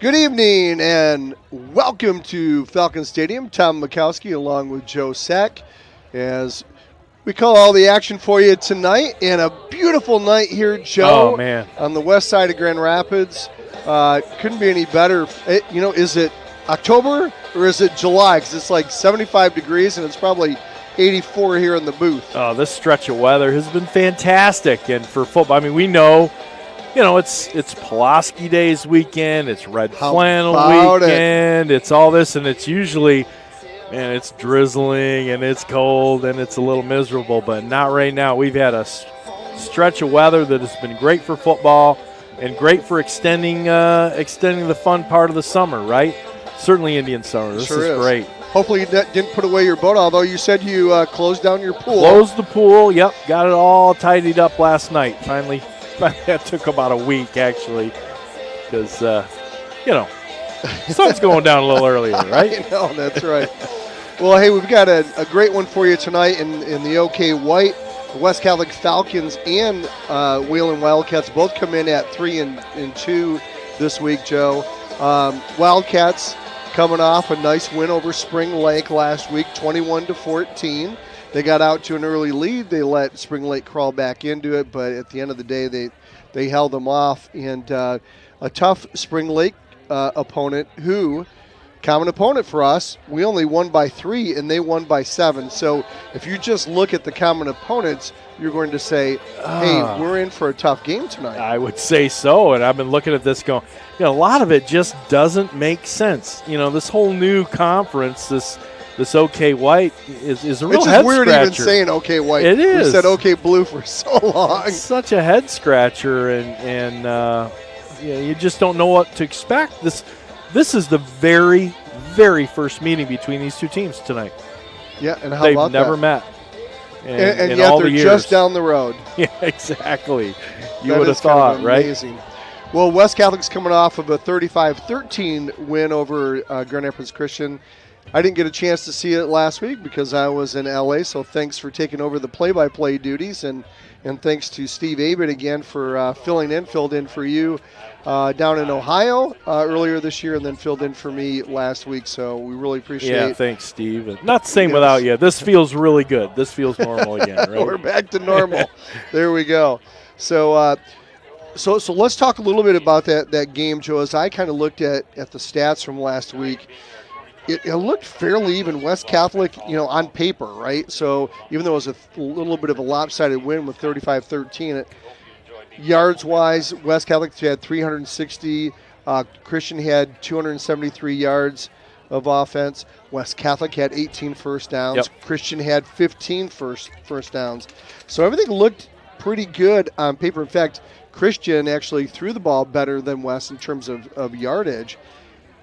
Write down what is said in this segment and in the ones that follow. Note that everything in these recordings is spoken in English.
Good evening and welcome to Falcon Stadium. Tom Mikowski along with Joe Sack as we call all the action for you tonight. And a beautiful night here, Joe, Oh, man. on the west side of Grand Rapids. Couldn't be any better. Is it October or is it July? Because it's like 75 degrees and it's probably 84 here in the booth. Oh, this stretch of weather has been fantastic. And for football, I mean, we know, it's Pulaski Days weekend, it's Red Flannel weekend, it's all this, and it's usually, man, it's drizzling and it's cold and it's a little miserable, but not right now. We've had a stretch of weather that has been great for football and great for extending the fun part of the summer, right? Certainly Indian summer. This is great. Hopefully you didn't put away your boat, although you said you closed down your pool. Closed the pool, yep. Got it all tidied up last night. Finally, that took about a week, actually, because, sun's going down a little earlier, right? I know, that's right. Well, hey, we've got a great one for you tonight in the OK White. The West Catholic Falcons and Wayland Wildcats both come in at 3-2 this week, Joe. Wildcats coming off a nice win over Spring Lake last week, 21-14. They got out to an early lead. They let Spring Lake crawl back into it, but at the end of the day, they held them off. And a tough Spring Lake opponent who, common opponent for us, we only won by 3 and they won by 7. So if you just look at the common opponents, you're going to say, hey, we're in for a tough game tonight. I would say so, and I've been looking at this going, a lot of it just doesn't make sense. This whole new conference, this OK White is a real head scratcher. It's weird even saying OK White. It is. We said OK Blue for so long. It's such a head scratcher, and you just don't know what to expect. This is the very, very first meeting between these two teams tonight. Yeah, and how They've about never that? met. And in yet all they're the years. just down the road. Yeah, exactly. You That would have is kind thought, of right? amazing. Well, West Catholic's coming off of a 35-13 win over Grand Rapids Christian. I didn't get a chance to see it last week because I was in LA, so thanks for taking over the play-by-play duties, and thanks to Steve Abott again for filled in for you down in Ohio earlier this year, and then filled in for me last week, so we really appreciate it. Yeah, thanks, Steve. And not the same without you. This feels really good. This feels normal again, right? We're back to normal. There we go. So let's talk a little bit about that game, Joe. As I kind of looked at the stats from last week, it looked fairly even. West Catholic, on paper, right? So even though it was a little bit of a lopsided win with 35-13, yards-wise, West Catholic had 360. Christian had 273 yards of offense. West Catholic had 18 first downs. Yep. Christian had 15 first downs. So everything looked pretty good on paper. In fact, Christian actually threw the ball better than West in terms of yardage.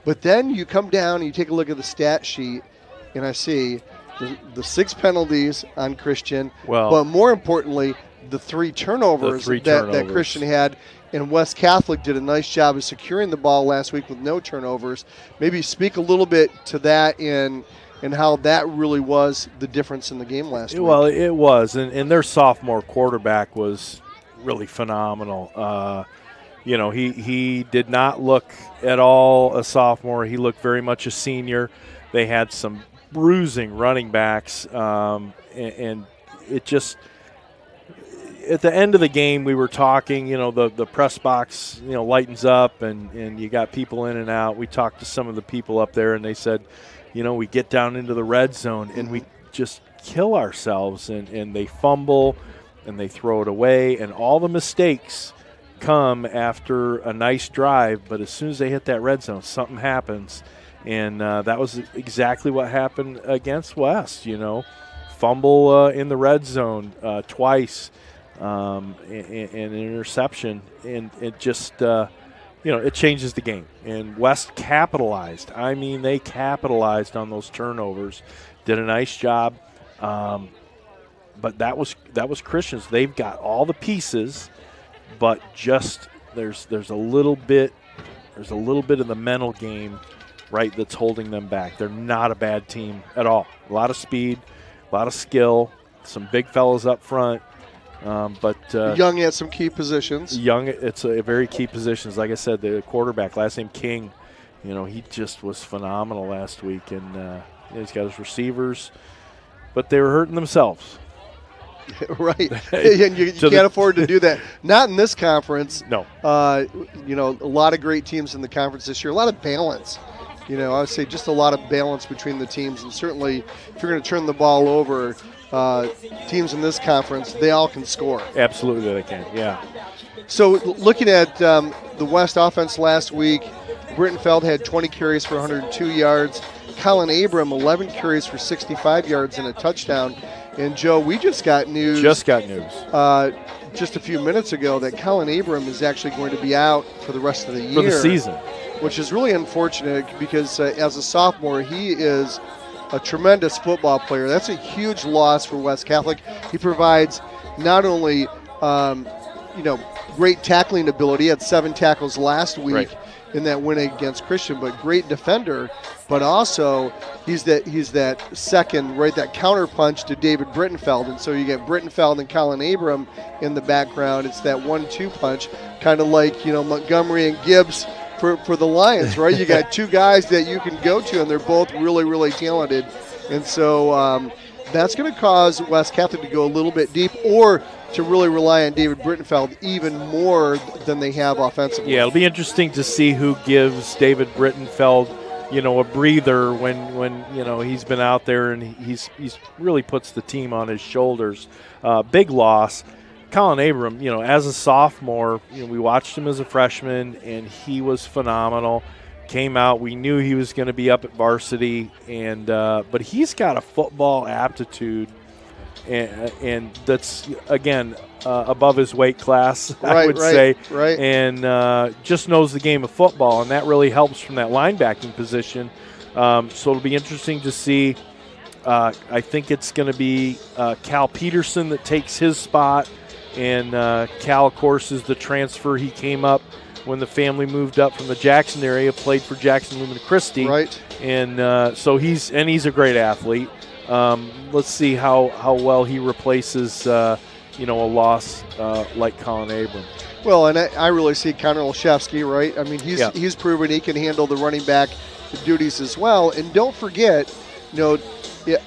But then you come down and you take a look at the stat sheet, and I see the 6 penalties on Christian, but more importantly, the 3 turnovers, that Christian had. And West Catholic did a nice job of securing the ball last week with no turnovers. Maybe speak a little bit to that and how that really was the difference in the game last week. Well, it was, and their sophomore quarterback was really phenomenal. He did not look at all a sophomore. He looked very much a senior. They had some bruising running backs, and it just – at the end of the game, we were talking, the press box, lightens up and you got people in and out. We talked to some of the people up there, and they said, we get down into the red zone and we just kill ourselves, and they fumble and they throw it away, and all the mistakes come after a nice drive, but as soon as they hit that red zone, something happens, and that was exactly what happened against West. Fumble in the red zone twice, and an interception, and it just it changes the game. And West capitalized. I mean, they capitalized on those turnovers, did a nice job. But that was Christians. They've got all the pieces, but just there's a little bit of the mental game, right, that's holding them back. They're not a bad team at all. A lot of speed, a lot of skill, some big fellas up front. But young at some key positions. Young, it's a very key positions. Like I said, the quarterback, last name King, He just was phenomenal last week, and he's got his receivers, but they were hurting themselves. Right. And you can't afford to do that. Not in this conference. No. A lot of great teams in the conference this year. A lot of balance. I would say just a lot of balance between the teams. And certainly, if you're going to turn the ball over, teams in this conference, they all can score. Absolutely they can, yeah. So looking at the West offense last week, Brittenfeld had 20 carries for 102 yards. Colin Abram, 11 carries for 65 yards and a touchdown. And, Joe, we just got news. Just a few minutes ago that Colin Abram is actually going to be out for the rest of the year. For the season. Which is really unfortunate because as a sophomore, he is a tremendous football player. That's a huge loss for West Catholic. He provides not only, great tackling ability. He had 7 tackles last week in that win against Christian, but great defender. But also, he's that second, that counter punch to David Brittenfeld. And so you get Brittenfeld and Colin Abram in the background. It's that 1-2 punch, kind of like, Montgomery and Gibbs for the Lions, right? You got 2 guys that you can go to, and they're both really, really talented. And so that's going to cause West Catholic to go a little bit deep or to really rely on David Brittenfeld even more than they have offensively. Yeah, it'll be interesting to see who gives David Brittenfeld a breather when he's been out there and he's really puts the team on his shoulders. Big loss. Colin Abram, as a sophomore, we watched him as a freshman and he was phenomenal. Came out, we knew he was going to be up at varsity, and but he's got a football aptitude, and that's again above his weight class, I would say, and just knows the game of football, and that really helps from that linebacking position. So it'll be interesting to see. I think it's going to be Cal Peterson that takes his spot, and Cal, of course, is the transfer. He came up when the family moved up from the Jackson area, played for Jackson Lumen Christi, and so he's a great athlete. Let's see how well he replaces a loss like Colin Abram. Well, and I really see Connor Olszewski, right? I mean, he's proven he can handle the running back duties as well. And don't forget,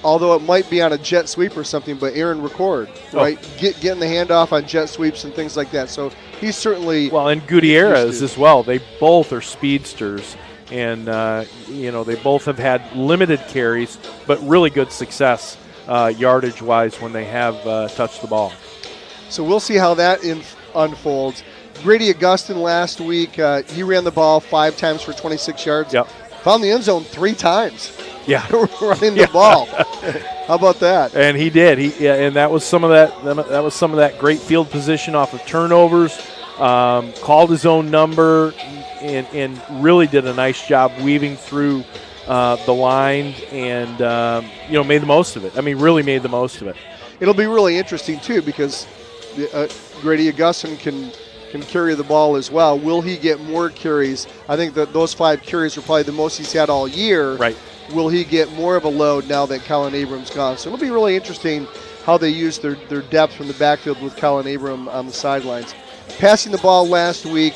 although it might be on a jet sweep or something, but Aaron Record, right? Getting the handoff on jet sweeps and things like that. So he's certainly and Gutierrez as well. They both are speedsters, and they both have had limited carries, but really good success yardage-wise when they have touched the ball. So we'll see how that unfolds. Grady Augustin last week, he ran the ball 5 times for 26 yards. Yep. Found the end zone 3 times. Yeah, running the ball. How about that? And he did. And that was some of that. That was some of that great field position off of turnovers. Called his own number, and really did a nice job weaving through the line, and made the most of it. I mean, really made the most of it. It'll be really interesting too because Grady Augustin can carry the ball as well. Will he get more carries? I think that those 5 carries are probably the most he's had all year. Right. Will he get more of a load now that Colin Abram's gone? So it'll be really interesting how they use their depth from the backfield with Colin Abram on the sidelines. Passing the ball last week,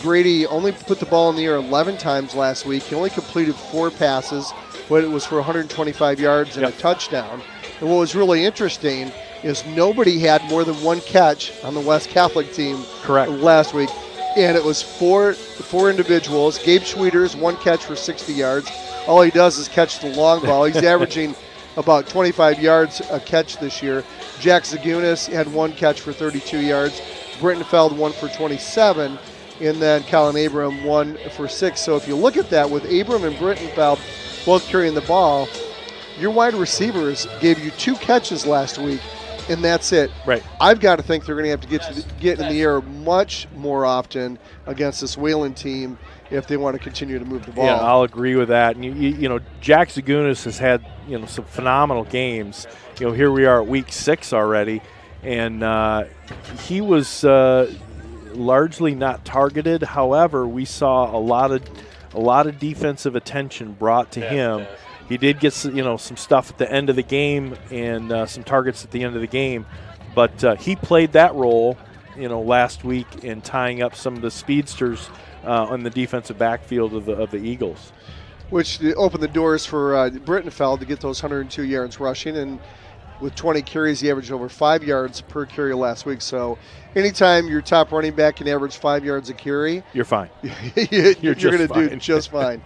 Grady only put the ball in the air 11 times last week. He only completed 4 passes, but it was for 125 yards and a touchdown. And what was really interesting is nobody had more than 1 catch on the West Catholic team last week. And it was four individuals. Gabe Schwieters, 1 catch for 60 yards. All he does is catch the long ball. He's averaging about 25 yards a catch this year. Jack Zagunis had 1 catch for 32 yards. Brittenfeld 1 for 27. And then Colin Abram 1 for 6. So if you look at that, with Abram and Brittenfeld both carrying the ball, your wide receivers gave you 2 catches last week, and that's it. Right. I've got to think they're going to have to get in the air much more often against this Wayland team if they want to continue to move the ball. Yeah, I'll agree with that. And Jack Zagunis has had some phenomenal games. Here we are at week 6 already, and he was largely not targeted. However, we saw a lot of defensive attention brought to him. He did get some stuff at the end of the game and some targets at the end of the game, but he played that role last week in tying up some of the speedsters on the defensive backfield of the Eagles. Which opened the doors for Brittenfeld to get those 102 yards rushing, and with 20 carries, he averaged over 5 yards per carry last week. So anytime your top running back can average 5 yards a carry, you're fine. you're going to do just fine.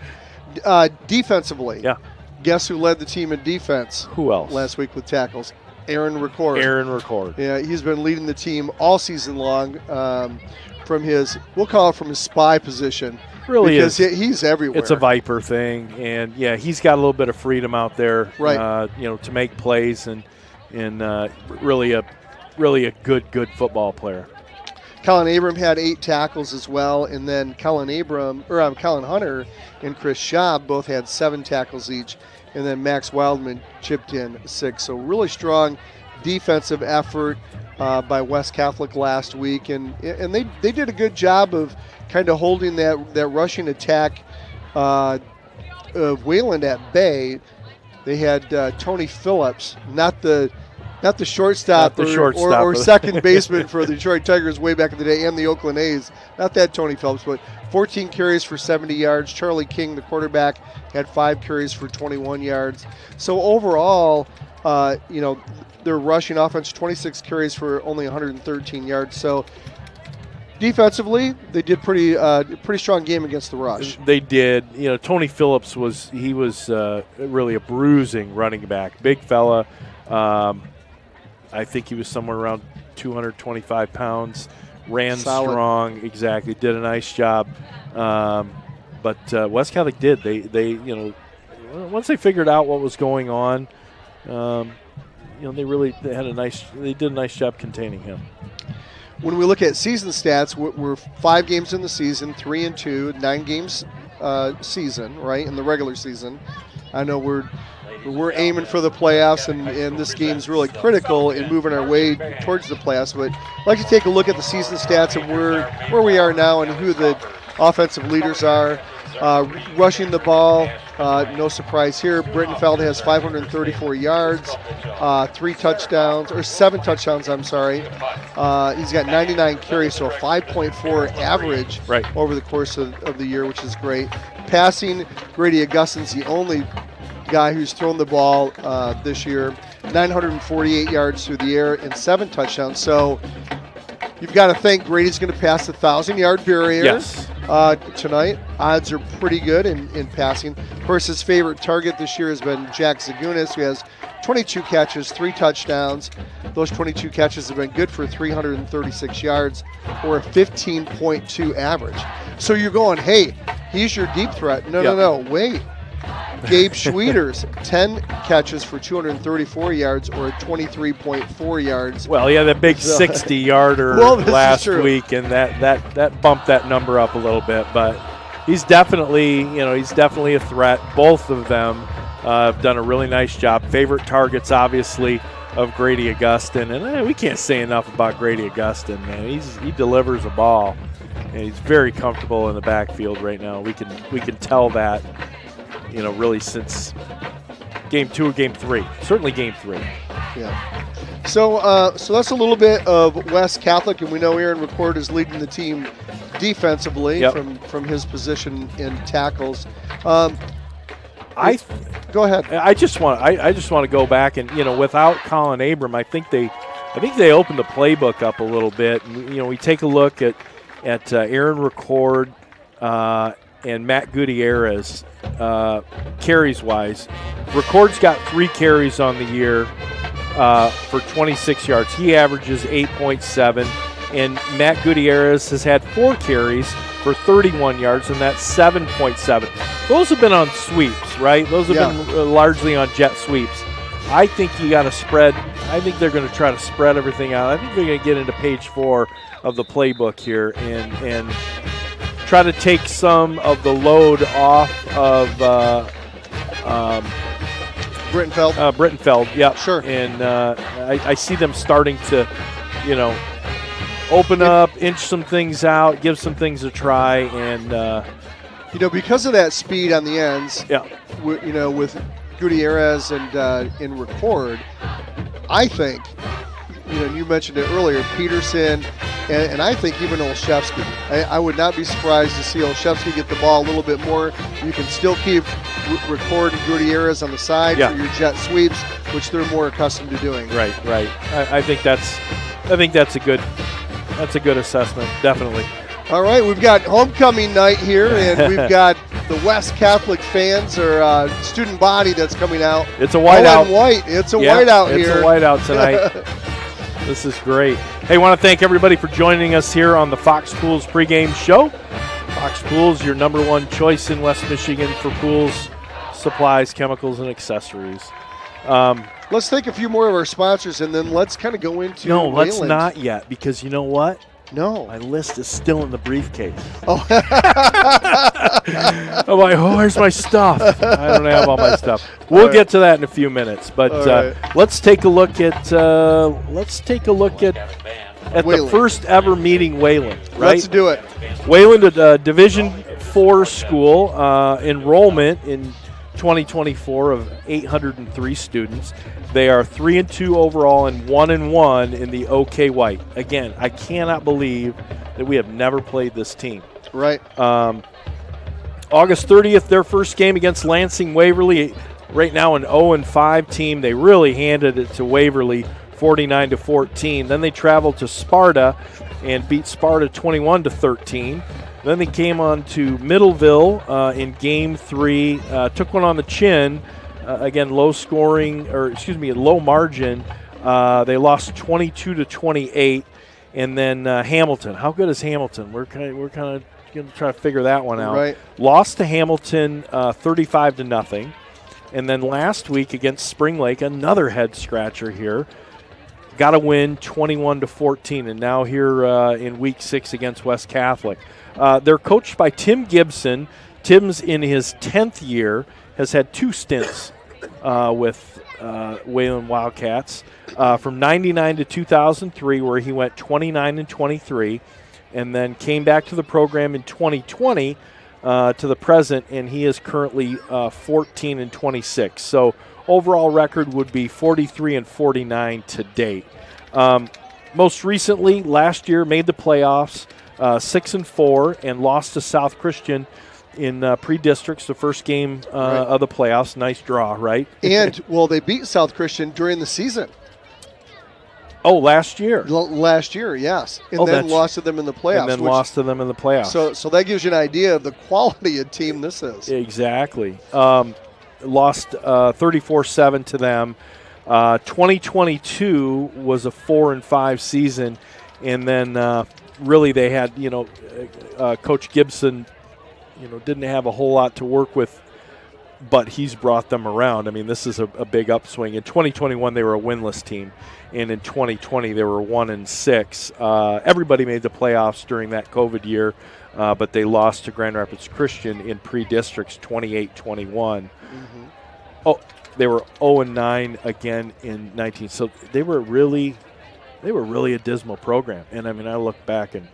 Defensively, yeah. Guess who led the team in defense? Who else? Last week with tackles? Aaron Record. Aaron Record. Yeah, he's been leading the team all season long from his, we'll call it from his spy position. Really because is. He's everywhere. It's a Viper thing, and yeah, he's got a little bit of freedom out there, right? To make plays and really a good football player. Colin Abram had 8 tackles as well, and then Colin Hunter and Chris Schaub both had 7 tackles each, and then Max Wildman chipped in 6. So really strong defensive effort by West Catholic last week, and they did a good job of kind of holding that rushing attack of Wayland at bay. They had Tony Phillips, not the shortstop, or second baseman for the Detroit Tigers way back in the day, and the Oakland A's. Not that Tony Phillips, but 14 carries for 70 yards. Charlie King, the quarterback, had 5 carries for 21 yards. So overall, their rushing offense, 26 carries for only 113 yards. So defensively, they did pretty strong game against the rush. They did. Tony Phillips was really a bruising running back, big fella. I think he was somewhere around 225 pounds. Ran solid. Strong, exactly. Did a nice job. But West Catholic did. They once they figured out what was going on, they did a nice job containing him. When we look at season stats, we're 5 games in the season, 3-2, 9 games season, right, in the regular season. I know we're aiming for the playoffs, and this game's really critical in moving our way towards the playoffs. But I'd like to take a look at the season stats and where we are now and who the offensive leaders are. Rushing the ball, no surprise here. Brittenfeld has 534 yards, 7 touchdowns, I'm sorry. He's got 99 carries, so a 5.4 average over the course of the year, which is great. Passing, Grady Augustin's the only guy who's thrown the ball this year. 948 yards through the air and 7 touchdowns. So you've got to think Grady's going to pass the 1,000-yard barrier tonight. Odds are pretty good in passing. Of course, his favorite target this year has been Jack Zagunis, who has 22 catches, 3 touchdowns. Those 22 catches have been good for 336 yards or a 15.2 average. So you're going, hey, he's your deep threat. No, wait. Gabe Schwieters, 10 catches for 234 yards or 23.4 yards. Well, yeah, that big 60-yarder last week, and that bumped that number up a little bit. But he's definitely a threat. Both of them have done a really nice job. Favorite targets, obviously, of Grady Augustin, and we can't say enough about Grady Augustin. Man, he delivers a ball, and he's very comfortable in the backfield right now. We can tell that. Really since game 2 or game 3. Certainly game 3. Yeah. So that's a little bit of West Catholic, and we know Aaron Record is leading the team defensively from his position in tackles. Go ahead. I just want to go back and without Colin Abram, I think they opened the playbook up a little bit. And, we take a look at Aaron Record and Matt Gutierrez. Carries-wise, Record's got 3 carries on the year for 26 yards. He averages 8.7, and Matt Gutierrez has had 4 carries for 31 yards, and that's 7.7. Those have been on sweeps, right? Those have been largely on jet sweeps. I think you got to spread. I think they're going to try to spread everything out. I think they're going to get into page 4 of the playbook here and try to take some of the load off of Brittenfeld. Brittenfeld, yeah, sure. And I see them starting to, open up, inch some things out, give some things a try, and because of that speed on the ends. Yeah. With Gutierrez and in Record, I think, you mentioned it earlier, Peterson and I think even Olszewski. I would not be surprised to see Olszewski get the ball a little bit more. You can still keep Record and Gutierrez on the side for your jet sweeps, which they're more accustomed to doing. Right. I think that's a good assessment, definitely. All right, we've got homecoming night here, and we've got the West Catholic fans or student body that's coming out. It's a whiteout. White. It's a whiteout here. It's a whiteout tonight. This is great. Hey, I want to thank everybody for joining us here on the Fox Pools pregame show. Fox Pools, your number one choice in West Michigan for pools, supplies, chemicals, and accessories. Let's take a few more of our sponsors, and then let's kind of go into No, Wayland. let's not yet, because you know what? No. My list is still in the briefcase. Oh. I'm like, where's my stuff? I don't have all my stuff. We'll get to that in a few minutes, but let's take a look at the first ever meeting Wayland. Right? Let's do it. Wayland, a Division IV school, enrollment in 2024 of 803 students. They are 3-2 overall and 1-1 in the OK White. Again, I cannot believe that we have never played this team. Right. August 30th, their first game against Lansing Waverly. Right now an 0-5 team. They really handed it to Waverly 49-14. Then they traveled to Sparta and beat Sparta 21-13. Then they came on to Middleville in Game 3, took one on the chin. Again, low margin. They lost 22-28, and then Hamilton. How good is Hamilton? We're kind of going to try to figure that one out. Right. Lost to Hamilton 35-0, and then last week against Spring Lake, another head scratcher here. Got a win 21-14, and now here in Week 6 against West Catholic. They're coached by Tim Gibson. Tim's in his 10th year, has had 2 stints with Wayland Wildcats from 99 to 2003, where he went 29-23, and then came back to the program in 2020 to the present, and he is currently 14-26. So overall record would be 43-49 to date. Most recently, last year, made the playoffs, 6-4, and lost to South Christian in pre-districts, the first game of the playoffs. Nice draw, right? And, well, they beat South Christian during the season. Oh, last year. Last year, yes. And then lost to them in the playoffs. So that gives you an idea of the quality of team this is. Exactly. Lost 34-7 to them. 2022 was a 4-5 season, and then really they had, Coach Gibson, didn't have a whole lot to work with, but he's brought them around. I mean, this is a big upswing. In 2021, they were a winless team, and in 2020, they were 1-6. Everybody made the playoffs during that COVID year, but they lost to Grand Rapids Christian in pre-districts 28-21. Mm-hmm. Oh, they were 0-9 again in 19. So they were really a dismal program. And I mean, I look back and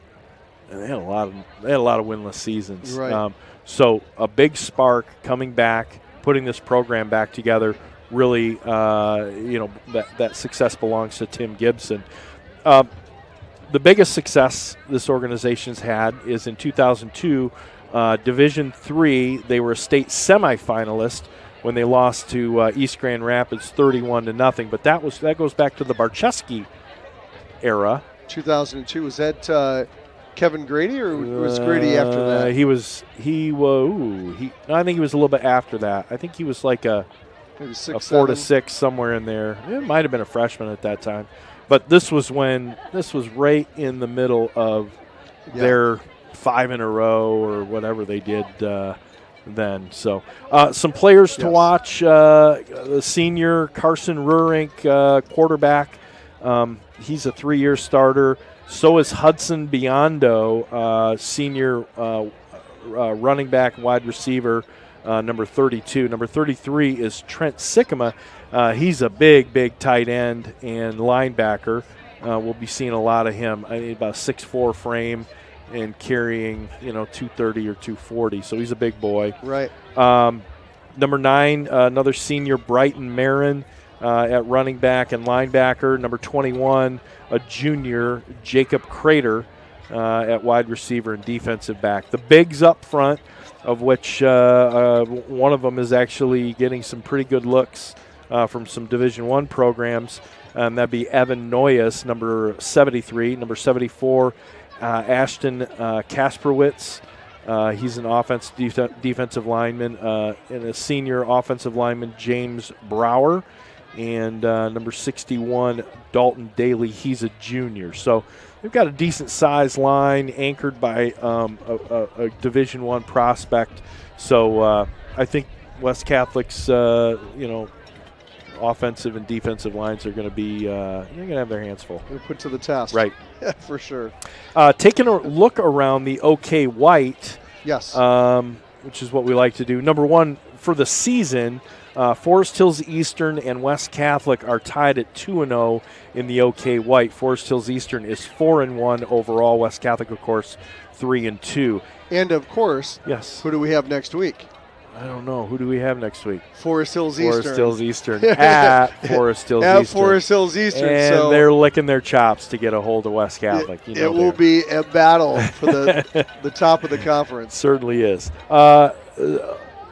they had a lot of winless seasons. Right. So a big spark coming back, putting this program back together. Really, that success belongs to Tim Gibson. The biggest success this organization's had is in 2002, Division III. They were a state semifinalist when they lost to East Grand Rapids 31-0. But that goes back to the Barczewski era. 2002, was that Kevin Grady, or was Grady after that? I think he was a little bit after that. I think he was like a 4 to 6 somewhere in there. It might have been a freshman at that time. But this was right in the middle of their 5 in a row or whatever they did then. So some players to watch. The senior Carson Rurink, quarterback. He's a 3-year starter. So is Hudson Biondo, senior running back and wide receiver, number 32. Number 33 is Trent Sikkema. He's a big tight end and linebacker. We'll be seeing a lot of him. About a 6'4" frame and carrying, 230 or 240. So he's a big boy. Right. Number 9, another senior, Brighton Marin, at running back and linebacker. Number 21, a junior, Jacob Crater, at wide receiver and defensive back. The bigs up front, of which one of them is actually getting some pretty good looks from some Division I programs. That'd be Evan Noyes, number 73, number 74, Ashton Kasperwitz. He's an defensive lineman, and a senior offensive lineman, James Brower, and number 61, Dalton Daly. He's a junior. So they've got a decent-sized line anchored by a Division I prospect. So I think West Catholic's, offensive and defensive lines are going to be they're going to have their hands full. They're put to the test. Right. Yeah, for sure. Taking a look around the OK White, yes, which is what we like to do. Number one, for the season, Forest Hills Eastern and West Catholic are tied at 2-0 in the OK White. Forest Hills Eastern is 4-1 overall. West Catholic, of course, 3-2. And, of course, yes. Who do we have next week? I don't know. Who do we have next week? Forest Hills Eastern. Forest Hills Eastern. At Forest Hills At Eastern. Forest Hills Eastern. And so they're licking their chops to get a hold of West Catholic. It will be a battle for the top of the conference. Certainly is.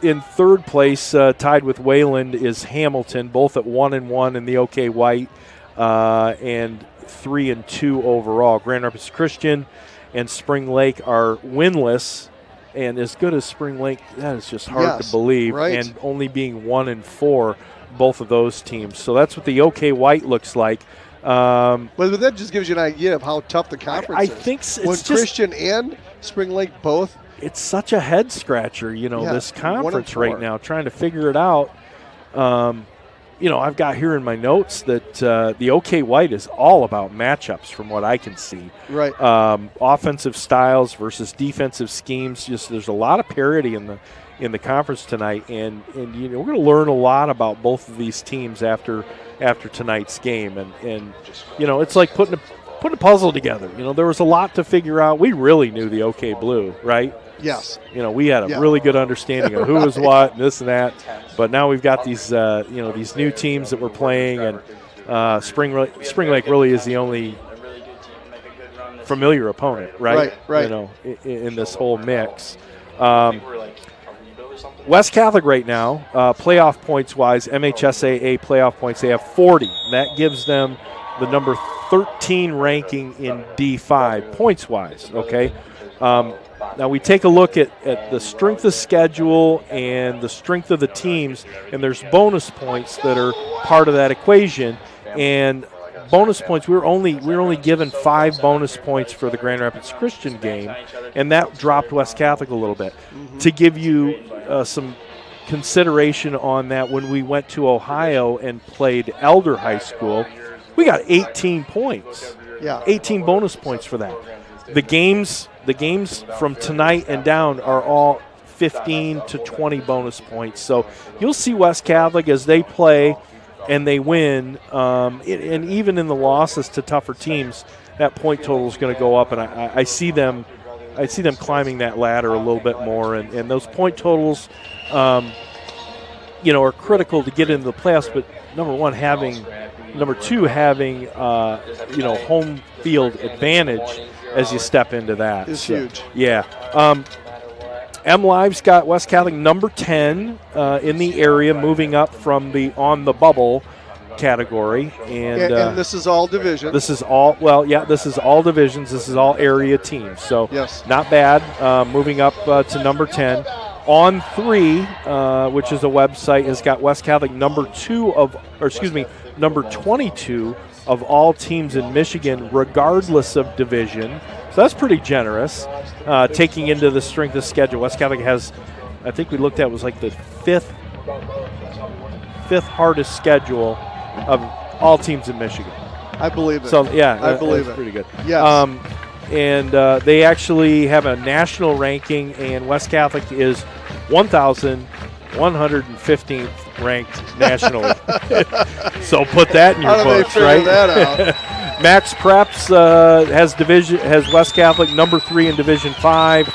In third place, tied with Wayland, is Hamilton, both at 1-1 in the OK White and 3-2 overall. Grand Rapids Christian and Spring Lake are winless. And as good as Spring Lake, that is just hard to believe. Right. And only being 1-4, both of those teams. So that's what the OK White looks like. But that just gives you an idea of how tough the conference is. I think it's when just, Christian and Spring Lake both. It's such a head scratcher, this conference right now, trying to figure it out. I've got here in my notes that the OK White is all about matchups from what I can see. Right. Offensive styles versus defensive schemes. Just there's a lot of parity in the conference tonight, and we're going to learn a lot about both of these teams after tonight's game. And it's like putting a puzzle together. There was a lot to figure out. We really knew the OK Blue, right? Yes. We had a really good understanding of who was what, and this and that. But now we've got these, these new teams that we're playing, and Spring Lake really is the only familiar opponent, right? Right. In this whole mix. West Catholic right now, playoff points-wise, MHSAA playoff points, they have 40. That gives them the number 13 ranking in D5 points-wise, okay? Now we take a look at the strength of schedule and the strength of the teams, and there's bonus points that are part of that equation. And bonus points, we were only given 5 bonus points for the Grand Rapids Christian game, and that dropped West Catholic a little bit. Mm-hmm. To give you some consideration on that, when we went to Ohio and played Elder High School, we got 18 points. Yeah. 18 bonus points for that. The games from tonight and down are all 15 to 20 bonus points. So you'll see West Catholic as they play and they win, and even in the losses to tougher teams, that point total is going to go up, and I see them climbing that ladder a little bit more, and those point totals, are critical to get into the playoffs. But number two, having home field advantage as you step into that is huge. Yeah. M-Live's got West Catholic number 10 in the area, moving up from the on the bubble category. And this is all division. This is all divisions. This is all area teams. So yes, not bad. Moving up to number 10. On 3, which is a website, has got West Catholic number 22 of all teams in Michigan, regardless of division. So that's pretty generous, taking into the strength of schedule. West Catholic has, I think we looked at, was like the fifth hardest schedule of all teams in Michigan. I believe it. So, yeah, I believe it. Pretty good. Yes. And they actually have a national ranking, and West Catholic is 1,115th ranked nationally. So put that in your books, right? That out? Max Preps has West Catholic number 3 in Division 5.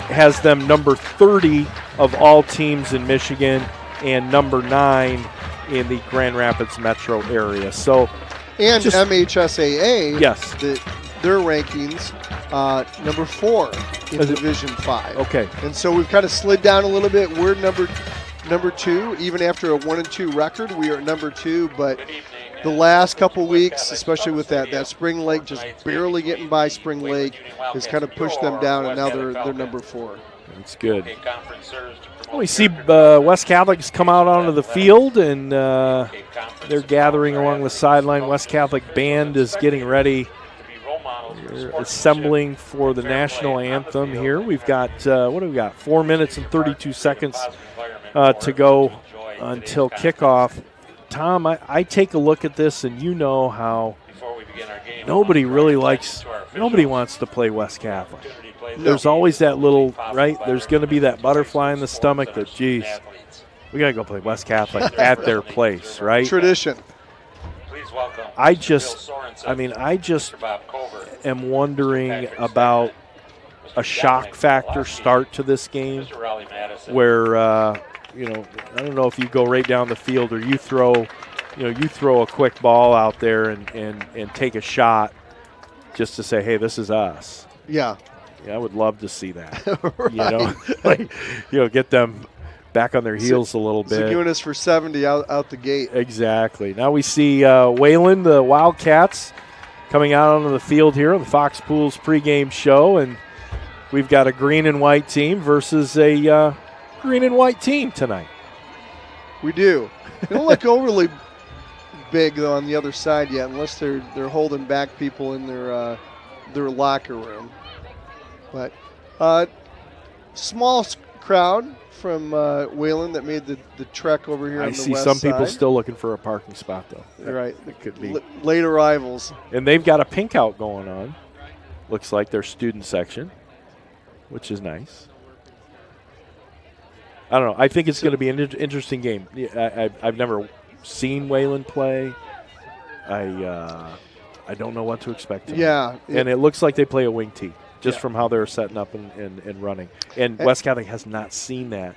Has them number 30 of all teams in Michigan and number 9 in the Grand Rapids metro area. So, and MHSAA, yes, their rankings, number 4 in Division 5. Okay. And so we've kind of slid down a little bit. We're number 2, even after a 1-2 record. We are number 2, but the last couple weeks, especially with that Spring Lake just barely getting by Spring Lake, has kind of pushed them down, and now they're number 4. That's good. We see West Catholic's come out onto the field, and they're gathering along the sideline. West Catholic band is getting ready. They're assembling for the national anthem here. We've got, 4 minutes and 32 seconds to go until kickoff. Tom, I take a look at this, and you know how nobody wants to play West Catholic. There's always that little, right? There's going to be that butterfly in the stomach that, geez, we got to go play West Catholic at their place, right? Tradition. I just am wondering about a shock factor start to this game where, I don't know if you go right down the field or you throw a quick ball out there and take a shot just to say, hey, this is us. Yeah. Yeah, I would love to see that. Right. Get them back on their heels a little bit. So giving us for 70 out the gate. Exactly. Now we see Wayland, the Wildcats, coming out onto the field here on the Fox Pools pregame show, and we've got a green and white team versus a green and white team tonight. We do. They don't look overly big though on the other side yet, unless they're holding back people in their locker room. But small crowd from Wayland that made the trek over here on the west side. I see some people still looking for a parking spot, though. Right. It could be. Late arrivals. And they've got a pink out going on. Looks like their student section, which is nice. I don't know. I think it's going to be an interesting game. I've never seen Wayland play. I don't know what to expect. Yeah. And it looks like they play a wing tee. Just from how they're setting up and running. And West Catholic has not seen that.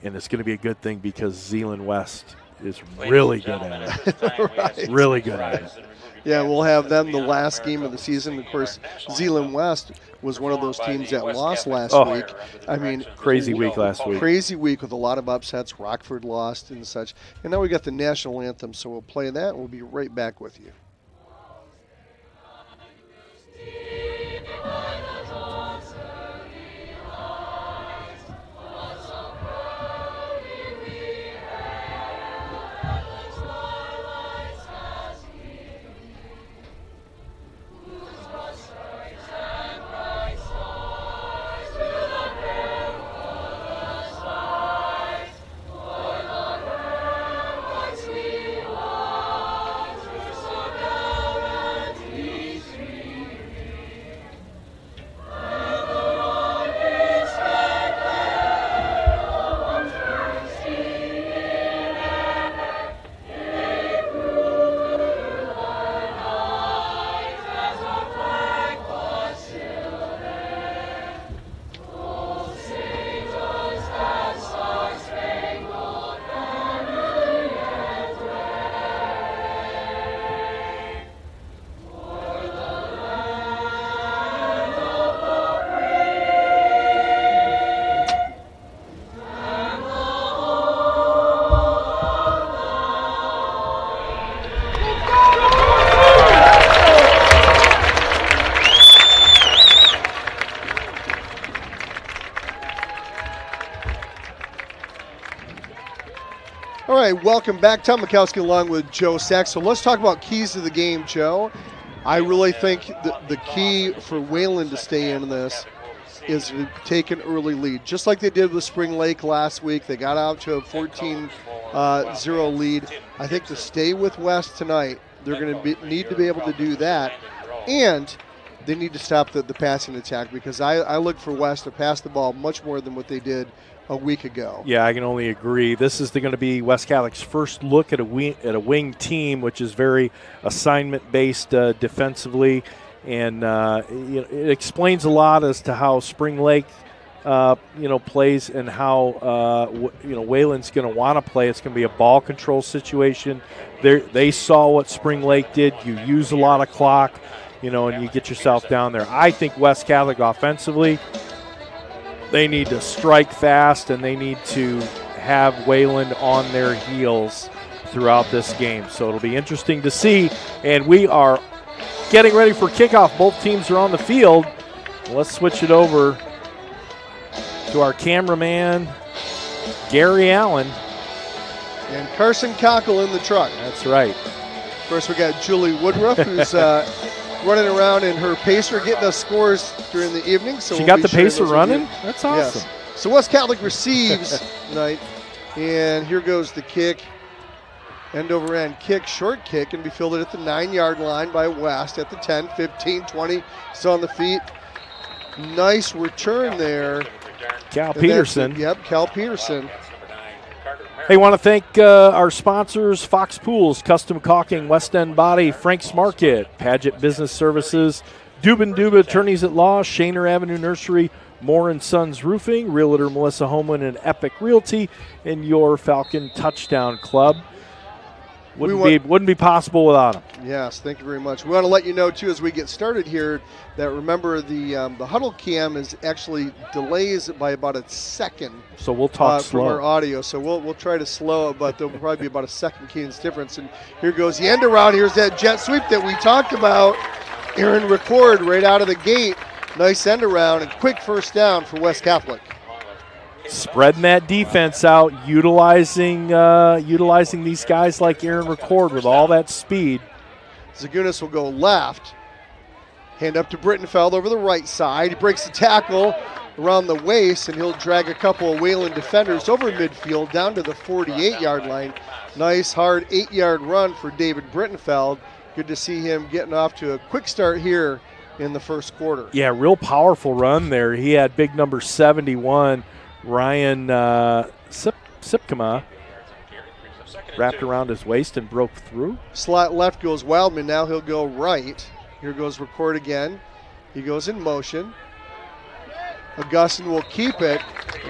And it's going to be a good thing because Zeeland West is really good at it. Right. Really good at it. Yeah, we'll have them the last game of the season. Of course, Zeeland West was one of those teams that lost last week. I mean, crazy week last week. Crazy week with a lot of upsets. Rockford lost and such. And now we got the national anthem, so we'll play that. We'll be right back with you. All right, welcome back. Tom Mikowski along with Joe Sachs. So let's talk about keys to the game, Joe. I really think the key for Wayland to stay in this is to take an early lead, just like they did with Spring Lake last week. They got out to a 14-0 lead. I think to stay with West tonight, they're going to need to be able to do that, and they need to stop the passing attack, because I look for West to pass the ball much more than what they did a week ago. Yeah, I can only agree. This is going to be West Catholic's first look at a wing team, which is very assignment-based defensively, and it explains a lot as to how Spring Lake plays and how Wayland's going to want to play. It's going to be a ball control situation. They saw what Spring Lake did. You use a lot of clock. and you get yourself down there. I think West Catholic offensively, they need to strike fast, and they need to have Wayland on their heels throughout this game. So it'll be interesting to see, and we are getting ready for kickoff. Both teams are on the field. Let's switch it over to our cameraman, Gary Allen. And Carson Cockle in the truck. That's right. Of course, we got Julie Woodruff, who's running around in her pacer, getting us scores during the evening. So she got the pacer running? That's awesome. Yes. So West Catholic receives tonight, and here goes the kick. End over end kick, short kick, and be fielded at the 9-yard line by West at the 10, 15, 20. Still on the feet. Nice return there. Cal Peterson. Yep, Cal Peterson. Hey, want to thank our sponsors, Fox Pools, Custom Caulking, West End Body, Frank's Market, Paget Business Services, Dubin Duba Attorneys at Law, Shaner Avenue Nursery, Moore & Sons Roofing, Realtor Melissa Homeland and Epic Realty, and your Falcon Touchdown Club. Wouldn't be possible without them. Yes, thank you very much. We want to let you know, too, as we get started here, that remember the huddle cam is actually delays by about a second. So we'll talk slow. From our audio, so we'll try to slow it, but there'll probably be about a second cadence difference. And here goes the end around. Here's that jet sweep that we talked about. Aaron Record right out of the gate. Nice end around and quick first down for West Catholic. Spreading that defense out, utilizing these guys like Aaron Record with all that speed. Zagunis will go left. Hand up to Brittenfeld over the right side. He breaks the tackle around the waist, and he'll drag a couple of Wayland defenders over midfield down to the 48-yard line. Nice, hard 8-yard run for David Brittenfeld. Good to see him getting off to a quick start here in the first quarter. Yeah, real powerful run there. He had big number 71. Ryan Sipkema wrapped around his waist and broke through. Slot left goes Wildman. Now he'll go right. Here goes Record again. He goes in motion. Augustin will keep it.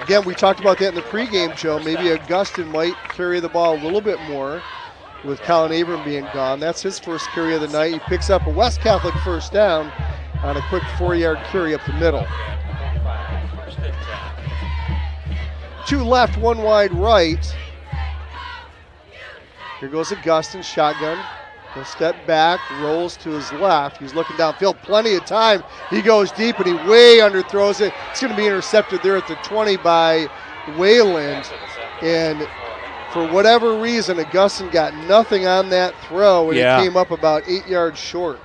Again, we talked about that in the pregame, Joe. Maybe Augustin might carry the ball a little bit more with Colin Abram being gone. That's his first carry of the night. He picks up a West Catholic first down on a quick 4-yard carry up the middle. 2 left, 1 wide right. Here goes Augustin, shotgun. He'll step back, rolls to his left. He's looking downfield, plenty of time. He goes deep and he way underthrows it. It's going to be intercepted there at the 20 by Wayland. And for whatever reason, Augustin got nothing on that throw, and He came up about 8 yards short.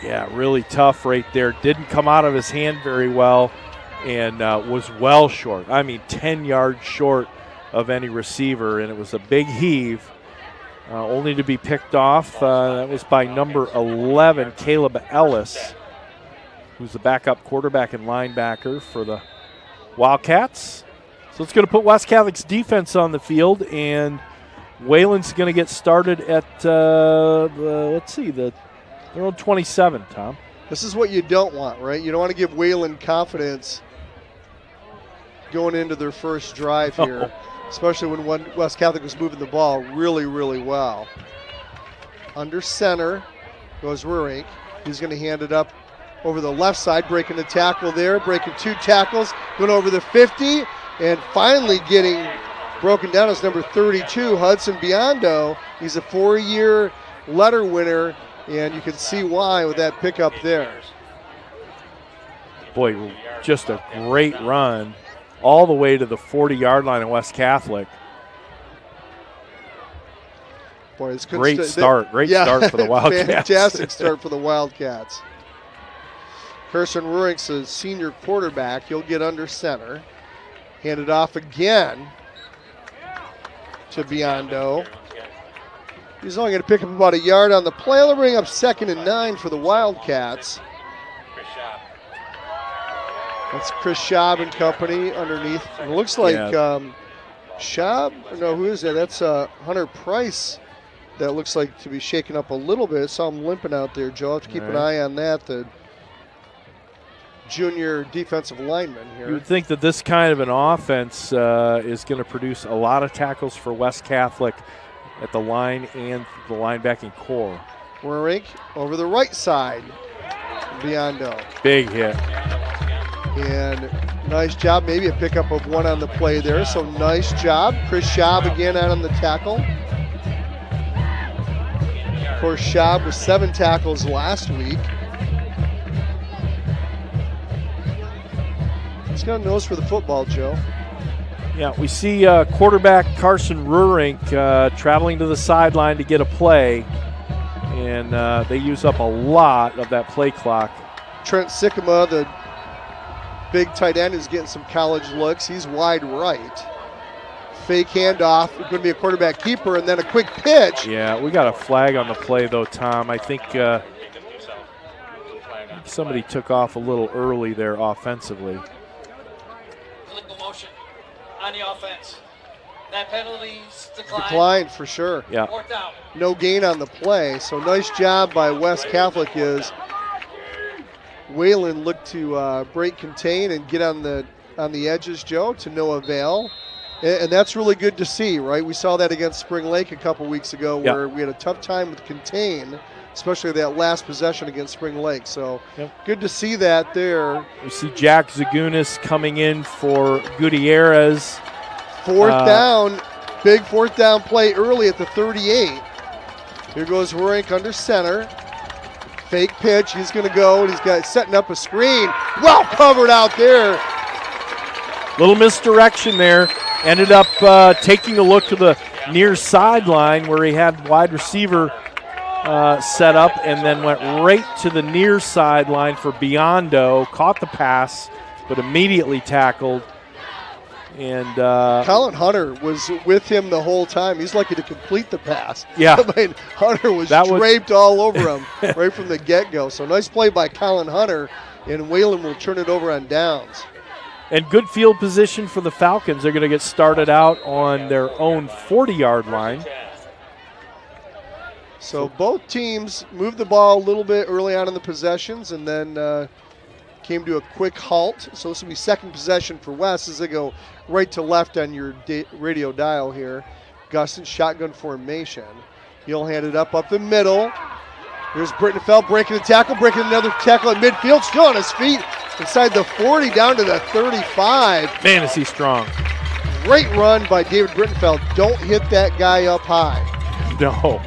Yeah, really tough right there. Didn't come out of his hand very well. And was well short. 10 yards short of any receiver, and it was a big heave, only to be picked off. That was by number 11, Caleb Ellis, who's the backup quarterback and linebacker for the Wildcats. So it's going to put West Catholic's defense on the field, and Wayland's going to get started at, their own 27, Tom. This is what you don't want, right? You don't want to give Wayland confidence going into their first drive here, especially when West Catholic was moving the ball really, really well. Under center goes Rurink. He's going to hand it up over the left side, breaking the tackle there, breaking 2 tackles, going over the 50, and finally getting broken down is number 32, Hudson Biondo. He's a 4-year letter winner, and you can see why with that pickup there. Boy, just a great run all the way to the 40-yard line of West Catholic. Boy, it's great start for the Wildcats. Fantastic start for the Wildcats. Kirsten Rurink's a senior quarterback. He'll get under center. Hand it off again to Biondo. He's only going to pick up about a yard on the play. They'll bring up 2nd and 9 for the Wildcats. That's Chris Schaub and company underneath. It looks like Schaub, no, who is that? That's Hunter Price. That looks like to be shaken up a little bit. Saw him limping out there, Joe. I'll have to keep an eye on that. The junior defensive lineman here. You would think that this kind of an offense is going to produce a lot of tackles for West Catholic at the line and the linebacking core. Rurink over the right side. Biondo. Big hit. And nice job. Maybe a pickup of 1 on the play there. So nice job. Chris Schaub again out on the tackle. Of course, Schaub with 7 tackles last week. He's got a nose for the football, Joe. Yeah, we see quarterback Carson Rurink traveling to the sideline to get a play, and they use up a lot of that play clock. Trent Sycamore, the big tight end, is getting some college looks. He's wide right. Fake handoff. It's going to be a quarterback keeper, and then a quick pitch. Yeah, we got a flag on the play, though, Tom. I think somebody took off a little early there offensively. On the offense. That penalty's declined for sure. Yeah. No gain on the play. So nice job by West Catholic as Wayland looked to break contain and get on the edges, Joe, to no avail. And that's really good to see, right? We saw that against Spring Lake a couple weeks ago where we had a tough time with contain, especially that last possession against Spring Lake. So good to see that there. We see Jack Zagunis coming in for Gutierrez. 4th down, big 4th down play early at the 38. Here goes Rurink under center. Fake pitch, he's going to go, and he's got setting up a screen. Well covered out there. Little misdirection there. Ended up taking a look to the near sideline where he had wide receiver set up, and then went right to the near sideline for Biondo. Caught the pass, but immediately tackled. And Colin Hunter was with him the whole time. He's lucky to complete the pass. Yeah. I mean, Hunter was draped all over him right from the get-go. So nice play by Colin Hunter, and Wayland will turn it over on downs. And good field position for the Falcons. They're going to get started out on their own 40-yard line. So both teams moved the ball a little bit early on in the possessions and then came to a quick halt. So this will be second possession for West as they go right to left on your radio dial here. Gustin shotgun formation. He'll hand it up the middle. Here's Brittenfeld breaking the tackle, breaking another tackle at midfield, still on his feet inside the 40 down to the 35. Man, is he strong. Great run by David Brittenfeld. Don't hit that guy up high. No.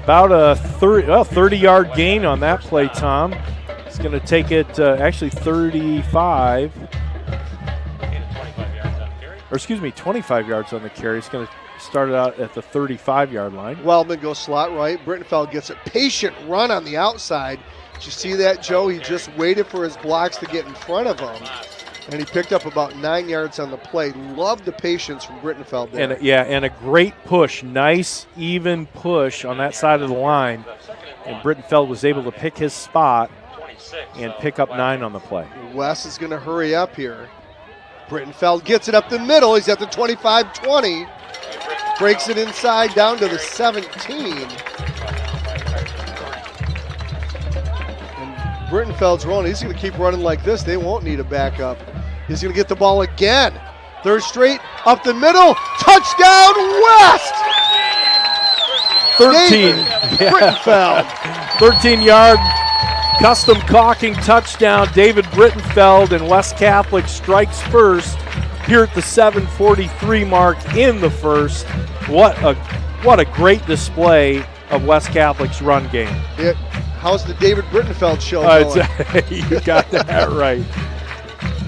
About a 30-yard gain on that play, Tom. He's going to take it actually 35. Or excuse me, 25 yards on the carry. He's going to start it out at the 35-yard line. Wildman goes slot right. Brittenfeld gets a patient run on the outside. Did you see that, Joe? He just waited for his blocks to get in front of him. And he picked up about 9 yards on the play. Loved the patience from Brittenfeld there. And a great push. Nice, even push on that side of the line. And Brittenfeld was able to pick his spot and pick up 9 on the play. Wes is going to hurry up here. Brittenfeld gets it up the middle. He's at the 25-20. Breaks it inside down to the 17. And Brittenfeld's rolling. He's going to keep running like this. They won't need a backup. He's going to get the ball again. Third straight, up the middle. Touchdown, West! 13. Brittenfeld. 13-yard custom caulking touchdown. David Brittenfeld, and West Catholic strikes first here at the 7:43 mark in the first. What a great display of West Catholic's run game. How's the David Brittenfeld show going? You got that right.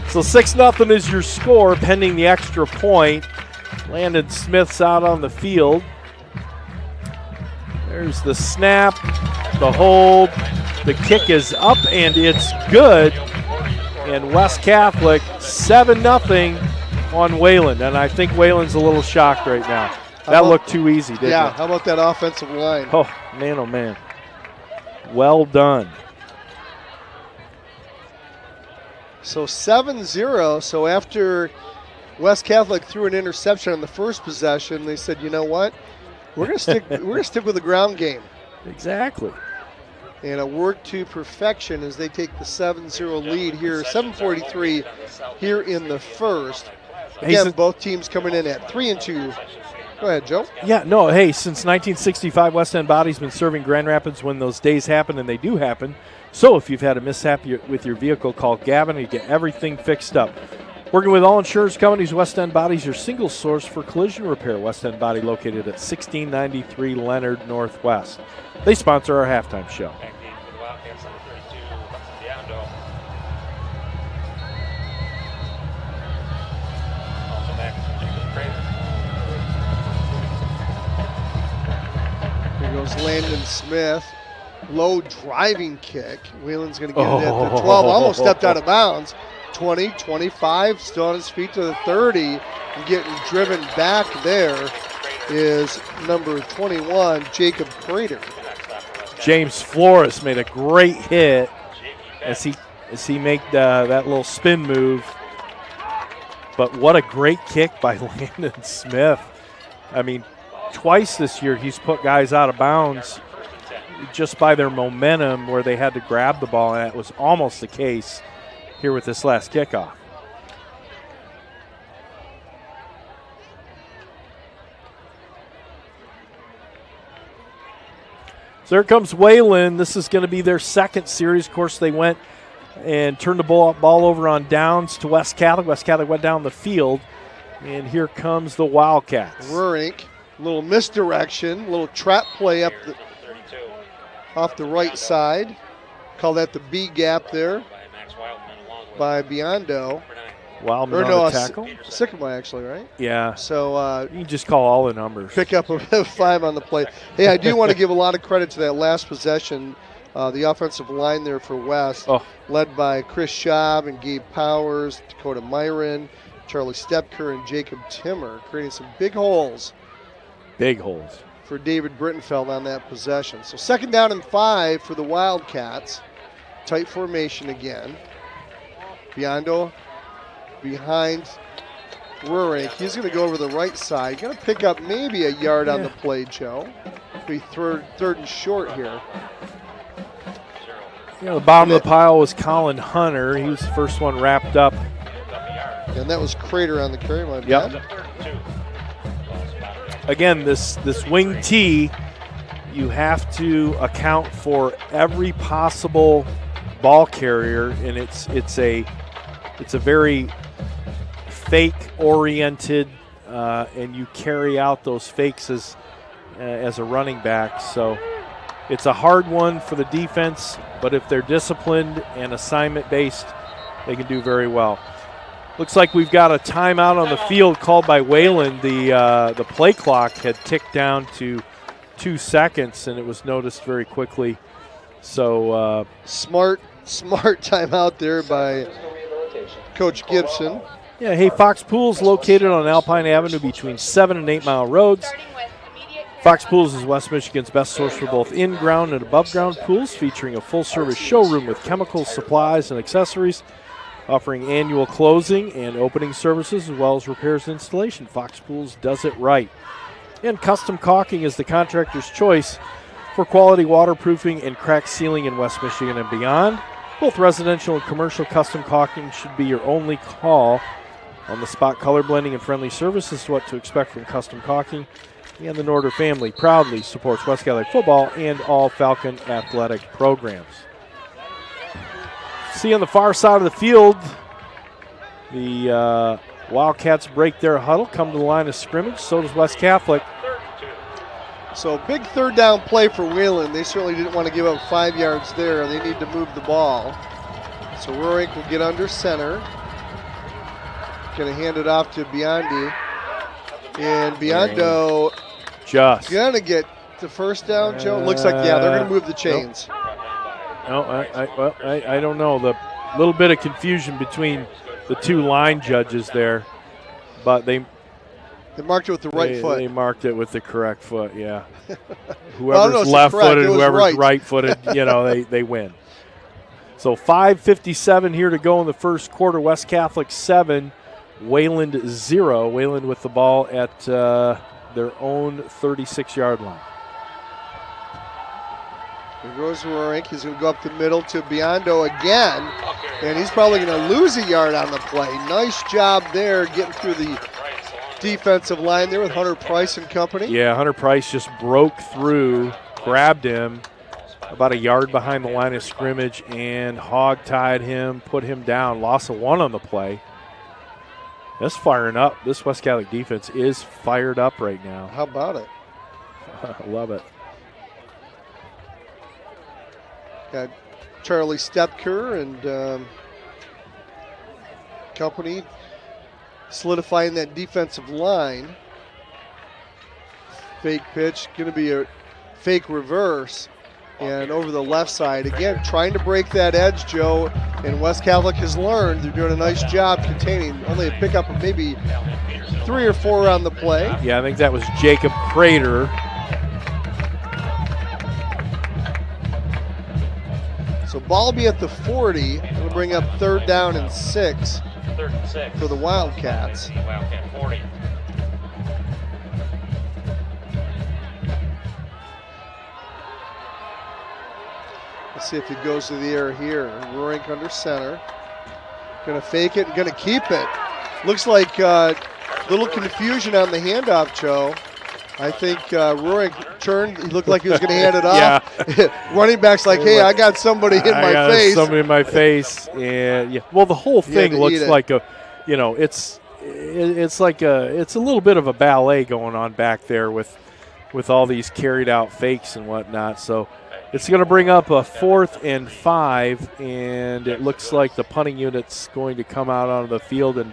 So 6-0 is your score pending the extra point. Landon Smith's out on the field. There's the snap, the hold, the kick is up and it's good. And West Catholic 7-0 on Wayland. And I think Wayland's a little shocked right now. That looked too easy, didn't it? Yeah, how about that offensive line? Oh, man. Well done. So 7-0. So after West Catholic threw an interception on the first possession, they said, you know what? We're gonna stick with the ground game. Exactly. And a work to perfection as they take the 7-0 lead here. 7:43 here in the first. Again, both teams coming in at 3-2. Go ahead, Joe. Yeah, no, hey, since 1965, West End Body's been serving Grand Rapids when those days happen, and they do happen. So if you've had a mishap with your vehicle, call Gavin and get everything fixed up. Working with all insurance companies, West End Body's your single source for collision repair. West End Body located at 1693 Leonard Northwest. They sponsor our halftime show. Back game for the Wildcats, number 32, Biondo. Also back is Jacob Crater. Here goes Landon Smith. Low driving kick. Wayland's going to get it at the 12. Almost stepped out of bounds. 20, 25, still on his feet to the 30. And getting driven back there is number 21, Jacob Crater. James Flores made a great hit as he made that little spin move. But what a great kick by Landon Smith. I mean, twice this year he's put guys out of bounds just by their momentum where they had to grab the ball, and that was almost the case here with this last kickoff. So here comes Wayland. This is going to be their second series. Of course, they went and turned the ball over on downs to West Catholic. West Catholic went down the field, and here comes the Wildcats. Rurink, a little misdirection, a little trap play up off the right side. Call that the B gap there by Biondo. Wildman on the tackle. Sycamore, actually, right? Yeah. So you can just call all the numbers. Pick up a 5 on the play. Hey, I do want to give a lot of credit to that last possession. The offensive line there for West, led by Chris Schaub and Gabe Powers, Dakota Myron, Charlie Stepker, and Jacob Timmer, creating some big holes. Big holes. For David Brittenfeld on that possession. So 2nd down and 5 for the Wildcats. Tight formation again. Biondo behind Rurink. He's going to go over the right side. Going to pick up maybe a yard on the play, Joe. Be third and short here. The bottom of the pile was Colin Hunter. He was the first one wrapped up. And that was Crater on the carry, my bad. Yep. Again, this wing T, you have to account for every possible ball carrier, and it's a very fake-oriented, and you carry out those fakes as a running back. So it's a hard one for the defense, but if they're disciplined and assignment-based, they can do very well. Looks like we've got a timeout on the field called by Wayland. The play clock had ticked down to 2 seconds, and it was noticed very quickly. So smart timeout there by Coach Gibson. Yeah, hey, Fox Pools located on Alpine Avenue between 7 and 8 Mile Roads. Fox Pools is West Michigan's best source for both in-ground and above-ground pools, featuring a full-service showroom with chemicals, supplies, and accessories, offering annual closing and opening services as well as repairs and installation. Fox Pools does it right. And custom caulking is the contractor's choice for quality waterproofing and crack sealing in West Michigan and beyond. Both residential and commercial custom caulking should be your only call. On-the-spot color blending and friendly service is what to expect from custom caulking. And the Norder family proudly supports West Catholic football and all Falcon athletic programs. See on the far side of the field, the Wildcats break their huddle, come to the line of scrimmage. So does West Catholic. So big 3rd down play for Wayland. They certainly didn't want to give up 5 yards there. They need to move the ball. So Rurink will get under center. Going to hand it off to Biondi. And Biondo just going to get the first down, Joe. Looks like, yeah, they're going to move the chains. No, I don't know. The little bit of confusion between the two line judges there, but they marked it with the right foot. They marked it with the correct foot, yeah. Whoever's left-footed, whoever's right-footed, they win. So 5:57 here to go in the first quarter. West Catholic 7, Wayland 0. Wayland with the ball at their own 36-yard line. Here goes Rurink. He's going to go up the middle to Biondo again, and he's probably going to lose a yard on the play. Nice job there getting through the defensive line there with Hunter Price and company. Yeah, Hunter Price just broke through, grabbed him, about a yard behind the line of scrimmage and hog-tied him, put him down, loss of 1 on the play. That's firing up. This West Catholic defense is fired up right now. How about it? I love it. Got Charlie Stepker and company solidifying that defensive line. Fake pitch, going to be a fake reverse. And over the left side, again, trying to break that edge, Joe. And West Catholic has learned they're doing a nice job containing. Only a pickup of maybe 3 or 4 on the play. Yeah, I think that was Jacob Crater. So ball will be at the 40. It'll bring up 3rd down and 6 for the Wildcats. Wildcat 40. Let's see if he goes to the air here. Roink under center. Going to fake it and going to keep it. Looks like little confusion on the handoff, Joe. I think Roink turned. He looked like he was going to hand it off. Yeah. Running back's like, hey, I got somebody in my face. Somebody in my face. And yeah, well, the whole thing looks like a, it's like it's a little bit of a ballet going on back there with all these carried out fakes and whatnot. So it's going to bring up a 4th and 5, and it looks like the punting unit's going to come out onto the field and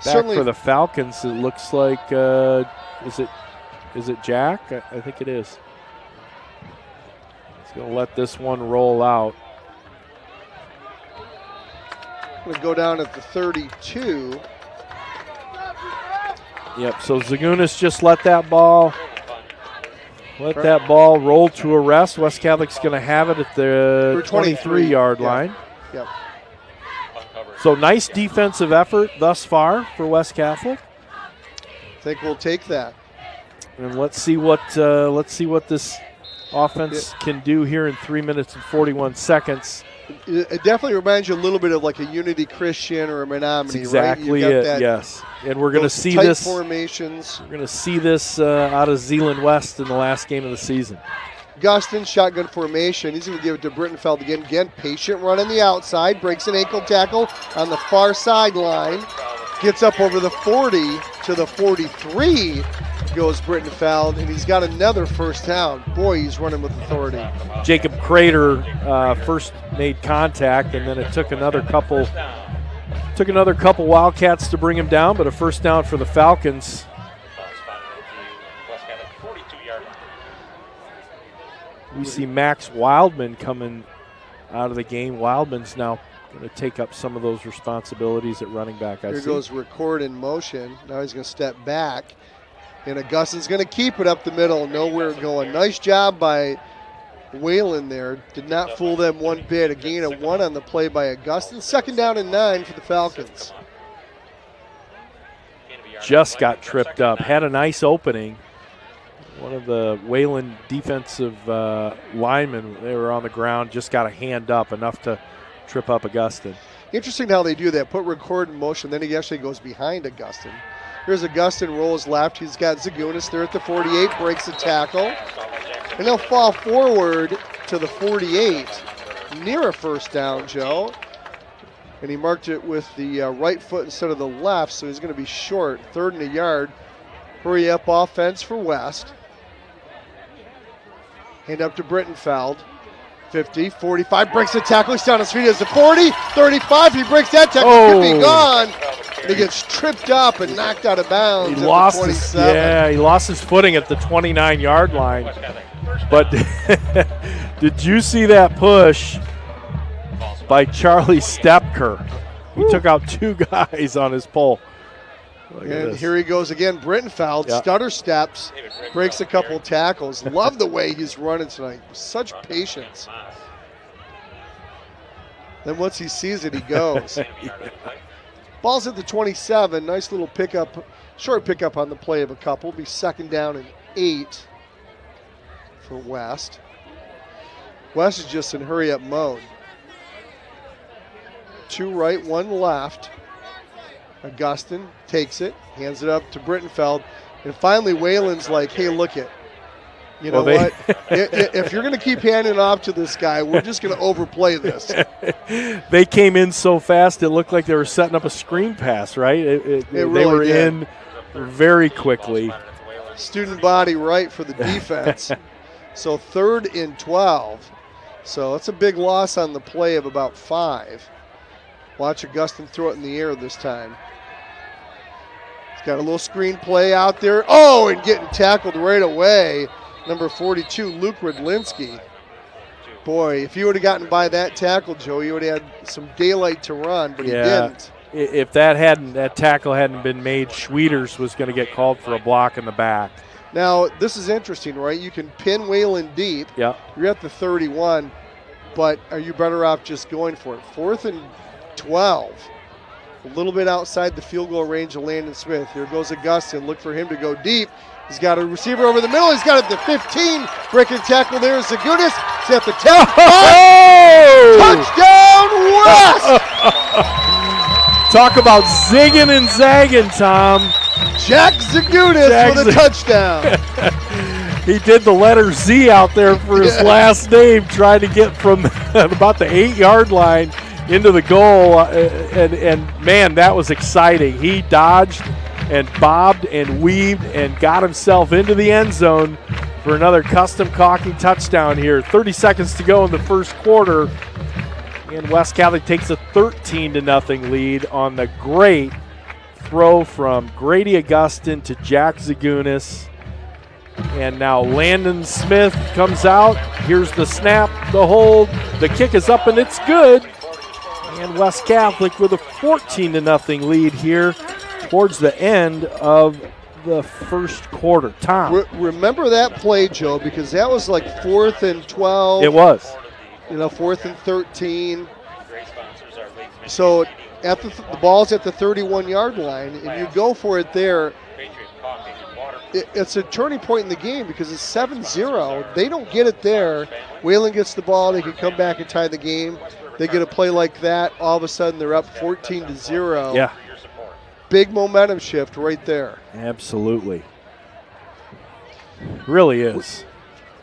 back for the Falcons. It looks like is it Jack? I think it is. He's going to let this one roll out. Going to go down at the 32. Yep. So Zagunis just let that ball roll to a rest. West Catholic's going to have it at the 23-yard line. Yep. So nice defensive effort thus far for West Catholic. I think we'll take that. And let's see what this offense can do here in 3 minutes and 41 seconds. It definitely reminds you a little bit of like a Unity Christian or a Menominee, That's exactly right? it. Yes, and we're going to see this formations. We're going to see this out of Zeeland West in the last game of the season. Gustin, shotgun formation. He's going to give it to Brittenfeld again. Again, patient run on the outside. Breaks an ankle tackle on the far sideline. Gets up over the 40 to the 43. Goes Brittenfeld, and he's got another first down. Boy, he's running with authority. Jacob Crater first made contact, and then it took another couple Wildcats to bring him down, but a first down for the Falcons. We see Max Wildman coming out of the game. Wildman's now going to take up some of those responsibilities at running back. Here goes Record in motion. Now he's going to step back. And Augustin's going to keep it up the middle. Nowhere going. Nice job by Wayland there. Did not fool them one bit. A gain of 1 on the play by Augustin. 2nd down and 9 for the Falcons. Just got tripped up. Had a nice opening. One of the Wayland defensive linemen, they were on the ground, just got a hand up, enough to trip up Augustin. Interesting how they do that. Put Record in motion, then he actually goes behind Augustin. Here's Augustin, rolls left. He's got Zagunis there at the 48, breaks the tackle. And he'll fall forward to the 48, near a first down, Joe. And he marked it with the right foot instead of the left, so he's going to be short. 3rd and a yard. Hurry up offense for West. Hand up to Brittenfeld. 50, 45, breaks the tackle. He's down his feet. It's the 40, 35. He breaks that tackle. Could be gone. And he gets tripped up and knocked out of bounds. He lost his footing at the 29-yard line. But did you see that push by Charlie Stepker? He took out 2 guys on his pole. And here he goes again. Brittenfeld stutter steps, breaks a couple tackles. Love the way he's running tonight. Such patience. Then once he sees it, he goes. Ball's at the 27. Nice little pickup, short pickup on the play of a couple. Be 2nd down and 8 for West. West is just in hurry-up mode. 2 right, 1 left. Augustin takes it, hands it up to Brittenfeld, and finally Wayland's like, hey, look it. You know what? If you're going to keep handing off to this guy, we're just going to overplay this. They came in so fast, it looked like they were setting up a screen pass, right? They really were did. in very quickly. Student body right for the defense. So 3rd and 12. So that's a big loss on the play of about 5. Watch Augustine throw it in the air this time. He's got a little screen play out there. Oh, and getting tackled right away. Number 42, Luke Rudlinski. Boy, if you would have gotten by that tackle, Joe, you would have had some daylight to run, but he didn't. If that tackle hadn't been made, Schwieters was going to get called for a block in the back. Now, this is interesting, right? You can pin Wayland deep. Yeah. You're at the 31, but are you better off just going for it? 4th and 12. A little bit outside the field goal range of Landon Smith. Here goes Augustine. Look for him to go deep. He's got a receiver over the middle. He's got it at the 15. Breaking tackle there is Zagunis. He's at the 10. Touchdown, West! Talk about zigging and zagging, Tom. Jack Zagunis with a touchdown. He did the letter Z out there for his last name, trying to get from about the 8-yard line into the goal. And man, that was exciting. He dodged and bobbed and weaved and got himself into the end zone for another custom caulking touchdown here. 30 seconds to go in the first quarter. And West Catholic takes a 13-0 lead on the great throw from Grady Augustine to Jack Zagunis. And now Landon Smith comes out. Here's the snap, the hold. The kick is up and it's good. And West Catholic with a 14-0 lead here towards the end of the first quarter. Tom. Remember that play, Joe, because that was like 4th and 12. It was. 4th and 13. So at the ball's at the 31-yard line, and you go for it there. It's a turning point in the game because it's 7-0. They don't get it there. Wayland gets the ball. They can come back and tie the game. They get a play like that. All of a sudden, they're up 14-0. Yeah. Big momentum shift right there. Absolutely. Really is.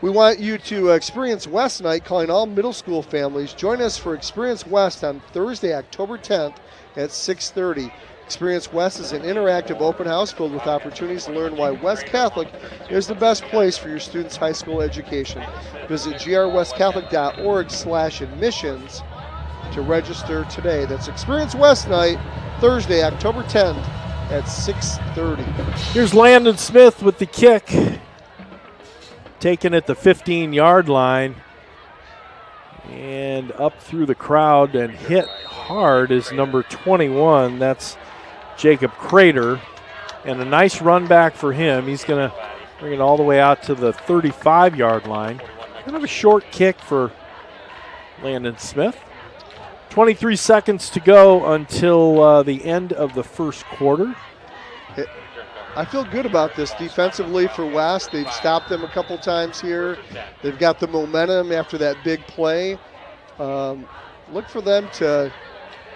We want you to experience West Night, calling all middle school families. Join us for Experience West on Thursday, October 10th at 6:30. Experience West is an interactive open house filled with opportunities to learn why West Catholic is the best place for your students' high school education. Visit grwestcatholic.org/admissions to register today. That's Experience West Night, Thursday, October 10th at 6:30. Here's Landon Smith with the kick. Taken at the 15-yard line. And up through the crowd and hit hard is number 21. That's Jacob Crater. And a nice run back for him. He's going to bring it all the way out to the 35-yard line. Kind of a short kick for Landon Smith. 23 seconds to go until the end of the first quarter. I feel good about this defensively for West. They've stopped them a couple times here. They've got the momentum after that big play. Look for them to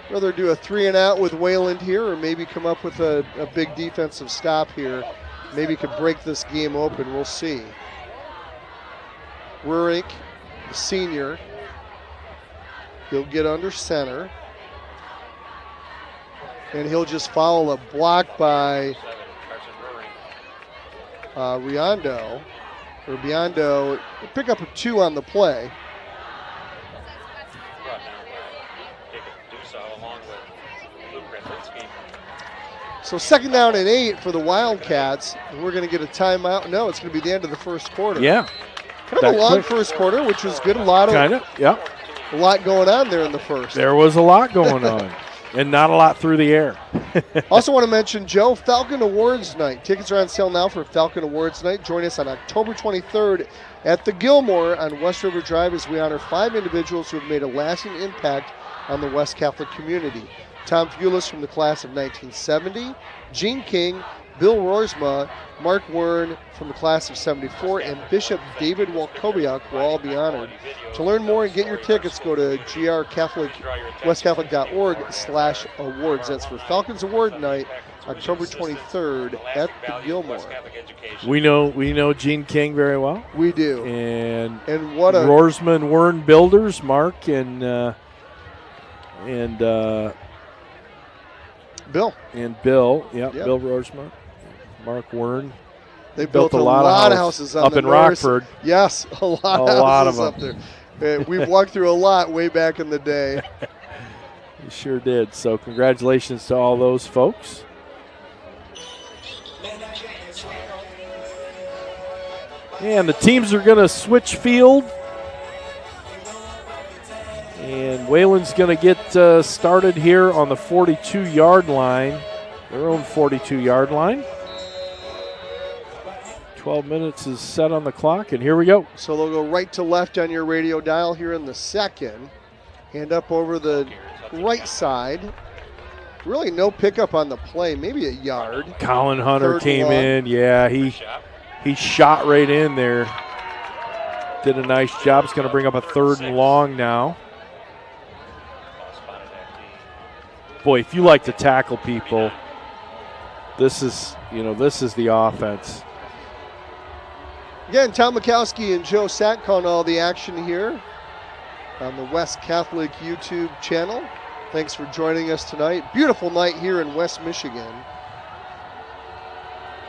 whether do a 3-and-out with Wayland here or maybe come up with a big defensive stop here. Maybe could break this game open. We'll see. Rurink, the senior, he'll get under center. And he'll just follow a block by Biondo. Pick up a 2 on the play. So 2nd down and 8 for the Wildcats. And we're going to get a timeout. No, it's going to be the end of the first quarter. Yeah. Kind of a long first quarter, which was good. A lot going on there in the first. There was a lot going on. And not a lot through the air. Also want to mention, Joe, Falcon Awards Night. Tickets are on sale now for Falcon Awards Night. Join us on October 23rd at the Gilmore on West River Drive as we honor 5 individuals who have made a lasting impact on the West Catholic community. Tom Fulis from the class of 1970, Gene King, Bill Roersma, Mark Wern from the class of 74, and Bishop David Walkowiak will all be honored. To learn more and get your tickets, go to westcatholic.org/awards. That's for Falcons Award Night October 23rd at the Gilmore. We know Gene King very well. We do. And what a Roarsman Wern Builders, Mark and Bill. And Bill, yep. Bill Roarsman, Mark Wern. They built a lot of houses up in Rockford. Yes, a lot of houses up there. We've walked through a lot way back in the day. You sure did. So congratulations to all those folks. And the teams are going to switch field. And Wayland's going to get started here on the 42-yard line, their own 42-yard line. 12 minutes is set on the clock, and here we go. So they'll go right to left on your radio dial here in the second. Hand up over the right side. Really no pickup on the play, maybe a yard. Colin Hunter came in. Yeah, he shot right in there. Did a nice job. It's going to bring up a 3rd and long now. Boy, if you like to tackle people, this is the offense. Again, Tom Mikowski and Joe Sack calling all the action here on the West Catholic YouTube channel. Thanks for joining us tonight. Beautiful night here in West Michigan.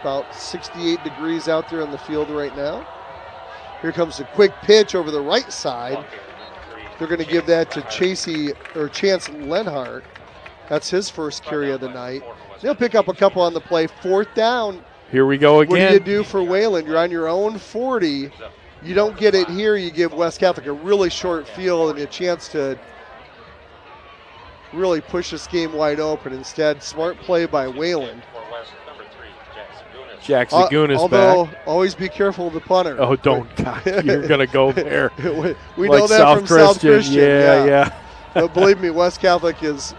About 68 degrees out there on the field right now. Here comes a quick pitch over the right side. They're going to give that to Chance Lenhart. That's his first carry of the night. They'll pick up a couple on the play. 4th down. Here we go again. What do you do for Wayland? You're on your own 40. You don't get it here. You give West Catholic a really short field and a chance to really push this game wide open. Instead, smart play by Wayland. Jack Zagunas although, back. Always be careful of the punter. Oh, don't. God, you're going to go there. we like know that South from South Christian. Yeah. But believe me, West Catholic is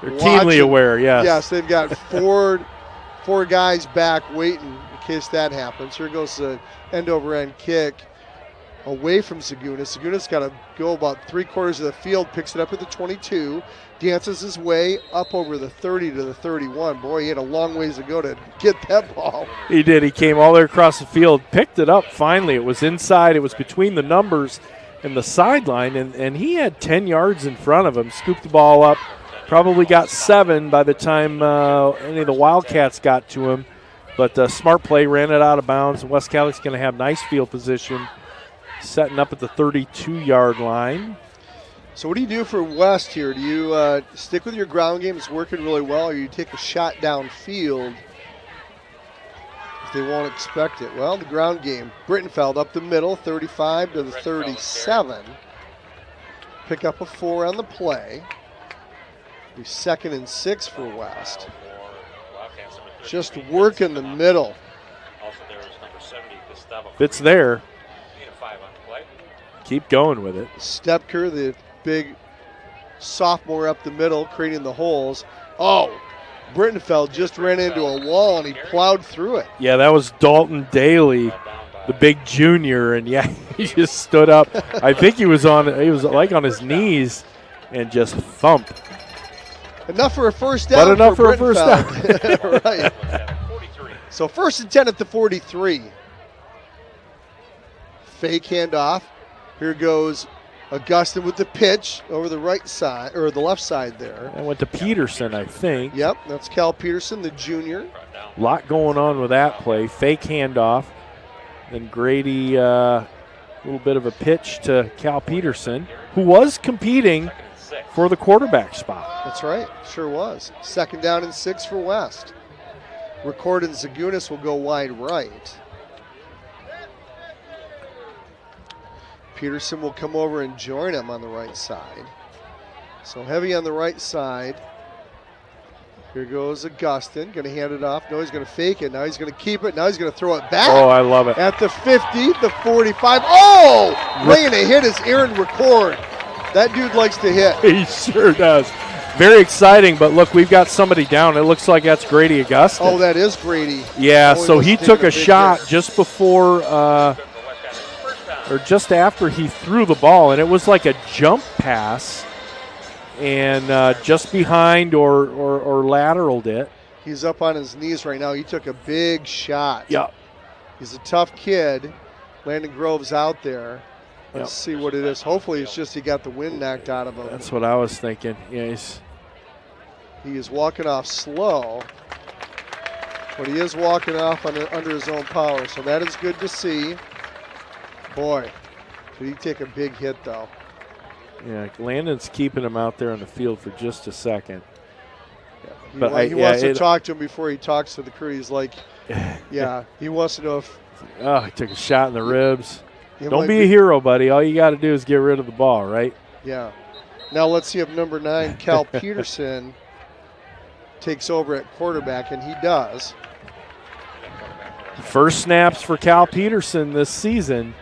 They're keenly aware, yes. Yes, they've got four guys back waiting in case that happens. Here goes the end-over-end kick away from Zagunas. Zagunas got to go about 3/4 of the field, picks it up at the 22, dances his way up over the 30 to the 31. Boy, he had a long ways to go to get that ball. He did. He came all the way across the field, picked it up finally. It was inside. It was between the numbers and the sideline, and he had 10 yards in front of him, scooped the ball up. Probably got 7 by the time any of the Wildcats got to him. But smart play, ran it out of bounds. And West Catholic's going to have nice field position, setting up at the 32-yard line. So what do you do for West here? Do you stick with your ground game? It's working really well. Or you take a shot downfield if they won't expect it? Well, the ground game. Brittenfeld up the middle, 35 to the 37. Pick up a 4 on the play. Be 2nd and 6 for West. Just work in the middle. If it's there, keep going with it. Stepker, the big sophomore up the middle, creating the holes. Oh, Brittenfeld just ran into a wall and he plowed through it. Yeah, that was Dalton Daly, the big junior, and yeah, he just stood up. I think he was like on his knees and just thumped. Enough for a first down. But enough for a first down. Right. So 1st and 10 at the 43. Fake handoff. Here goes Augustin with the pitch over the right side, or the left side there. That went to Peterson, I think. Yep, that's Cal Peterson, the junior. A lot going on with that play. Fake handoff. Then Grady, a little bit of a pitch to Cal Peterson, who was competing for the quarterback spot. That's right, sure was. 2nd down and 6 for West. Record and Zagunas will go wide right. Peterson will come over and join him on the right side. So heavy on the right side. Here goes Augustin, going to hand it off. No, he's going to fake it. Now he's going to keep it. Now he's going to throw it back. Oh, I love it. At the 50, the 45. Oh! Laying a hit is Aaron Record. That dude likes to hit. He sure does. Very exciting, but look, we've got somebody down. It looks like that's Grady Augustin. Oh, that is Grady. Yeah, so he took a shot just before or just after he threw the ball, and it was like a jump pass and just behind or lateraled it. He's up on his knees right now. He took a big shot. Yep. He's a tough kid. Landon Grove's out there. Let's see what it is. Hopefully it's just he got the wind knocked out of him. That's what I was thinking. Yeah, he is walking off slow, but he is walking off under his own power, so that is good to see. Boy, did he take a big hit, though. Yeah, Landon's keeping him out there on the field for just a second. He wants to talk to him before he talks to the crew. He's like, yeah, he wants to know if. Oh, he took a shot in the ribs. Don't be a hero, buddy. All you got to do is get rid of the ball, right? Yeah. Now let's see if number 9, Cal Peterson, takes over at quarterback, and he does. First snaps for Cal Peterson this season.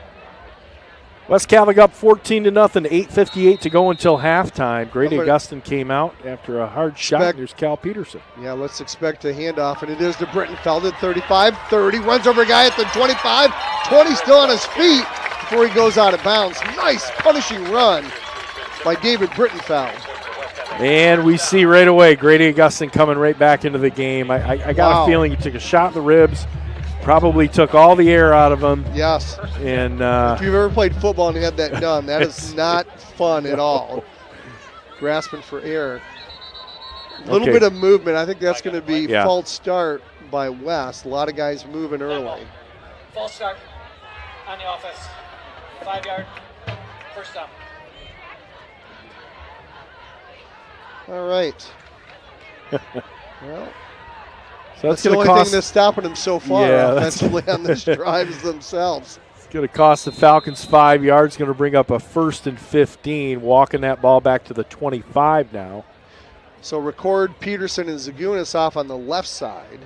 West Catholic up 14-0, 8:58 to go until halftime. Grady Augustin came out after a hard shot. There's Cal Peterson. Yeah, let's expect a handoff, and it is to Brittenfeld at 35, 30, runs over a guy at the 25, 20 still on his feet before he goes out of bounds. Nice punishing run by David Brittenfeld. And we see right away Grady Augustin coming right back into the game. I got a feeling he took a shot in the ribs. Probably took all the air out of him. Yes. And if you've ever played football and had that done, that is not fun at all. Grasping for air. A little bit of movement. I think that's going to be false start by West. A lot of guys moving early. False start on the offense. 5-yard, first down. All right. Well. So that's the only thing that's stopping them so far offensively on this drive is themselves. It's going to cost the Falcons 5 yards. Going to bring up a 1st and 15, walking that ball back to the 25 now. So record Peterson and Zagunis off on the left side.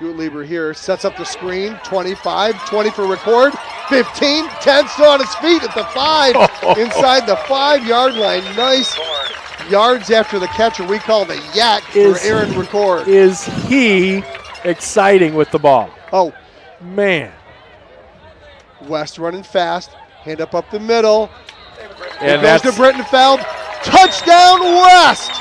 Gutlieber here sets up the screen. 25, 20 for record. 15, 10 still on his feet at the 5, inside the 5-yard line. Nice yards after the catcher. We call the yak for Aaron Record. Is he exciting with the ball? Oh, man. West running fast. Hand up the middle. And goes to Brittenfeld. Touchdown, West!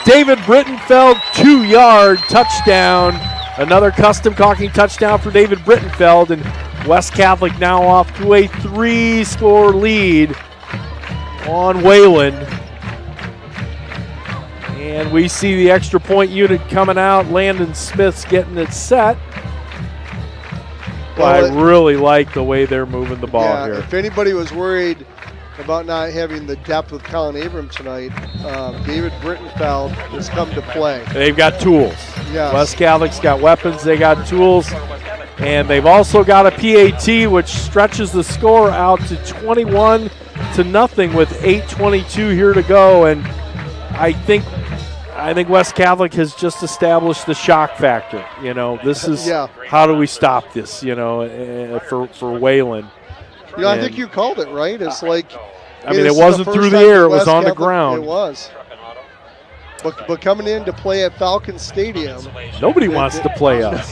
David Brittenfeld, 2-yard touchdown. Another custom caulking touchdown for David Brittenfeld. And West Catholic now off to a 3-score lead on Wayland. And we see the extra point unit coming out. Landon Smith's getting it set. Well, I really like the way they're moving the ball here. If anybody was worried about not having the depth with Colin Abram tonight, David Brittenfeld has come to play. They've got tools. Yes. West Catholic's got weapons. They got tools. And they've also got a PAT, which stretches the score out to 21-0 with 8:22 here to go. And I think West Catholic has just established the shock factor. You know, this is how do we stop this, you know, for Wayland. You know, I think you called it, right? It's like, I mean, it wasn't through the air, it was on the ground. It was. But coming in to play at Falcon Stadium. Nobody wants to play us.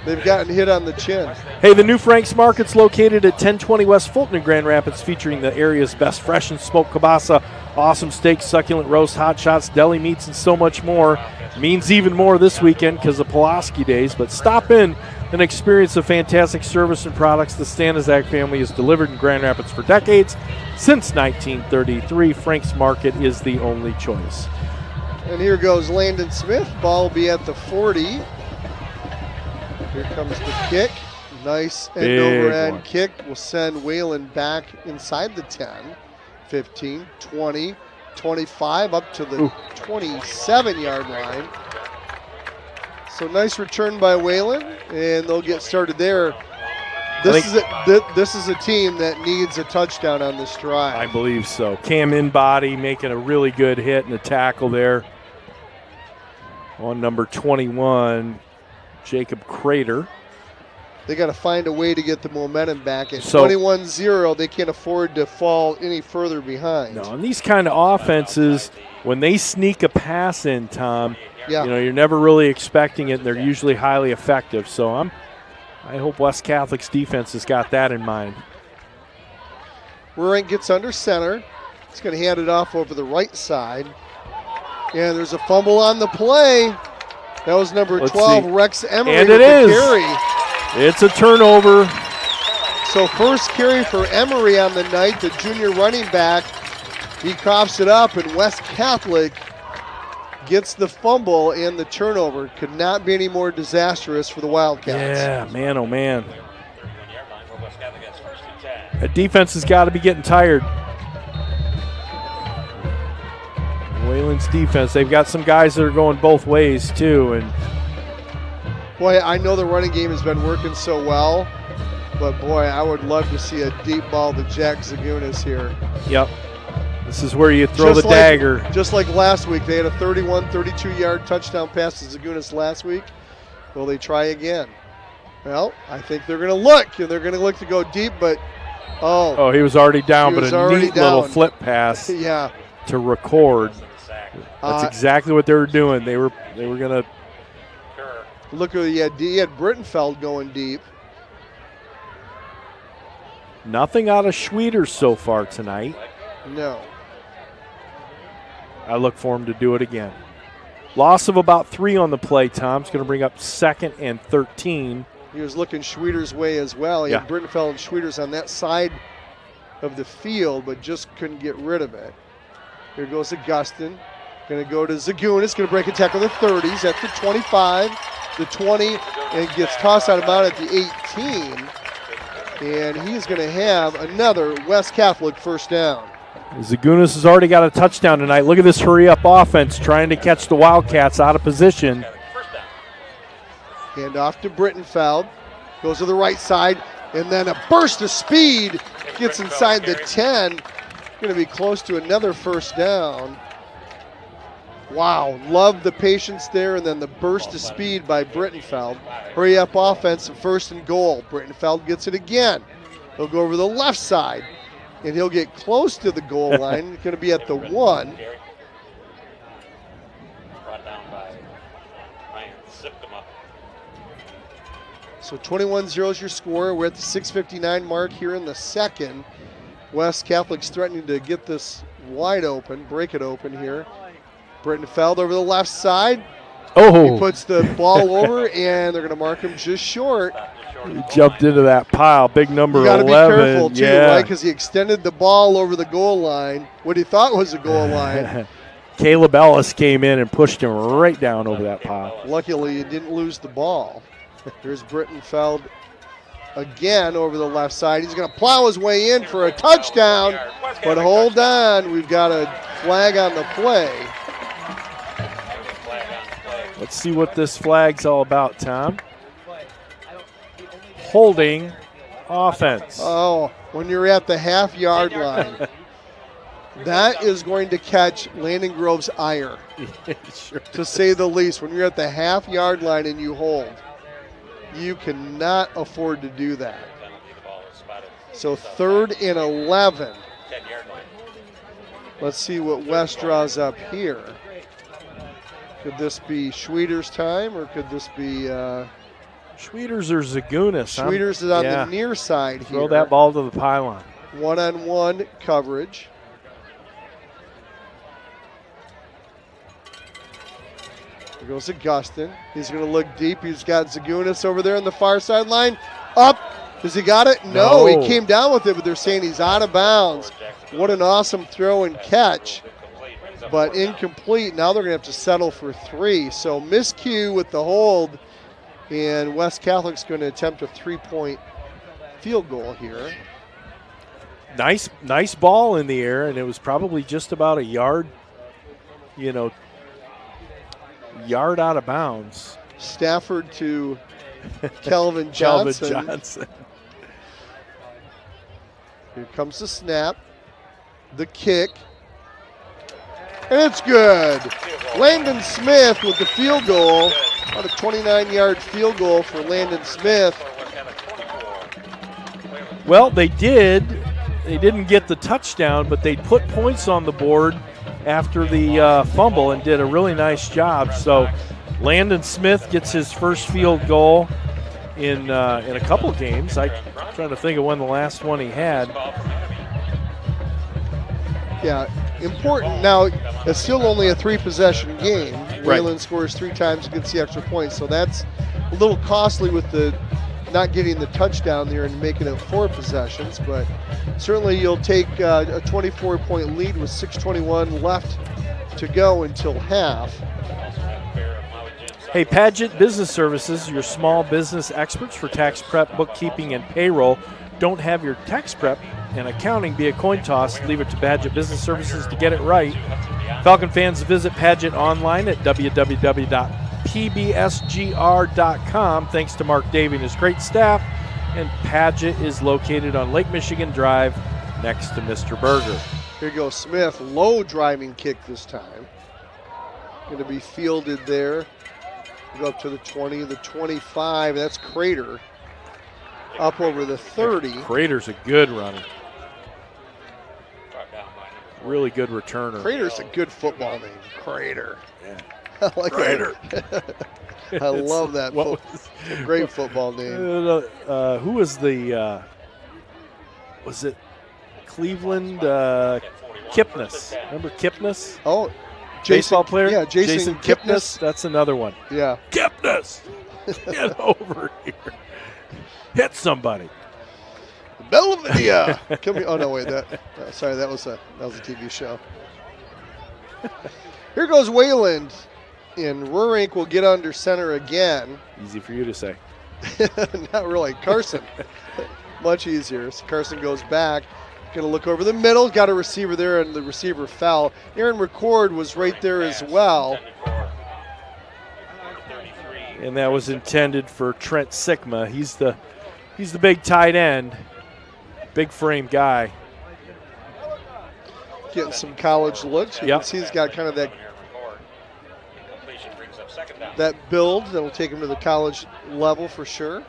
They've gotten hit on the chin. Hey, the new Frank's Market's located at 1020 West Fulton in Grand Rapids, featuring the area's best fresh and smoked kielbasa, awesome steaks, succulent roast, hot shots, deli meats, and so much more. Means even more this weekend because of Pulaski Days. But stop in and experience the fantastic service and products the Stanizak family has delivered in Grand Rapids for decades. Since 1933, Frank's Market is the only choice. And here goes Landon Smith. Ball will be at the 40. Here comes the kick. Nice end-over-end kick. Will send Wayland back inside the 10, 15, 20, 25, up to the 27-yard line. So nice return by Wayland, and they'll get started there. This is a team that needs a touchdown on this drive. I believe so. Cam in-body making a really good hit and a tackle there on number 21, Jacob Crater. They got to find a way to get the momentum back. At 21-0, they can't afford to fall any further behind. No, and these kind of offenses, when they sneak a pass in, Tom, you know, you're never really expecting it, and they're usually highly effective. So I hope West Catholic's defense has got that in mind. Rurank gets under center. He's going to hand it off over the right side. And there's a fumble on the play. That was number 12, Rex Emery. And with it is. the carry. It's a turnover. So first carry for Emery on the night, the junior running back. He coughs it up, and West Catholic gets the fumble and the turnover. Could not be any more disastrous for the Wildcats. Yeah, man, oh man. The defense has got to be getting tired. Wayland's defense, they've got some guys that are going both ways too. And boy, I know the running game has been working so well, but boy, I would love to see a deep ball to Jack Zagunas here. Yep. This is where you throw the dagger. Just like last week, they had a 32-yard touchdown pass to Zagunas last week. Will they try again? Well, I think they're going to look, and they're going to look to go deep, but he was already down, but a neat little flip pass yeah. to record. That's exactly what they were doing. They were going to look at he had Brittenfeld going deep. Nothing out of Schwieters so far tonight. No. I look for him to do it again. Loss of about 3 on the play, Tom's going to bring up 2nd and 13. He was looking Schwieters' way as well. He had Brittenfeld and Schwieters on that side of the field, but just couldn't get rid of it. Here goes Augustin. Going to go to Zagunas. Going to break a tackle the 30s at the 25, the 20, and gets tossed out of bounds at the 18. And he's going to have another West Catholic first down. Zagunas has already got a touchdown tonight. Look at this hurry-up offense trying to catch the Wildcats out of position. Hand off to Brittenfeld. Goes to the right side, and then a burst of speed. Gets inside the 10. Going to be close to another first down. Wow, love the patience there, and then the burst of speed by Brittenfeld. Hurry-up offense, 1st and goal. Brittenfeld gets it again. He'll go over the left side, and he'll get close to the goal line. Going to be at the 1. So 21-0 is your score. We're at the 6:59 mark here in the second. West Catholic's threatening to get this wide open, break it open here. Brittenfeld over the left side. Oh! He puts the ball over, and they're going to mark him just short. He jumped into that pile. Big number 11. You got to be careful, too, right? Because he extended the ball over the goal line, what he thought was a goal line. Caleb Ellis came in and pushed him right down over that pile. Luckily, he didn't lose the ball. Here's Brittenfeld again over the left side. He's going to plow his way in for a touchdown, but hold on. We've got a flag on the play. Let's see what this flag's all about, Tom. Holding offense. Oh, when you're at the half-yard line. That is going to catch Landon Grove's ire, Sure. to say the least. When you're at the half-yard line and you hold, you cannot afford to do that. So 3rd and 11. Let's see what West draws up here. Could this be Schwieters' time, or could this be Schwieters or Zagunas? Schwieters is on the near side here. Throw that ball to the pylon. One-on-one coverage. Here goes Augustin. He's going to look deep. He's got Zagunas over there on the far sideline. Up. Has he got it? No, he came down with it, but they're saying he's out of bounds. What an awesome throw and catch, but incomplete. Now they're going to have to settle for 3. So miscue with the hold, and West Catholic's going to attempt a 3-point field goal here. Nice ball in the air, and it was probably just about a yard, yard out of bounds. Stafford to Kelvin Johnson. Here comes the snap, the kick, and it's good. Landon Smith with the field goal. About a 29-yard field goal for Landon Smith. Well, they didn't get the touchdown, but they put points on the board after the fumble and did a really nice job. So Landon Smith gets his first field goal in a couple games. I'm trying to think of when the last one he had. Yeah, important. Now, it's still only a 3-possession game. Right. Wayland scores 3 times and gets the extra point, so that's a little costly with the not getting the touchdown there and making it 4 possessions, but certainly you'll take a 24-point lead with 6:21 left to go until half. Hey, Padgett Business Services, your small business experts for tax prep, bookkeeping, and payroll. Don't have your tax prep and accounting be a coin toss. Leave it to Padgett Business Services to get it right. Falcon fans, visit Padgett online at www.pbsgr.com. Thanks to Mark Davey and his great staff. And Padgett is located on Lake Michigan Drive next to Mr. Berger. Here goes Smith. Low driving kick this time. Going to be fielded there. Go up to the 20, the 25. That's Crater. Up over the 30. Crater's a good runner. Really good returner. Crater's a good football name. Crater. Yeah. I like Crater. that. I love that. Great football name. Who was the, was it Cleveland? Kipnis. Remember Kipnis? Oh, baseball player? Yeah, Jason Kipnis. That's another one. Yeah. Kipnis! Get over here. Hit somebody. Belvedere. Come here. Oh no, wait. Sorry, that was a TV show. Here goes Wayland, and Rurink will get under center again. Easy for you to say. Not really. Carson, much easier. So Carson goes back. Going to look over the middle. Got a receiver there, and the receiver fell. Aaron McCord was right there as well. And that was intended for Trent Sigma. He's the big tight end, big frame guy. Getting some college looks. You can see he's got kind of that build that'll take him to the college level for sure.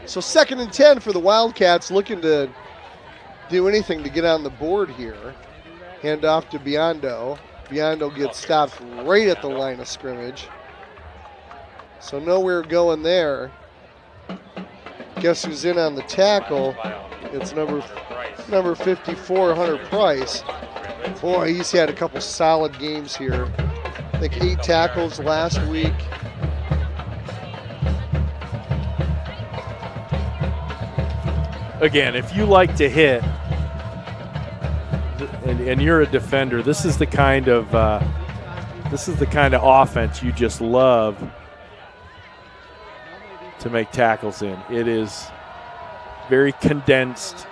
So 2nd and 10 for the Wildcats, looking to do anything to get on the board here. Hand off to Biondo. Biondo gets stopped right at the line of scrimmage. So nowhere going there. Guess who's in on the tackle? It's number 54, Hunter Price. Boy, he's had a couple solid games here. I think 8 tackles last week. Again, if you like to hit and you're a defender, this is the kind of offense you just love to make tackles in. It is very condensed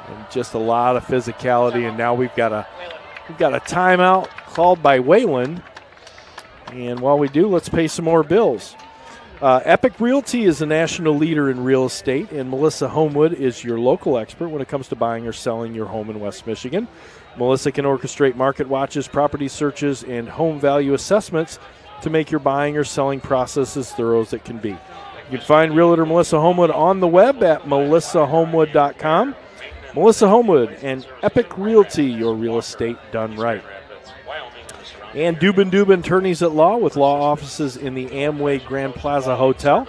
and just a lot of physicality. And now we've got a timeout called by Wayland. And while we do, let's pay some more bills. Epic Realty is a national leader in real estate, and Melissa Homewood is your local expert when it comes to buying or selling your home in West Michigan. Melissa can orchestrate market watches, property searches, and home value assessments to make your buying or selling process as thorough as it can be. You can find Realtor Melissa Homewood on the web at melissahomewood.com. Melissa Homewood and Epic Realty, your real estate done right. And Dubin Attorneys at Law with law offices in the Amway Grand Plaza Hotel.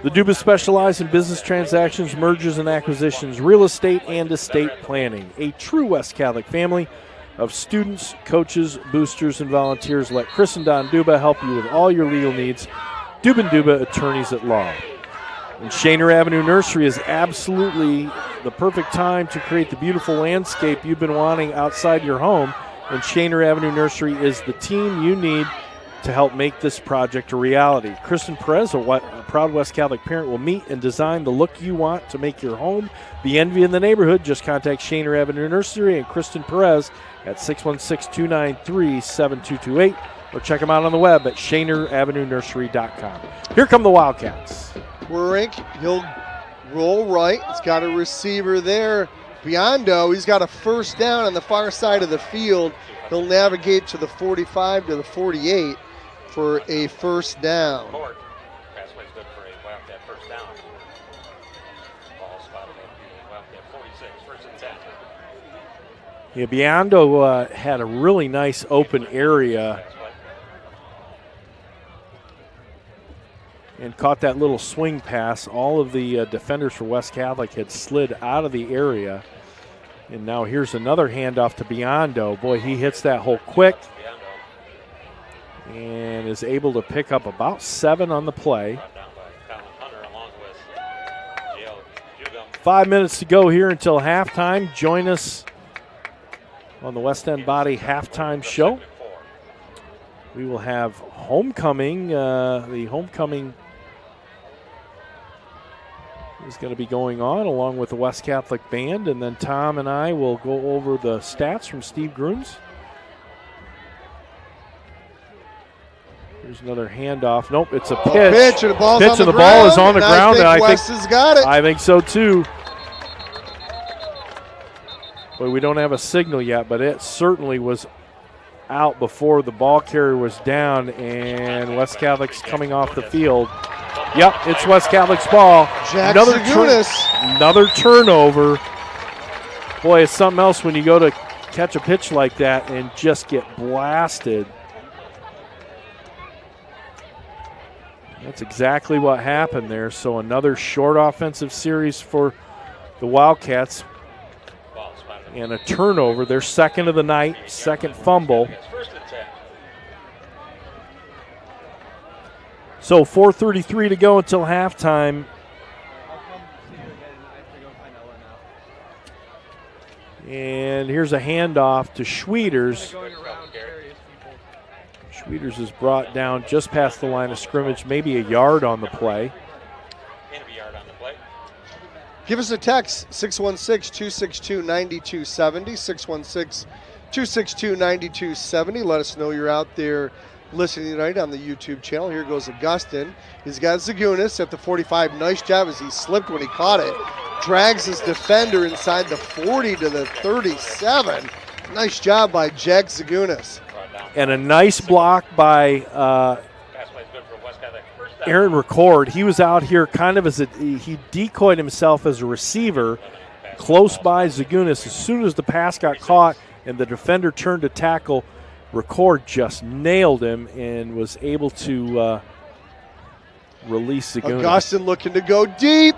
The Dubas specialize in business transactions, mergers and acquisitions, real estate, and estate planning. A true West Catholic family of students, coaches, boosters, and volunteers. Let Chris and Don Duba help you with all your legal needs. Dubin Attorneys at Law. And Shaner Avenue Nursery is absolutely the perfect time to create the beautiful landscape you've been wanting outside your home. And Shaner Avenue Nursery is the team you need to help make this project a reality. Kristen Perez, a proud West Catholic parent, will meet and design the look you want to make your home the envy in the neighborhood. Just contact Shaner Avenue Nursery and Kristen Perez at 616-293-7228 or check them out on the web at ShanerAvenueNursery.com. Here come the Wildcats. Rink, he'll roll right. He's got a receiver there. Biondo, he's got a first down on the far side of the field. He'll navigate to the 45 to the 48 for a first down. Pass play is good for a Wildcat first down. Ball spotted at the Wildcat 46, first and 10. Yeah, Biondo had a really nice open area. and caught that little swing pass. All of the defenders for West Catholic had slid out of the area. And now here's another handoff to Biondo. Boy, he hits that hole quick and is able to pick up about 7 on the play. 5 minutes to go here until halftime. Join us on the West End Body halftime show. We will have homecoming. The homecoming is going to be going on along with the West Catholic Band, and then Tom and I will go over the stats from Steve Grooms. Here's another handoff. Nope, it's a pitch. Pitch, and the ball's pitch on the and the ground, ball is on the ground, and I West has got it. I think so too. But we don't have a signal yet, but it certainly was out before the ball carrier was down, and West Catholic's coming off the field. Yep, it's West Catholic's ball. Jack Another turnover. Boy, it's something else when you go to catch a pitch like that and just get blasted. That's exactly what happened there. So another short offensive series for the Wildcats. And a turnover. Their second of the night, second fumble. So 4:33 to go until halftime. And here's a handoff to Schwieters. Schwieters is brought down just past the line of scrimmage, maybe a yard on the play. Give us a text, 616-262-9270, 616-262-9270. Let us know you're out there listening tonight on the YouTube channel. Here goes Augustin. He's got Zagunis at the 45. Nice job as he slipped when he caught it. Drags his defender inside the 40 to the 37. Nice job by Jack Zagunis. And a nice block by Aaron Record. He was out here kind of he decoyed himself as a receiver close by Zagunis. As soon as the pass got caught and the defender turned to tackle, Record just nailed him and was able to release Zagunis. Augustin looking to go deep.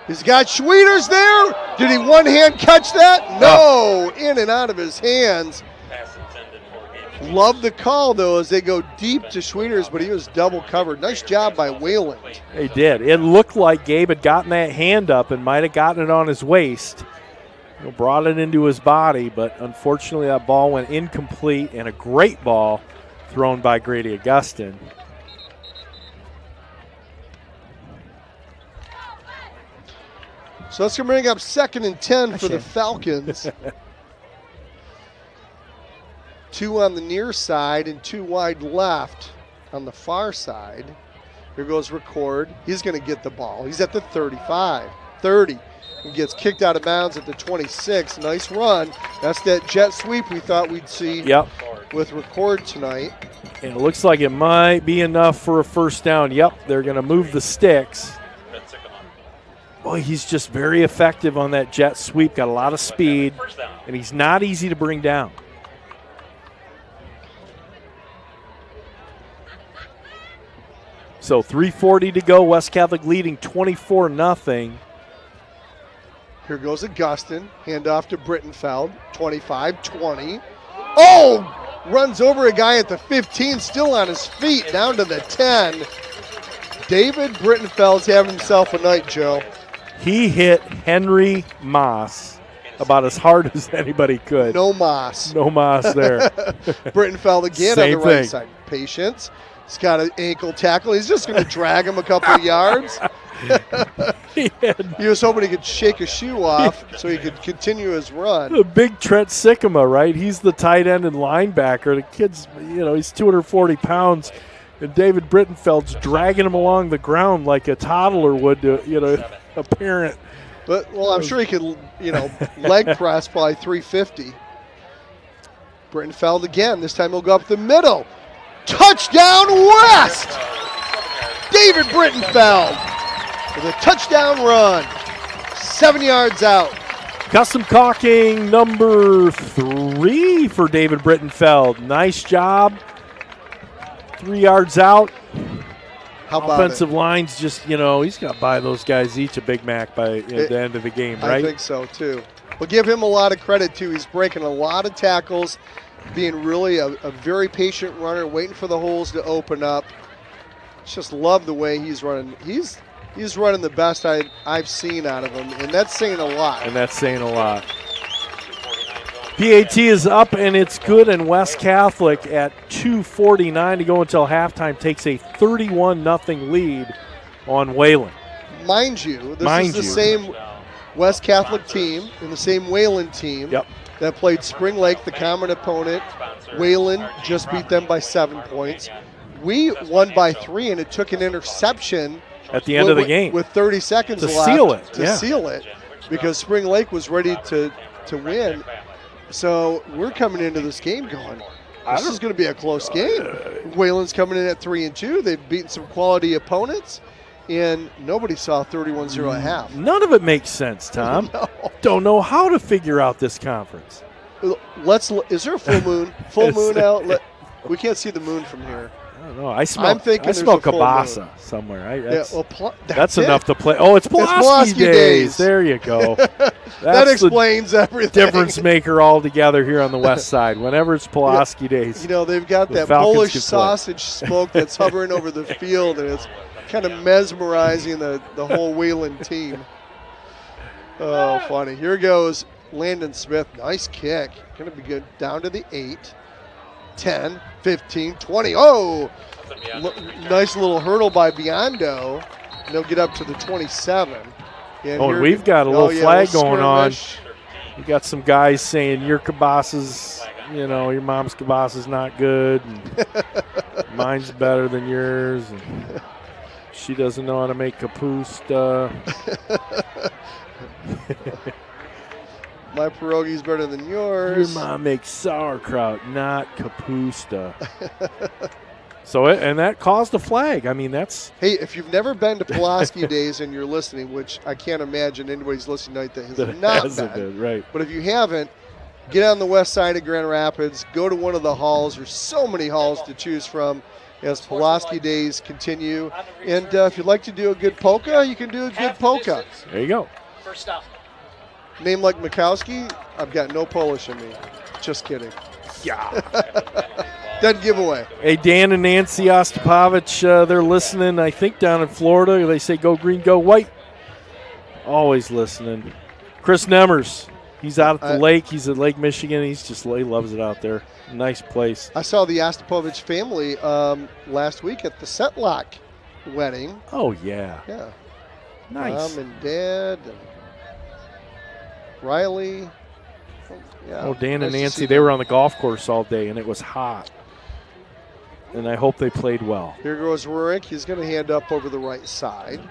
He's got Schwieters there. Did he one-hand catch that? No, in and out of his hands. Love the call, though, as they go deep to Schwieters, but he was double covered. Nice job by Wayland. He did. It looked like Gabe had gotten that hand up and might have gotten it on his waist. Brought it into his body, but unfortunately that ball went incomplete, and a great ball thrown by Grady Augustin. So that's going to bring up 2nd and 10 for the Falcons. 2 on the near side and 2 wide left on the far side. Here goes Record. He's going to get the ball. He's at the 35, 30. He gets kicked out of bounds at the 26. Nice run. That's that jet sweep we thought we'd see with Record tonight. And it looks like it might be enough for a first down. Yep, they're going to move the sticks. Boy, he's just very effective on that jet sweep. Got a lot of speed, and he's not easy to bring down. So 3:40 to go. West Catholic leading 24-0. Here goes Augustin. Handoff to Brittenfeld. 25-20. Oh! Runs over a guy at the 15, still on his feet, down to the 10. David Brittenfeld's having himself a night, Joe. He hit Henry Moss about as hard as anybody could. No Moss. No Moss there. Brittenfeld again Same on the right thing. side. Patience. He's got an ankle tackle. He's just going to drag him a couple of yards. He was hoping he could shake a shoe off so he could continue his run. The big Trent Sikkema, right? He's the tight end and linebacker. The kid's, he's 240 pounds, and David Brittenfeld's dragging him along the ground like a toddler would to, a parent. But, well, I'm sure he could, leg press probably 350. Brittenfeld again. This time he'll go up the middle. Touchdown West! David Brittenfeld with a touchdown run. 7 yards out. Custom caulking number 3 for David Brittenfeld. Nice job. 3 yards out. How about offensive line's just, he's got to buy those guys each a Big Mac by the end of the game, right? I think so, too. We'll give him a lot of credit, too. He's breaking a lot of tackles, being really a very patient runner, waiting for the holes to open up. Just love the way he's running. He's running the best I've seen out of him, and that's saying a lot. PAT is up, and it's good, and West Catholic at 2:49 to go until halftime takes a 31-0 lead on Wayland. Mind you, this is the same West Catholic team and the same Wayland team that played Spring Lake, the common opponent. Wayland just beat them by 7 points. We won by 3, and it took an interception at the end of the game with 30 seconds left to seal it because Spring Lake was ready to win. So we're coming into this game going, this is going to be a close game. Wayland's coming in at 3-2. They've beaten some quality opponents, and nobody saw 31-0 at half. None of it makes sense, Tom. No. Don't know how to figure out this conference. Is there a full moon? Full moon out? We can't see the moon from here. I don't know. I smell kielbasa somewhere. That's enough to play. Oh, it's Pulaski days. There you go. That explains everything. Difference maker altogether here on the west side. Whenever it's Pulaski days. They've got that Polish sausage smoke that's hovering over the field, and it's kind of mesmerizing the whole Wayland team. Oh, funny. Here goes Landon Smith. Nice kick. Going to be good. Down to the 8. 10, 15, 20. Oh, nice little hurdle by Biondo. And they'll get up to the 27. And we've got a little flag going on. We got some guys saying your kielbasa's, your mom's kielbasa's not good, and mine's better than yours, and she doesn't know how to make kapusta. My pierogi's better than yours. Your mom makes sauerkraut, not kapusta. And that caused a flag. I mean, that's... Hey, if you've never been to Pulaski Days and you're listening, which I can't imagine anybody's listening tonight that has not been. Right. But if you haven't, get on the west side of Grand Rapids, go to one of the halls. There's so many halls to choose from as Pulaski Days continue. And if you'd like to do a good polka, you can do a good polka. There you go. First stop. Name like Mikowski, I've got no Polish in me. Just kidding. Yeah. Dead giveaway. Hey, Dan and Nancy Ostapovich, they're listening, I think, down in Florida. They say, go green, go white. Always listening. Chris Nemmers, he's out at the lake. He's at Lake Michigan. He loves it out there. Nice place. I saw the Ostapovich family last week at the Setlock wedding. Oh, yeah. Yeah. Nice. Mom and Dad and Riley. Yeah. Oh, Dan and Nancy, they were on the golf course all day, and it was hot. And I hope they played well. Here goes Rurik. He's going to hand up over the right side.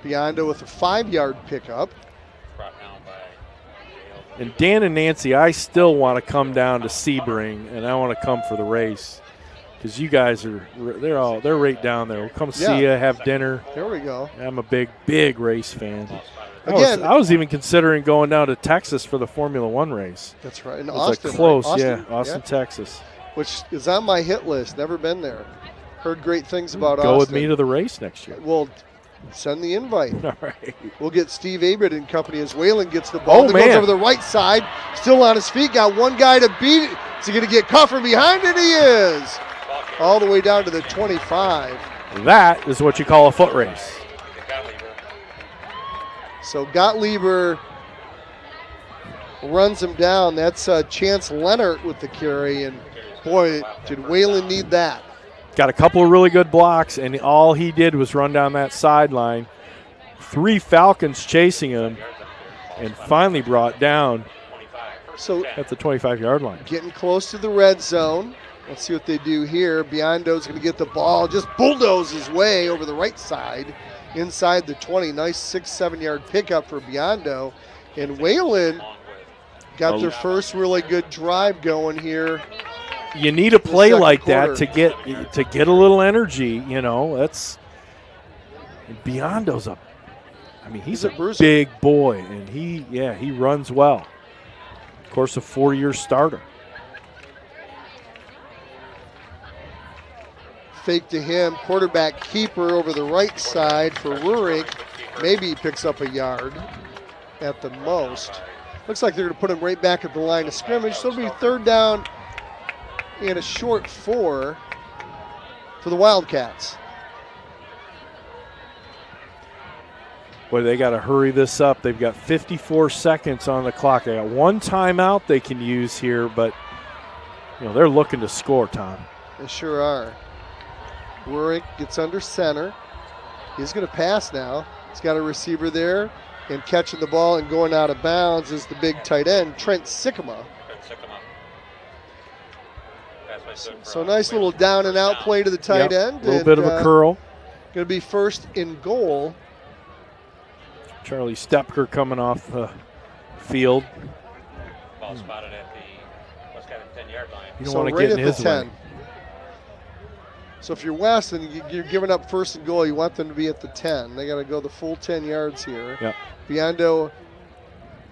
Biondo with a 5-yard pickup. And Dan and Nancy, I still want to come down to Sebring, and I want to come for the race. Because you guys they're right down there. We'll come see you, have dinner. There we go. I'm a big race fan. I was even considering going down to Texas for the Formula One race. That's right. In Austin. Close, right? Austin, Texas. Which is on my hit list. Never been there. Heard great things about Go Austin. with me to the race next year. Well, send the invite. All right. We'll get Steve Abert and company as Wayland gets the ball. Goes over the right side. Still on his feet. Got one guy to beat it. Is he going to get caught from behind it? He is. All the way down to the 25. That is what you call a foot race. So Gottlieb runs him down. That's Chance Leonard with the carry. And, boy, did Wayland need that. Got a couple of really good blocks, and all he did was run down that sideline. 3 Falcons chasing him, and finally brought down at the 25-yard line. Getting close to the red zone. Let's see what they do here. Biondo's going to get the ball, just bulldoze his way over the right side inside the 20. Nice 6-7 yard pickup for Biondo. And Wayland got their first really good drive going here. You need a play like that to get a little energy, That's Biondo's he's a big boy, and he runs well. Of course, a 4-year starter. Fake to him. Quarterback keeper over the right side for Rurik. Maybe he picks up a yard at the most. Looks like they're going to put him right back at the line of scrimmage. So it'll be 3rd down and a short 4 for the Wildcats. Boy, they got to hurry this up. They've got 54 seconds on the clock. They got one timeout they can use here, but they're looking to score, Tom. They sure are. Rurik gets under center. He's going to pass now. He's got a receiver there, and catching the ball and going out of bounds is the big tight end, Trent Sikkema. So nice little down and out play to the tight end. A little bit of a curl. Going to be 1st and goal. Charlie Stepker coming off the field. Ball spotted at the West County 10-yard line. You don't So want to right get in at his the 10. way. So if you're West and you're giving up 1st and goal, you want them to be at the 10. They got to go the full 10 yards here. Yep. Biondo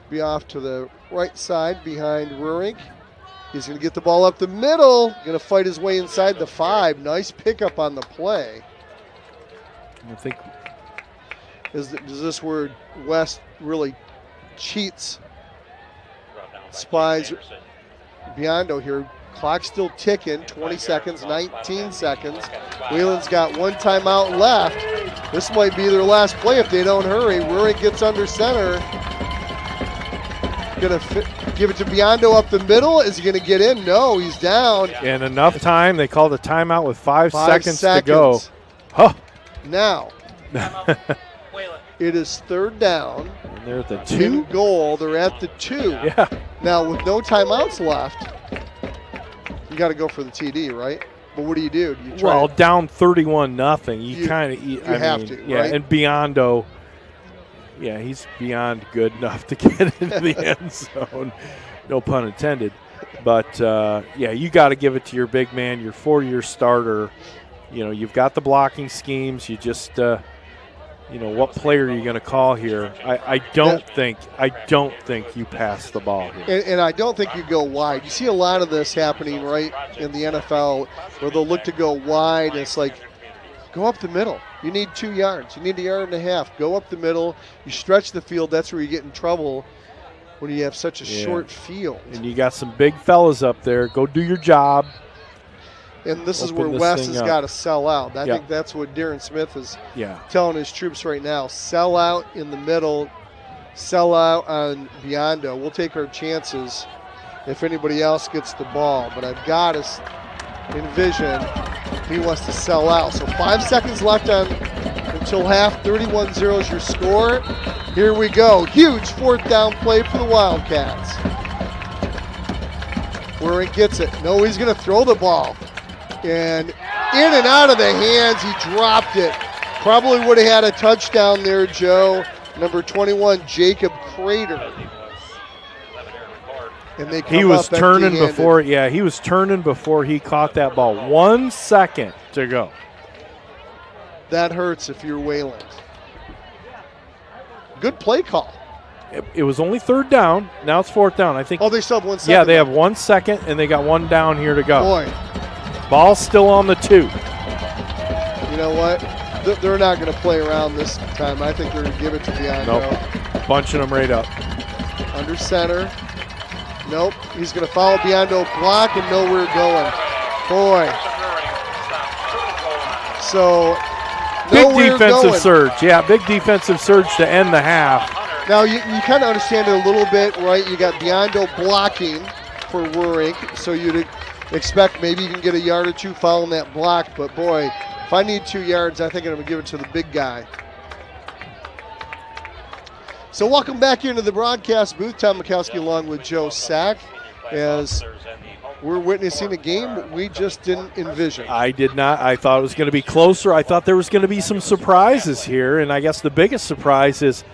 be off to the right side behind Rurik. He's going to get the ball up the middle. Going to fight his way inside the 5. Nice pickup on the play. I think Is this where West really cheats? Spies Biondo here. Clock still ticking. 20 seconds, 19 seconds. Wayland's got one timeout left. This might be their last play if they don't hurry. Rurik gets under center. Going to give it to Biondo up the middle. Is he going to get in? No, he's down. and enough time. They called a timeout with 5 seconds to go. Huh. Huh. Now, Wayland. it is 3rd down. And they're at the 2 2. goal. They're at the 2. Yeah. Now, with no timeouts left, you got to go for the TD, right? But what do? You try Well, down 31-0. You kind of you have to, yeah, right? and Biondo, yeah, he's beyond good enough to get into the end zone. No pun intended. But, yeah, you got to give it to your big man, your 4-year starter. You've got the blocking schemes. You just, what player are you going to call here? I don't think you pass the ball here. And I don't think you go wide. You see a lot of this happening right in the NFL where they'll look to go wide. And it's like, go up the middle. You need 2 yards. You need 1.5 yards. Go up the middle. You stretch the field. That's where you get in trouble when you have such a short field. And you got some big fellas up there. Go do your job. And this is Open where this West thing has up. got to sell out. I think that's what Darren Smith is Yeah. telling his troops right now. Sell out in the middle. Sell out on Biondo. We'll take our chances if anybody else gets the ball. But I've got to envision he wants to sell out. So 5 seconds left until half. 31-0 is your score. Here we go. Huge 4th down play for the Wildcats. Rurik gets it. No, he's going to throw the ball. And in and out of the hands, he dropped it. Probably would have had a touchdown there, Joe. Number 21, Jacob Crater. And they come He was up turning empty-handed. before, he was turning before he caught that ball. 1 second to go. That hurts if you're Wayland. Good play call. It was only 3rd down. Now it's 4th down. I think. Oh, they still have 1 second. Yeah, they have left. 1 second, and they got one down here to go. Boy, Ball's still on the 2. you know what? They're not going to play around this time. I think they're going to give it to Biondo. Nope. Bunching them right up. Under center. Nope. He's going to follow Biondo, block, and nowhere going. Boy. So, Big nowhere defensive going. surge. Yeah, big defensive surge to end the half. Now, you kind of understand it a little bit, right? You got Biondo blocking for Rurik, so you'd expect maybe you can get a yard or 2 following that block. But, boy, if I need 2 yards, I think I'm going to give it to the big guy. So welcome back into the broadcast booth. Tom Mikowski along with Joe Sack as we're witnessing a game we just didn't envision. I did not. I thought it was going to be closer. I thought there was going to be some surprises here, and I guess the biggest surprise is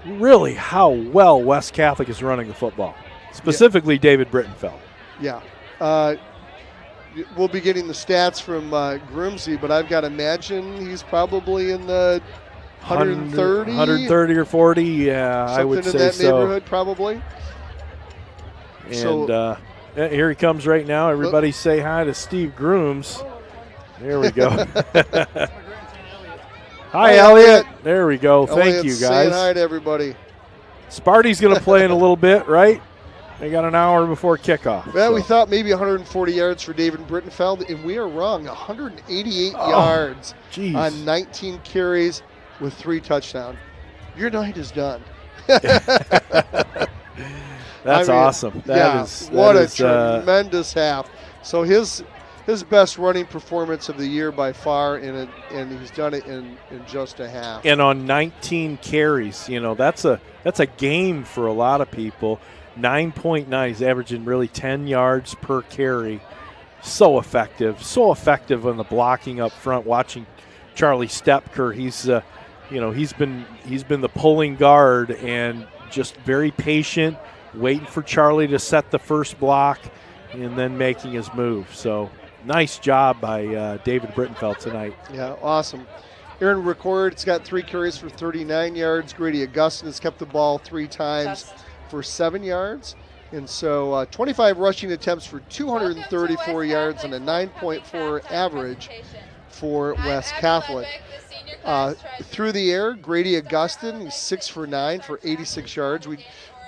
really how well West Catholic is running the football, specifically David Brittenfeld. Yeah. We'll be getting the stats from Grimsey, but I've got to imagine he's probably in the 130? 130 or 40, yeah, I would say so. Something in that neighborhood, probably. And here he comes right now. Everybody say hi to Steve Grooms. There we go. Hi, Elliot. There we go. Thank Elliot's you, saying guys. hi to everybody. Sparty's going to play in a little bit, right? They got an hour before kickoff. Well, so. we thought maybe 140 yards for David Brittenfeld, and we are wrong. 188 yards geez. on 19 carries with 3 touchdowns. Your night is done. That's awesome. That is a tremendous half. So his best running performance of the year by far, and he's done it in just a half. And on 19 carries, that's a game for a lot of people. 9.9, he's averaging really 10 yards per carry. So effective on the blocking up front. Watching Charlie Stepker, he's been the pulling guard and just very patient, waiting for Charlie to set the first block and then making his move. So nice job by David Brittenfeld tonight. Yeah, awesome. Aaron Rickard's got 3 carries for 39 yards. Grady Augustin has kept the ball 3 times for 7 yards. And so 25 rushing attempts for 234 yards and a 9.4 average for West Catholic. Through the air, Grady Augustin, he's 6 for 9 for 86 yards.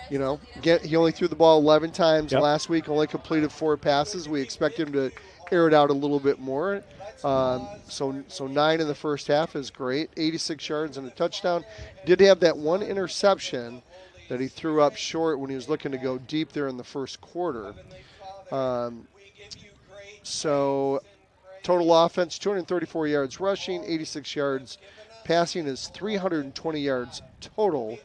He only threw the ball 11 times last week, only completed 4 passes. We expect him to air it out a little bit more. So 9 in the first half is great. 86 yards and a touchdown. Did have that one interception that he threw up short when he was looking to go deep there in the first quarter. So total offense, 234 yards rushing, 86 yards passing is 320 yards total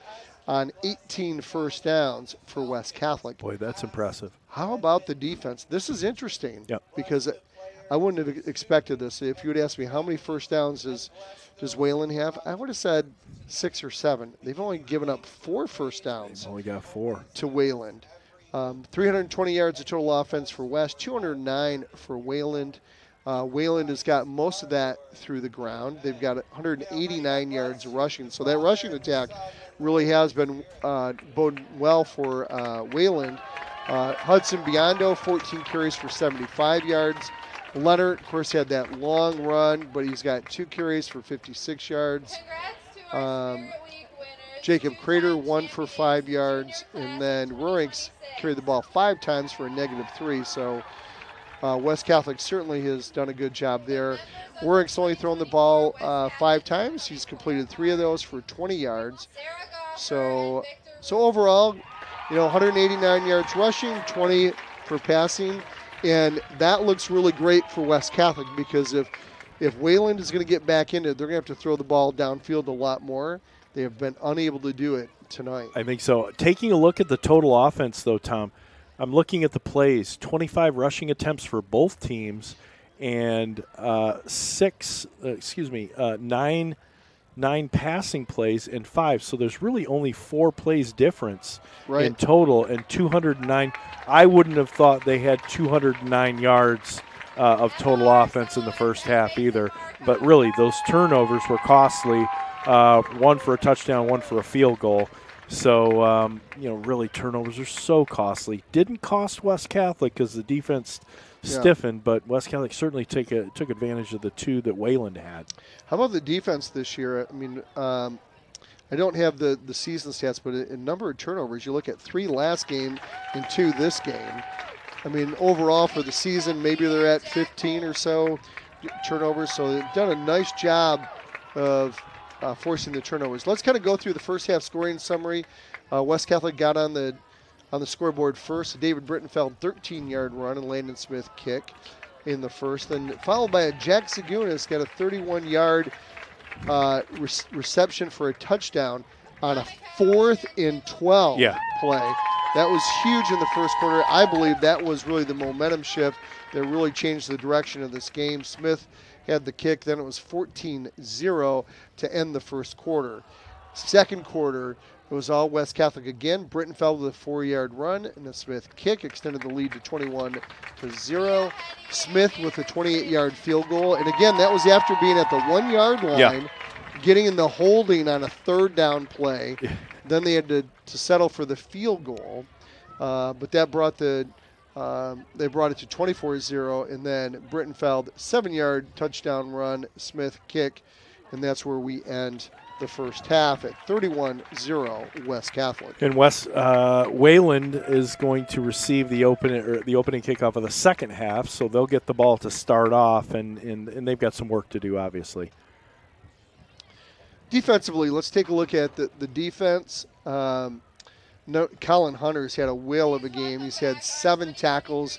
on 18 first downs for West Catholic. Boy, that's impressive. How about the defense? This is interesting because I wouldn't have expected this. If you would ask me how many first downs does Wayland have, I would have said 6 or 7. They've only given up 4 first downs. They've only got 4 to Wayland. 320 yards of total offense for West, 209 for Wayland. Wayland has got most of that through the ground. They've got 189 yards rushing. So that rushing attack really has been boding well for Wayland. Hudson Biondo, 14 carries for 75 yards. Leonard, of course, had that long run, but he's got 2 carries for 56 yards. Jacob Crater, 1 for 5 yards. And then Roerinks carried the ball 5 times for a -3. So West Catholic certainly has done a good job there. Roerinks only thrown the ball 5 times. He's completed 3 of those for 20 yards. So overall, 189 yards rushing, 20 for passing. And that looks really great for West Catholic because if Wayland is going to get back into it, they're going to have to throw the ball downfield a lot more. They have been unable to do it tonight. I think so. Taking a look at the total offense, though, Tom, I'm looking at the plays. 25 rushing attempts for both teams and 9 passing plays and 5. So there's really only 4 plays difference in total and 209. I wouldn't have thought they had 209 yards of total offense in the first half either. But really, those turnovers were costly. 1 for a touchdown, 1 for a field goal. So, really turnovers are so costly. Didn't cost West Catholic because the defense stiffened, but West Catholic certainly took advantage of the 2 that Wayland had. How about the defense this year? I mean, I don't have the season stats, but in number of turnovers, you look at 3 last game and 2 this game. I mean, overall for the season, maybe they're at 15 or so turnovers. So they've done a nice job of forcing the turnovers. Let's kind of go through the first half scoring summary. West Catholic got on the scoreboard first. David Brittenfeld 13-yard run and Landon Smith kick in the first, then followed by a Jack Segunas got a 31-yard reception for a touchdown on a 4th and 12 play. That was huge in the first quarter. I believe that was really the momentum shift that really changed the direction of this game. Smith had the kick, then it was 14-0 to end the first quarter. Second quarter, it was all West Catholic again. Brittenfeld with a 4-yard run and a Smith kick extended the lead to 21-0. Smith with a 28-yard field goal. And again, that was after being at the 1-yard line, getting in the holding on a 3rd down play. Then they had to settle for the field goal. But that brought the They brought it to 24-0, and then Brittenfeld, 7-yard touchdown run, Smith kick, and that's where we end the first half at 31-0 West Catholic. And Wayland is going to receive the opening kickoff of the second half, so they'll get the ball to start off, and they've got some work to do, obviously. Defensively, let's take a look at the defense. Colin Hunter's had a whale of a game. He's had 7 tackles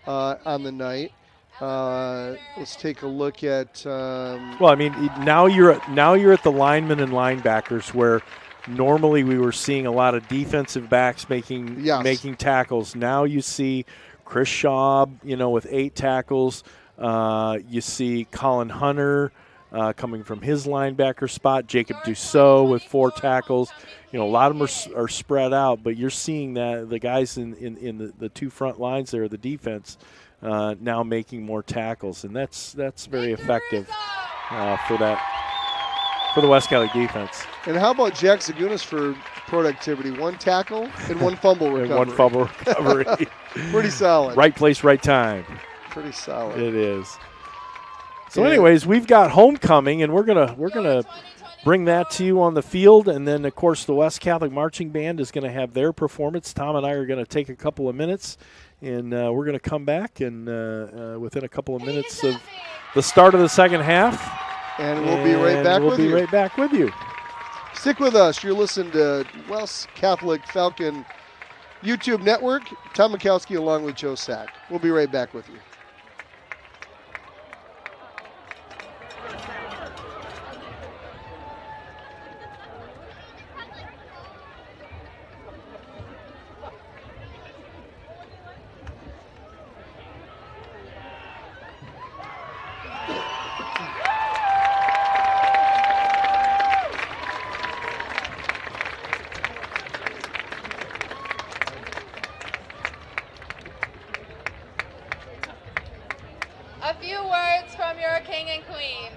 on the night. Let's take a look at. Well, I mean, now you're at the linemen and linebackers where normally we were seeing a lot of defensive backs making tackles. Now you see Chris Schaub, with 8 tackles. You see Colin Hunter coming from his linebacker spot. Jacob Dussault with 4 tackles. A lot of them are spread out, but you're seeing that the guys in the 2 front lines there, the defense, now making more tackles, and that's very effective for the West Catholic defense. And how about Jack Zagunas for productivity? 1 tackle and 1 fumble recovery. And 1 fumble recovery. Pretty solid. Right place, right time. Pretty solid. It is. So, anyways, we've got homecoming, and we're gonna bring that to you on the field, and then of course the West Catholic Marching Band is going to have their performance. Tom and I are going to take a couple of minutes, and we're going to come back and within a couple of minutes of the start of the second half, and we'll be right back with you. We'll be right back with you. Stick with us. You're listening to West Catholic Falcon YouTube Network. Tom Mikowski along with Joe Sack. We'll be right back with you. A few words from your king and queen.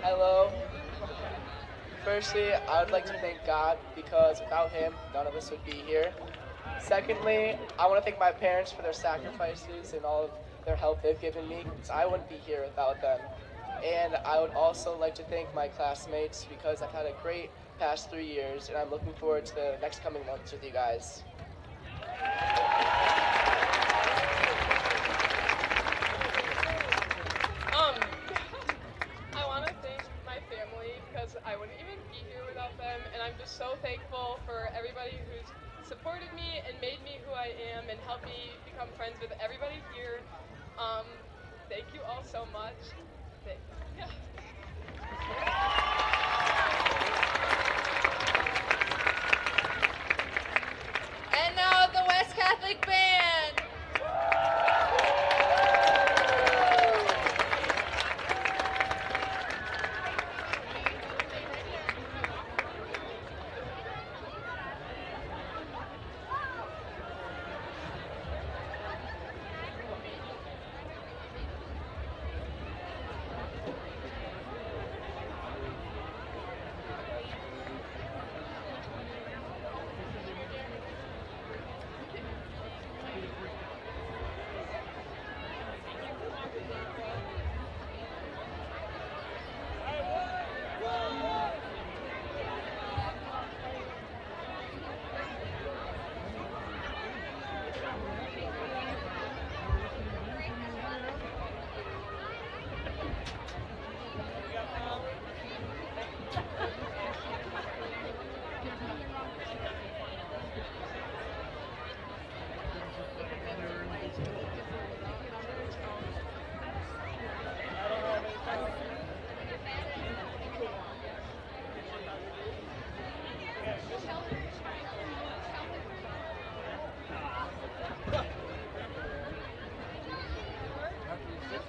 Hello. Firstly, I would like to thank God because without Him, none of us would be here. Secondly, I want to thank my parents for their sacrifices and all of their help they've given me because I wouldn't be here without them. And I would also like to thank my classmates because I've had a great past 3 years and I'm looking forward to the next coming months with you guys. I want to thank my family because I wouldn't even be here without them, and I'm just so thankful for everybody who's supported me and made me who I am and helped me become friends with everybody here. Thank you all so much. And now the West Catholic Band.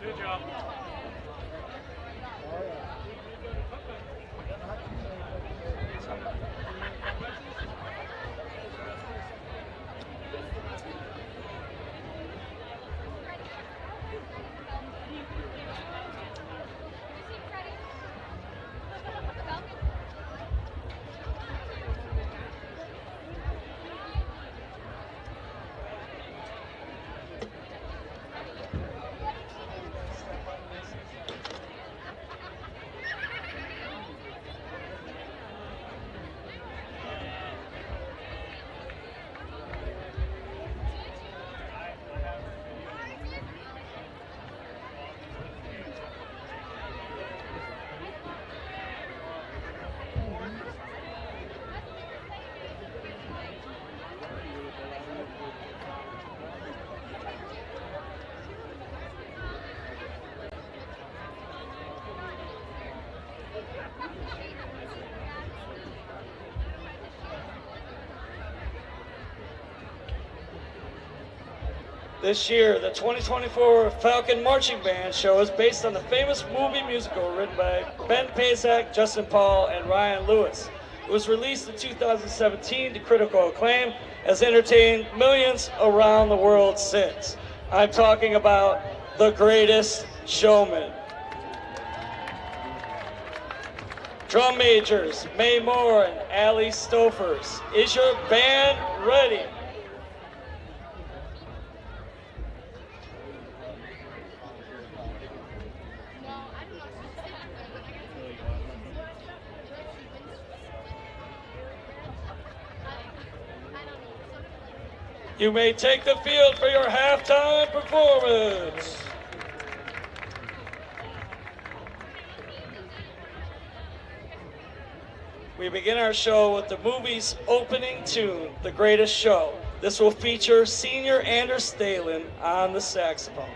Good job. This year, the 2024 Falcon Marching Band show is based on the famous movie musical written by Ben Pasak, Justin Paul, and Ryan Lewis. It was released in 2017 to critical acclaim, has entertained millions around the world since. I'm talking about The Greatest Showman. Drum majors, May Moore and Allie Stofers. Is your band ready? You may take the field for your halftime performance. We begin our show with the movie's opening tune, The Greatest Show. This will feature senior Anders Stalen on the saxophone.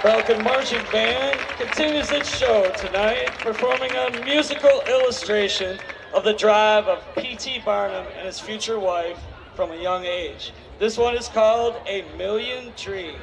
Falcon Marching Band continues its show tonight, performing a musical illustration of the drive of P.T. Barnum and his future wife from a young age. This one is called A Million Dreams.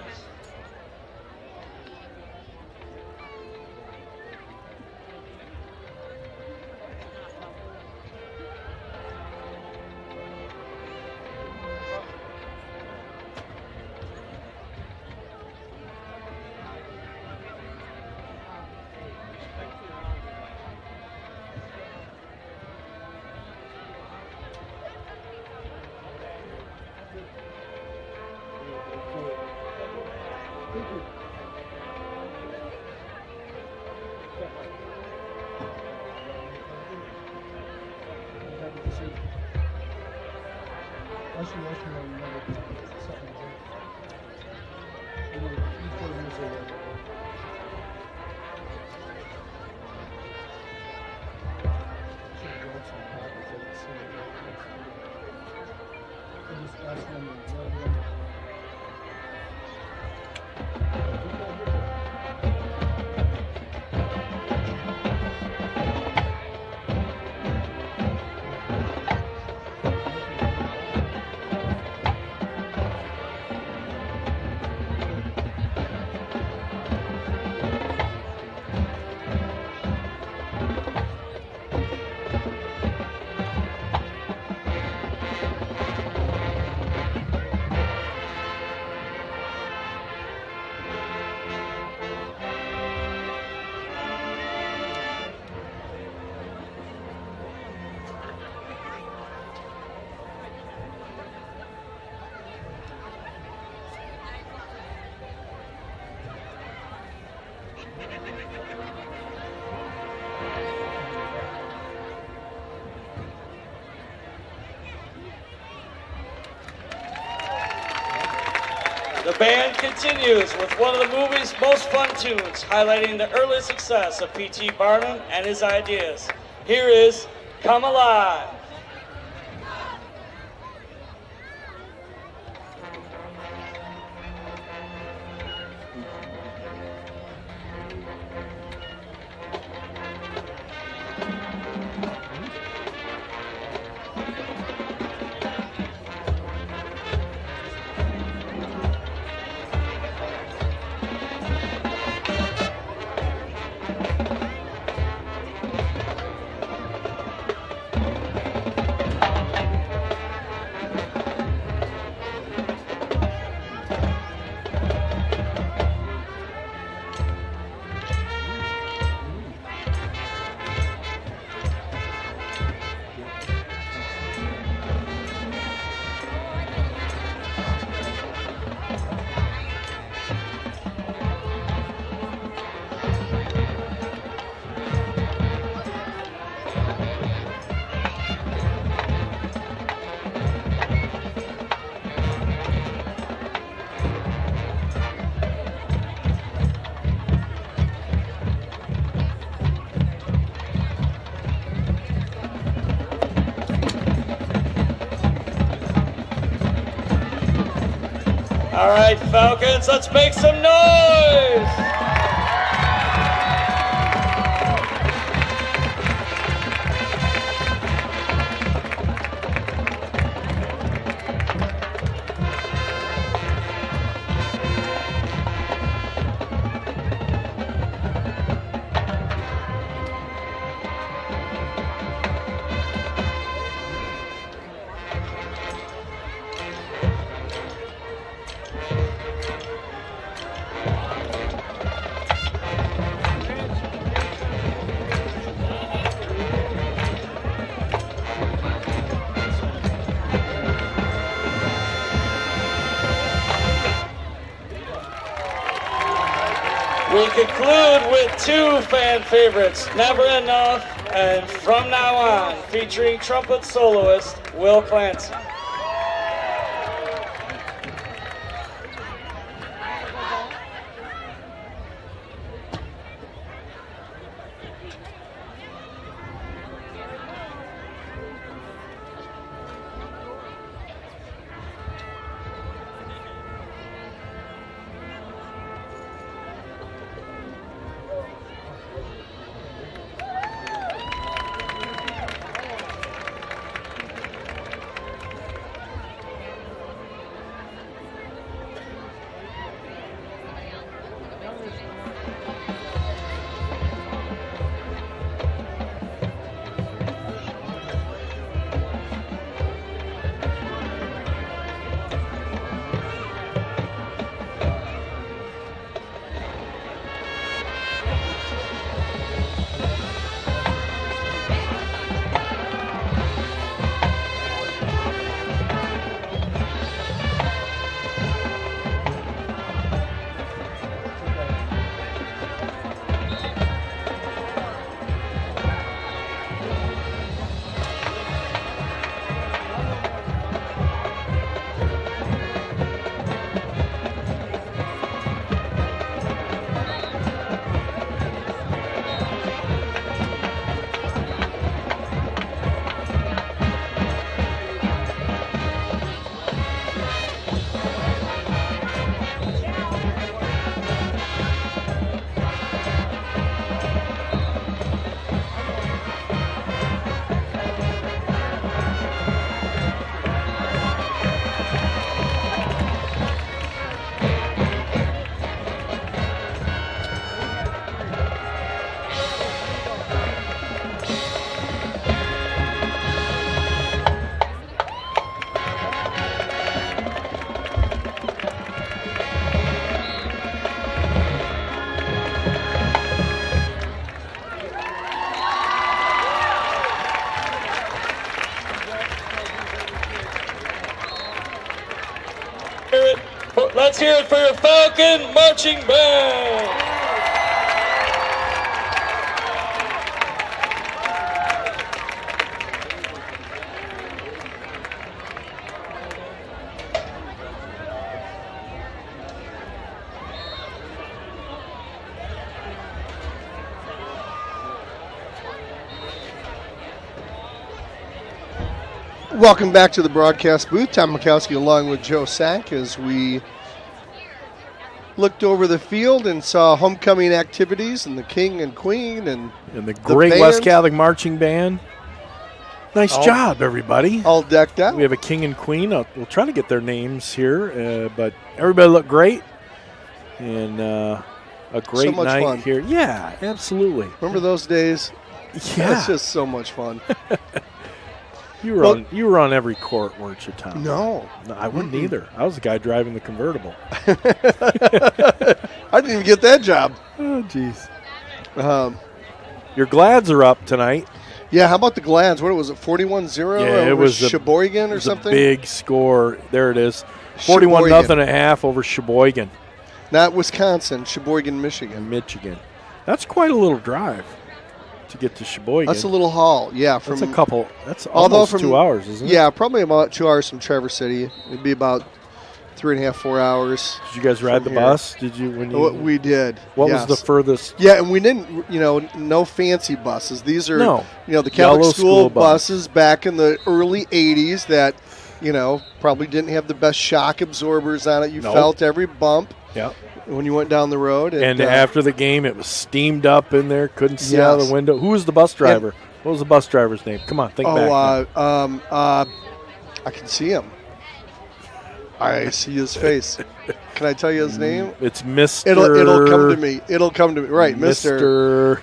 The band continues with one of the movie's most fun tunes, highlighting the early success of P.T. Barnum and his ideas. Here is Come Alive. All right, Falcons, let's make some noise! We conclude with two fan favorites, Never Enough and From Now On, featuring trumpet soloist Will Clancy. Let's hear it for your Falcon Marching Band. Welcome back to the broadcast booth. Tom Mikowski along with Joe Sack as we looked over the field and saw homecoming activities and the king and queen and the great band. West Catholic marching band. Nice job, everybody. All decked out. We have a king and queen. We'll try to get their names here, but everybody looked great. And a great so much night fun. here. Yeah, absolutely. Remember those days? Yeah. It's just so much fun. You were on every court, weren't you, Tom? No, I wouldn't either. I was the guy driving the convertible. I didn't even get that job. Oh, jeez. Your Glads are up tonight. Yeah, how about the Glads? What was it, 41-0? Yeah, it was Sheboygan or something? A big score. There it is. 41-0.5 over Sheboygan. Not Wisconsin, Sheboygan, Michigan. That's quite a little drive to get to Sheboygan. That's a little haul, yeah. That's almost 2 hours, isn't it? Yeah, probably about 2 hours from Traverse City. It'd be about 3.5, 4 hours. Did you guys ride the bus? Did you? We did. What was the furthest? Yeah, and we didn't, no fancy buses. These are, the Catholic Yellow school buses back in the early 80s that, probably didn't have the best shock absorbers on it. You felt every bump. Yeah. When you went down the road. And after the game, it was steamed up in there. Couldn't see out of the window. Who was the bus driver? Yeah. What was the bus driver's name? Come on, think back. I can see him. I see his face. Can I tell you his name? It's Mr. It'll come to me. Right, Mr.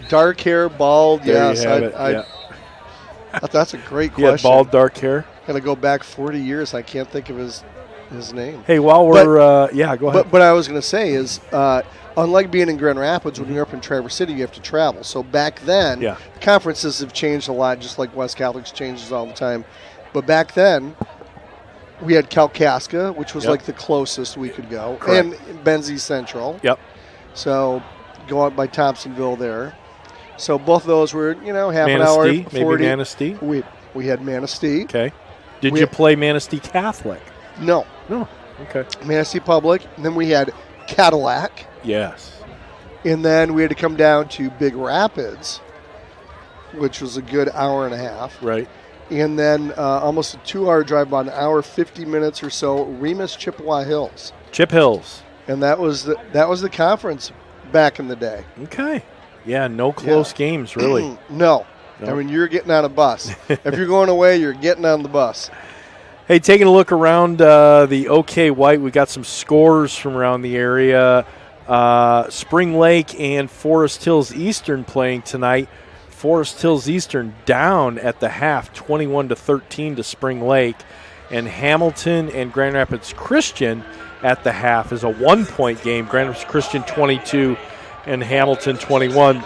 Dark hair, bald. There yes, that's a great question. He had bald, dark hair. Gonna go back 40 years. I can't think of his name. Hey, while we're go ahead. But I was going to say is, unlike being in Grand Rapids, when you're up in Traverse City, you have to travel. So back then, conferences have changed a lot, just like West Catholic's changes all the time. But back then, we had Kalkaska, which was like the closest we could go, and Benzie Central. Yep. So go out by Thompsonville there. So both of those were, half an hour, 40. Maybe Manistee. We had Manistee. Okay. Did you play Manistee Catholic? No. Okay. Manistee Public. And then we had Cadillac. Yes. And then we had to come down to Big Rapids, which was a good hour and a half. Right. And then almost a 2 hour drive, about an hour, 50 minutes or so, Remus Chippewa Hills. Chip Hills. And that was the conference back in the day. Okay. Yeah, no close games, really. No. I mean, you're getting on a bus. If you're going away, you're getting on the bus. Hey, taking a look around the OK White, we got some scores from around the area. Spring Lake and Forest Hills Eastern playing tonight. Forest Hills Eastern down at the half, 21-13 to Spring Lake. And Hamilton and Grand Rapids Christian at the half is a 1-point game. Grand Rapids Christian 22 and Hamilton 21.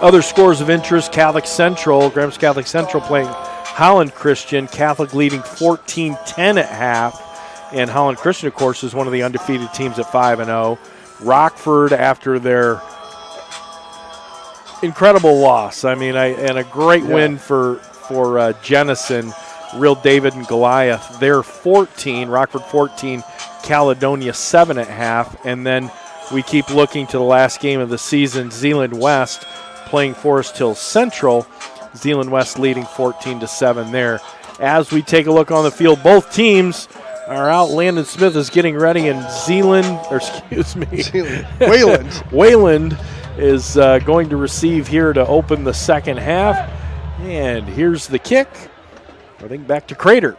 Other scores of interest, Catholic Central, Grand Rapids Catholic Central playing Holland Christian, Catholic leading 14-10 at half. And Holland Christian, of course, is one of the undefeated teams at 5-0. Rockford, after their incredible loss, and a great win for Jennison, real David and Goliath. They're 14, Rockford 14, Caledonia 7 at half. And then we keep looking to the last game of the season, Zeeland West playing Forest Hills Central. Zeeland West leading 14-7 there. As we take a look on the field, both teams are out. Landon Smith is getting ready, and Wayland is going to receive here to open the second half. And here's the kick. I think back to Crater.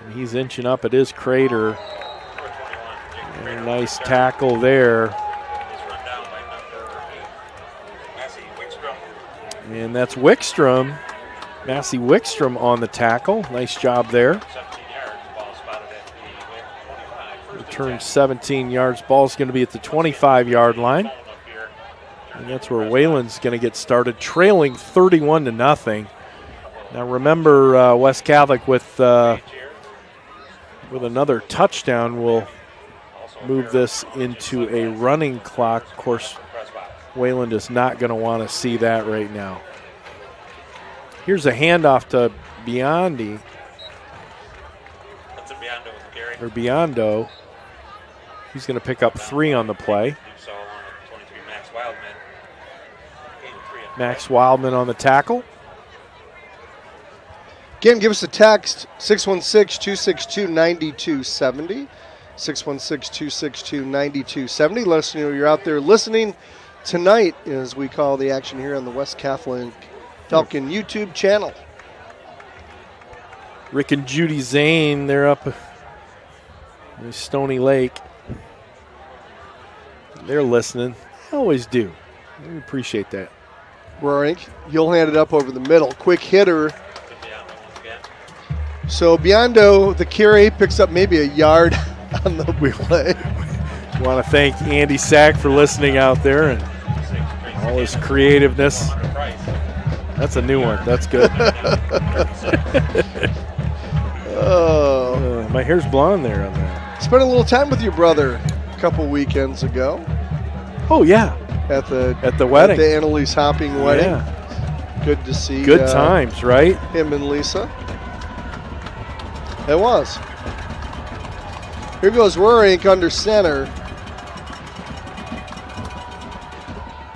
And he's inching up. It is Crater. And a nice tackle there. And that's Wickstrom. Massey Wickstrom on the tackle. Nice job there. Return 17 yards. Ball's going to be at the 25-yard line. And that's where Wayland's going to get started, trailing 31-0. Now remember, West Catholic with another touchdown will move this into a running clock. Of course, Wayland is not going to want to see that right now. Here's a handoff to Biondo. He's going to pick up 3 on the play. Max Wildman on the tackle. Again, give us a text, 616-262-9270. 616-262-9270. Let us know you're out there listening tonight as we call the action here on the West Catholic Falcon YouTube channel. Rick and Judy Zane, they're up in Stony Lake. They're listening. They always do. We appreciate that. Roaring, you'll hand it up over the middle. Quick hitter. So Biondo, the carry, picks up maybe a yard on the play. We want to thank Andy Sack for listening out there and all his creativeness. That's a new one. That's good. My hair's blonde there on that. Spent a little time with your brother a couple weekends ago. Oh, yeah. At the wedding. At the Annalise Hopping wedding. Yeah. Good to see. Good times, right? Him and Lisa. It was. Here goes Rurink under center.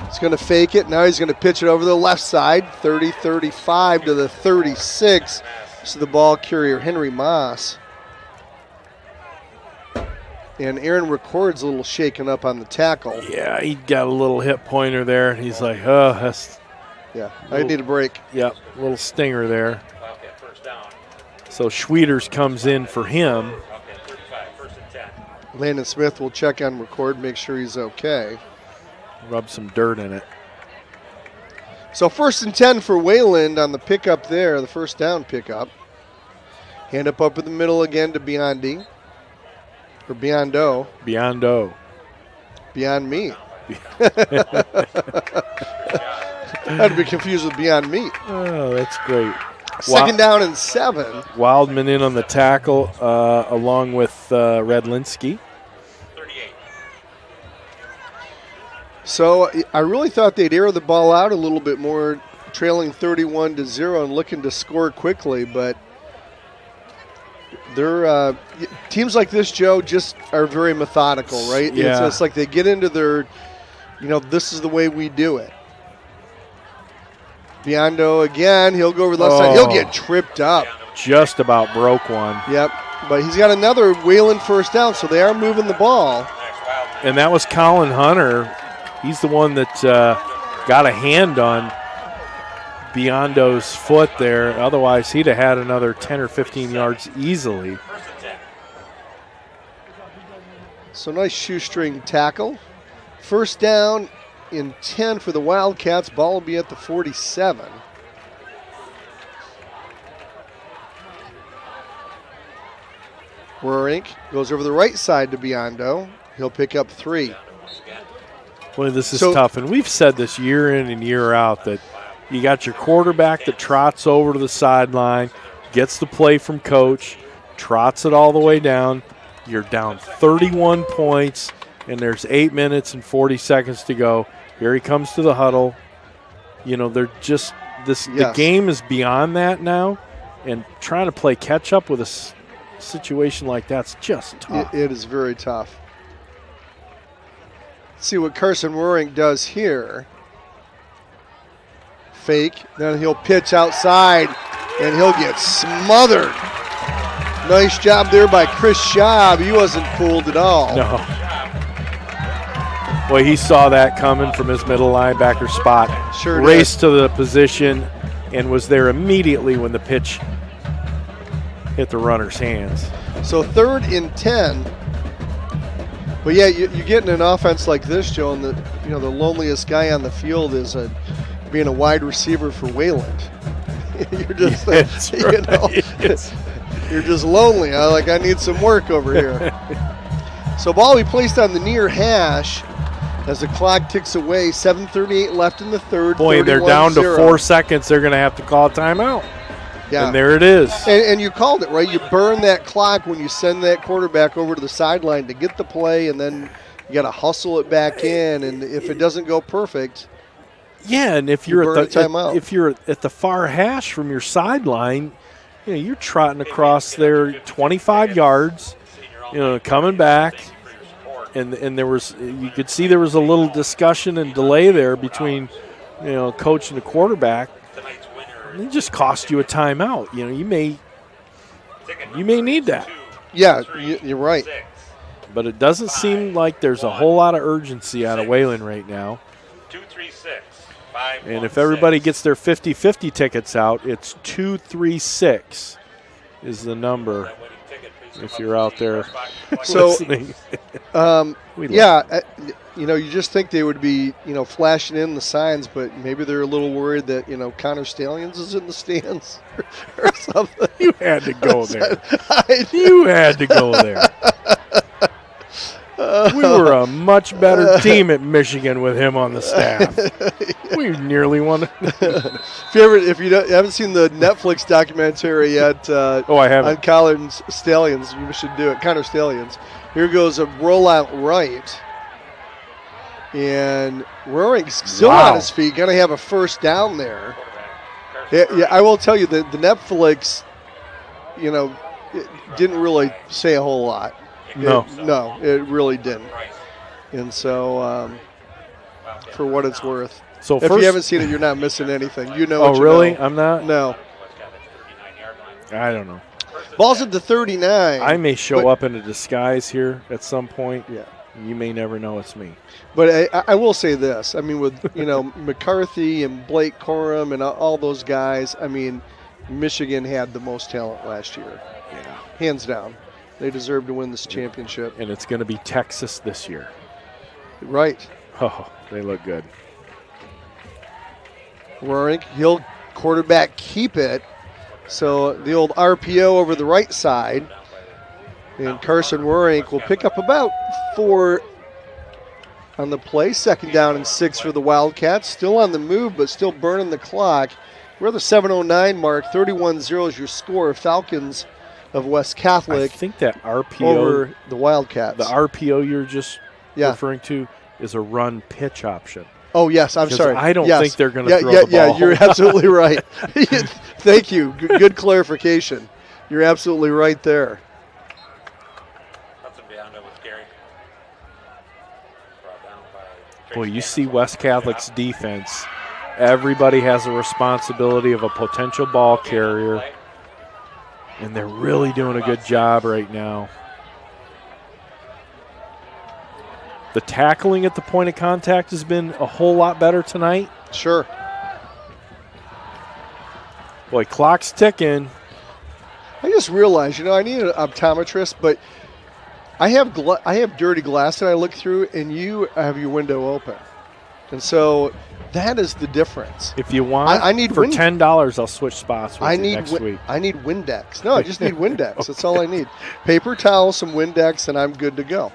He's going to fake it. Now he's going to pitch it over the left side. 30-35 to the 36. So the ball carrier, Henry Moss. And Aaron Record's a little shaken up on the tackle. Yeah, he got a little hip pointer there. He's like, oh, that's... Yeah, I need a break. Yep, a little stinger there. So Schwieters comes in for him. Landon Smith will check on Record, make sure he's okay. Rub some dirt in it. So 1st and 10 for Wayland on the pickup there, the first down pickup. Hand up in the middle again to Biondi. Or Biondo. Biondo. Beyond Me. I'd be confused with Beyond Meat. Oh, that's great. Second down and 7. Wildman in on the tackle along with Redlinski. So I really thought they'd air the ball out a little bit more, trailing 31-0 and looking to score quickly, but they're teams like this, Joe, just are very methodical, right? Yeah. It's like they get into their, this is the way we do it. Biondo again, he'll go over the left side. He'll get tripped up. Just about broke one. Yep, but he's got another Wayland first down, so they are moving the ball. And that was Colin Hunter. He's the one that got a hand on Biondo's foot there. Otherwise, he'd have had another 10 or 15 yards easily. So nice shoestring tackle. First down in 10 for the Wildcats. Ball will be at the 47. Rurink goes over the right side to Biondo. He'll pick up 3. Boy, this is tough. And we've said this year in and year out that you got your quarterback that trots over to the sideline, gets the play from coach, trots it all the way down. You're down 31 points, and there's 8 minutes and 40 seconds to go. Here he comes to the huddle. They're just this. Yes. The game is beyond that now, and trying to play catch up with a situation like that's just tough. It is very tough. Let's see what Carson Rurink does here. Fake, then he'll pitch outside, and he'll get smothered. Nice job there by Chris Schaub. He wasn't fooled at all. No. Boy, he saw that coming from his middle linebacker spot. Sure did. Raced to the position and was there immediately when the pitch hit the runner's hands. So 3rd and 10. But yeah, you get in an offense like this, Joe, and the loneliest guy on the field is being a wide receiver for Wayland. You're just you're just lonely. I need some work over here. So ball will be placed on the near hash as the clock ticks away. 7:38 left in the third. Boy, they're down to 4 seconds. They're going to have to call a timeout. Yeah. And there it is. And you called it, right? You burn that clock when you send that quarterback over to the sideline to get the play, and then you got to hustle it back in. And if it doesn't go perfect, yeah. And if you're at the far hash from your sideline, you're trotting across there 25 yards, coming back. And there was, you could see there was a little discussion and delay there between coach and the quarterback, Tonight's winner. it just cost you a timeout. You may need that. Yeah, you're right. But it doesn't seem like there's a whole lot of urgency out of Wayland right now. 236. And if everybody gets their 50-50 tickets out, it's 236 is the number if you're out there So, listening. You just think they would be, flashing in the signs, but maybe they're a little worried that, Connor Stallions is in the stands or something. You had to go there. You had to go there. We were a much better team at Michigan with him on the staff. We nearly won. If you haven't seen the Netflix documentary yet, I haven't. on Connor Stallions, you should do it. Connor Stallions. Here goes a rollout right, and Roaring's still on his feet. Going to have a first down there. Yeah, I will tell you that the Netflix, it didn't really say a whole lot. No, it really didn't. And so, for what it's worth, so if you haven't seen it, you're not missing anything. You know. Oh, really? I'm not. No. I don't know. Ball's at the 39. I may show up in a disguise here at some point. Yeah. You may never know it's me. But I will say this. I mean, with McCarthy and Blake Corum and all those guys, I mean, Michigan had the most talent last year. Yeah. Hands down. They deserve to win this championship. And it's going to be Texas this year. Right. Oh, they look good. Roaring, he'll quarterback keep it. So the old RPO over the right side. And Carson Roaring will pick up about 4 on the play. 2nd down and 6 for the Wildcats. Still on the move, but still burning the clock. We're at the 7:09 mark. 31-0 is your score. Falcons of West Catholic. I think that RPO over the Wildcats. The RPO you're just Yeah. referring to is a run pitch option. Oh, yes, I'm sorry. I don't Yes. think they're going to throw the ball. Yeah, you're absolutely right. Thank you. Good clarification. You're absolutely right there. Hudson Biondo with Gary. Brought down by Boy, you see West Catholic's defense. Everybody has a responsibility of a potential ball carrier, and they're really doing a good job right now. The tackling at the point of contact has been a whole lot better tonight. Sure. Boy, clock's ticking. I just realized, I need an optometrist, but I have dirty glass that I look through, and you have your window open. And so that is the difference. If you want, I need for $10, I'll switch spots with you next week. I need Windex. No, I just need Windex. That's all I need. Paper towel, some Windex, and I'm good to go.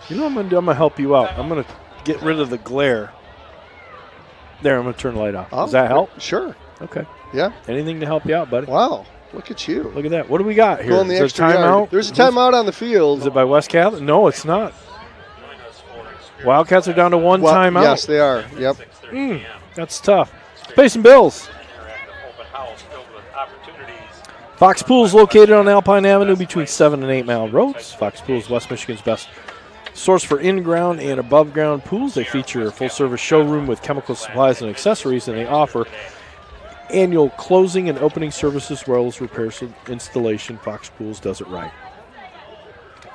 You know what I'm going to do? I'm going to help you out. I'm going to get rid of the glare. There, I'm going to turn the light off. Does that help? Sure. Okay. Yeah. Anything to help you out, buddy. Wow. Look at you. Look at that. What do we got here? Going the Is extra there a timeout? yard. There's a timeout on the field. Is it by West Catholic? No, it's not. Wildcats are down to one timeout. Yes, they are. Yep. That's tough. Pay some bills. Fox Pool is located on Alpine Avenue between 7 and 8 Mile Roads. Fox Pool is West Michigan's best source for in-ground and above-ground pools. They feature a full-service showroom with chemical supplies and accessories, and they offer annual closing and opening services as well as repairs and installation. Fox Pools does it right.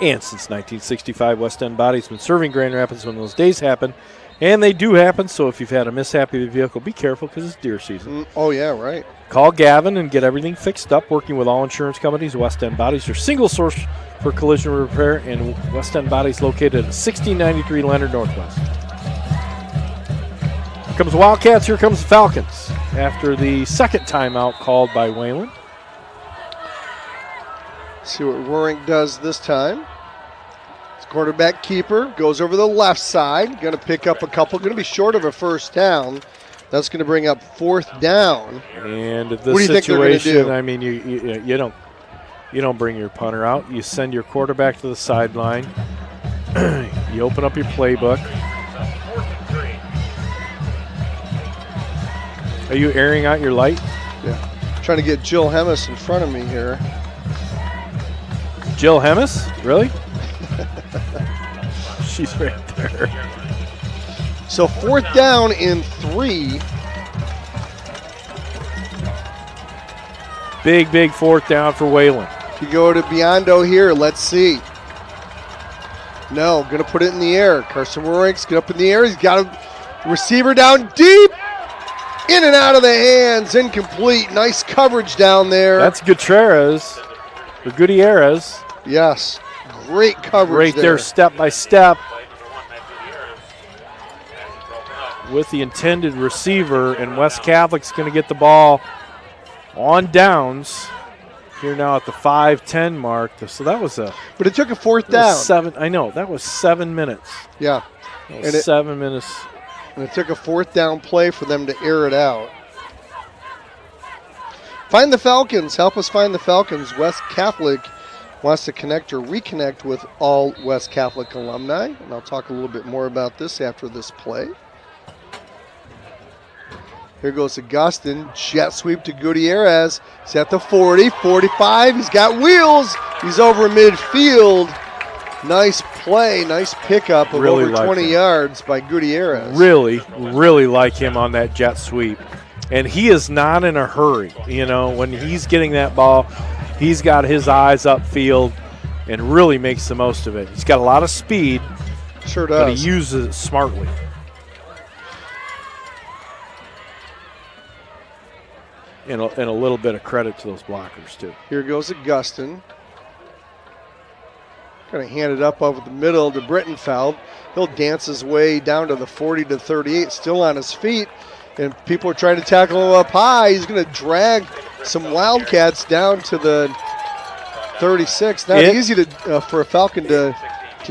And since 1965, West End Body's been serving Grand Rapids when those days happen, and they do happen. So if you've had a mishap with your vehicle, be careful because it's deer season. Oh, yeah, right. Call Gavin and get everything fixed up. Working with all insurance companies, West End Bodies, your single source for collision repair, and West End Bodies located at 1693 Leonard Northwest. Here comes the Wildcats. Here comes the Falcons after the second timeout called by Wayland. See what Roaring does this time. His quarterback keeper goes over the left side. Going to pick up a couple. Going to be short of a first down. That's going to bring up 4th down. And What this do you think they're gonna situation, do? I mean, you don't bring your punter out. You send your quarterback to the sideline. You open up your playbook. Are you airing out your light? Yeah. Trying to get Jill Hemis in front of me here. Jill Hemis? Really? She's right there. So 4th down and 3 Big, big fourth down for Wayland. You go to Biondo here. Let's see. No, going to put it in the air. Carson Rorinks, get up in the air. He's got a receiver down deep. In and out of the hands. Incomplete. Nice coverage down there. That's Gutierrez. Or Gutierrez. Yes. Great coverage right there, step by step. With the intended receiver, and West Catholic's going to get the ball on downs here now at the 5:10 mark. So that was but it took a fourth down. I know, that was 7 minutes. Yeah. That was 7 minutes. And it took a fourth down play for them to air it out. Find the Falcons. Help us find the Falcons. West Catholic wants to connect or reconnect with all West Catholic alumni. And I'll talk a little bit more about this after this play. Here goes Augustin. Jet sweep to Gutierrez. He's at the 40, 45. He's got wheels. He's over midfield. Nice play. Nice pickup of really over like 20 him. yards by Gutierrez. Really, really like him on that jet sweep. And he is not in a hurry. You know, when he's getting that ball, he's got his eyes upfield and really makes the most of it. He's got a lot of speed. Sure does. But he uses it smartly. And a little bit of credit to those blockers, too. Here goes Augustin. Going to hand it up over the middle to Brittenfeld. He'll dance his way down to the 40 to 38, still on his feet. And people are trying to tackle him up high. He's going to drag some Wildcats down to the 36. Not easy to for a Falcon to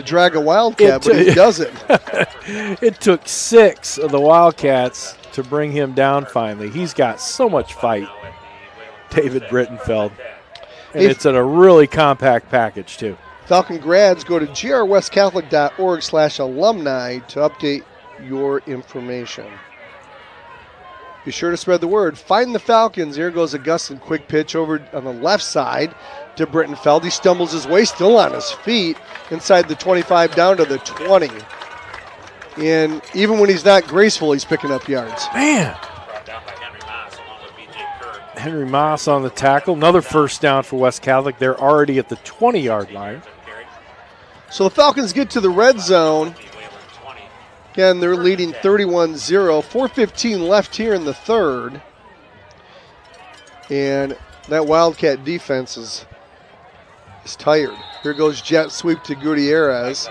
drag a Wildcat, but he does it. It took 6 of the Wildcats to bring him down finally. He's got so much fight, David Brittenfeld. And it's in a really compact package, too. Falcon grads, go to grwestcatholic.org/alumni to update your information. Be sure to spread the word. Find the Falcons. Here goes Augustin. Quick pitch over on the left side to Brittenfeld. He stumbles his way, still on his feet, inside the 25 down to the 20. And even when he's not graceful, he's picking up yards. Man. Henry Moss on the tackle. Another first down for West Catholic. They're already at the 20-yard line. So the Falcons get to the red zone. Again, they're leading 31-0. 4:15 left here in the third. And that Wildcat defense is tired. Here goes jet sweep to Gutierrez.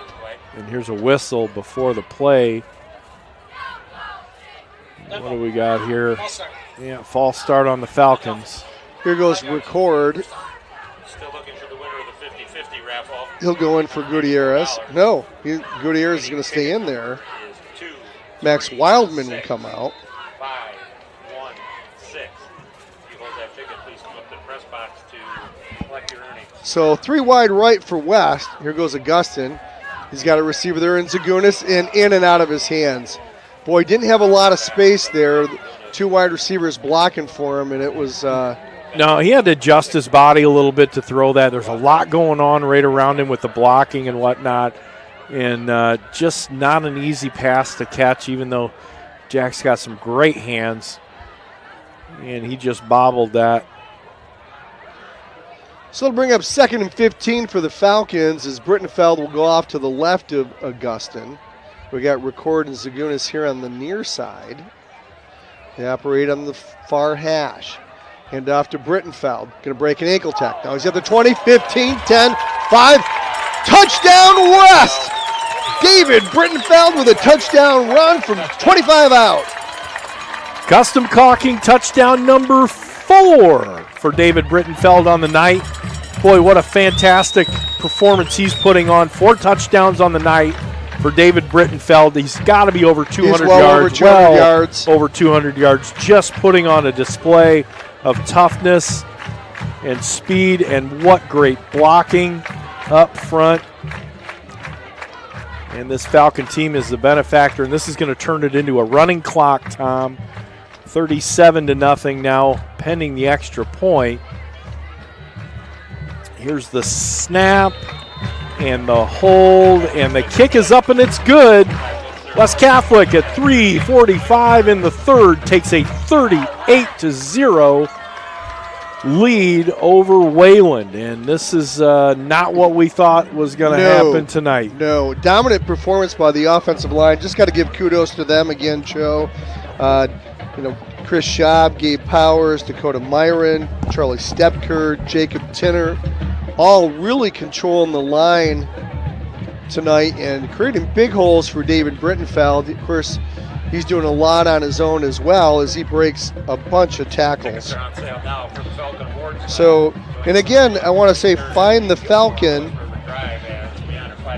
And here's a whistle before the play. What do we got here? Yeah, false start on the Falcons. Here goes record. Still looking for the winner of the 50-50 raffle. He'll go in for Gutierrez. No, Gutierrez is going to stay in there. Max Wildman will come out. 516. If you hold that ticket, please come up to the press box to collect your earnings. So 3 wide right for West. Here goes Augustin. He's got a receiver there in Zagunis and in and out of his hands. Boy, didn't have a lot of space there. 2 wide receivers blocking for him, and it was no, he had to adjust his body a little bit to throw that. There's a lot going on right around him with the blocking and whatnot, and just not an easy pass to catch, even though Jack's got some great hands, and he just bobbled that. So it'll bring up 2nd and 15 for the Falcons as Brittenfeld will go off to the left of Augustin. We got Record and Zagunis here on the near side. They operate on the far hash. Hand off to Brittenfeld. Going to break an ankle tack. Now he's at the 20, 15, 10, 5. Touchdown West! David Brittenfeld with a touchdown run from 25 out. Custom caulking touchdown number 4 for David Brittenfeld on the night. Boy, what a fantastic performance he's putting on. 4 touchdowns on the night for David Brittenfeld. He's got to be over 200 yards. Over 200 yards. Just putting on a display of toughness and speed, and what great blocking up front. And this Falcon team is the benefactor, and this is going to turn it into a running clock, Tom. 37-0 now, pending the extra point. Here's the snap and the hold, and the kick is up and it's good. West Catholic at 3:45 in the third takes a 38-0 lead over Wayland, and this is not what we thought was going to happen tonight. No, dominant performance by the offensive line. Just got to give kudos to them again, Joe. Chris Schaub, Gabe Powers, Dakota Myron, Charlie Stepker, Jacob Tinner, all really controlling the line tonight and creating big holes for David Brittenfeld. Of course, he's doing a lot on his own as well as he breaks a bunch of tackles. So, and again, I want to say find the Falcon.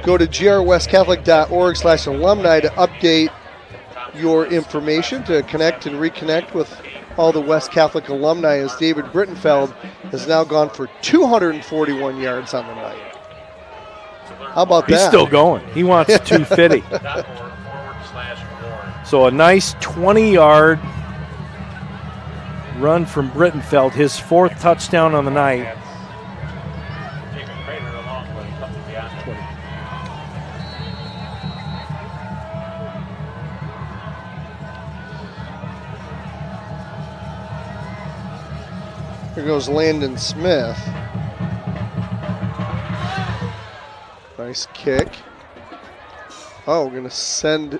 Go to grwestcatholic.org/alumni to update your information, to connect and reconnect with all the West Catholic alumni, as David Brittenfeld has now gone for 241 yards on the night. How about that? He's still going. He wants 250. So a nice 20-yard run from Brittenfeld, his 4th touchdown on the night. Here goes Landon Smith. Nice kick. Oh, we're going to send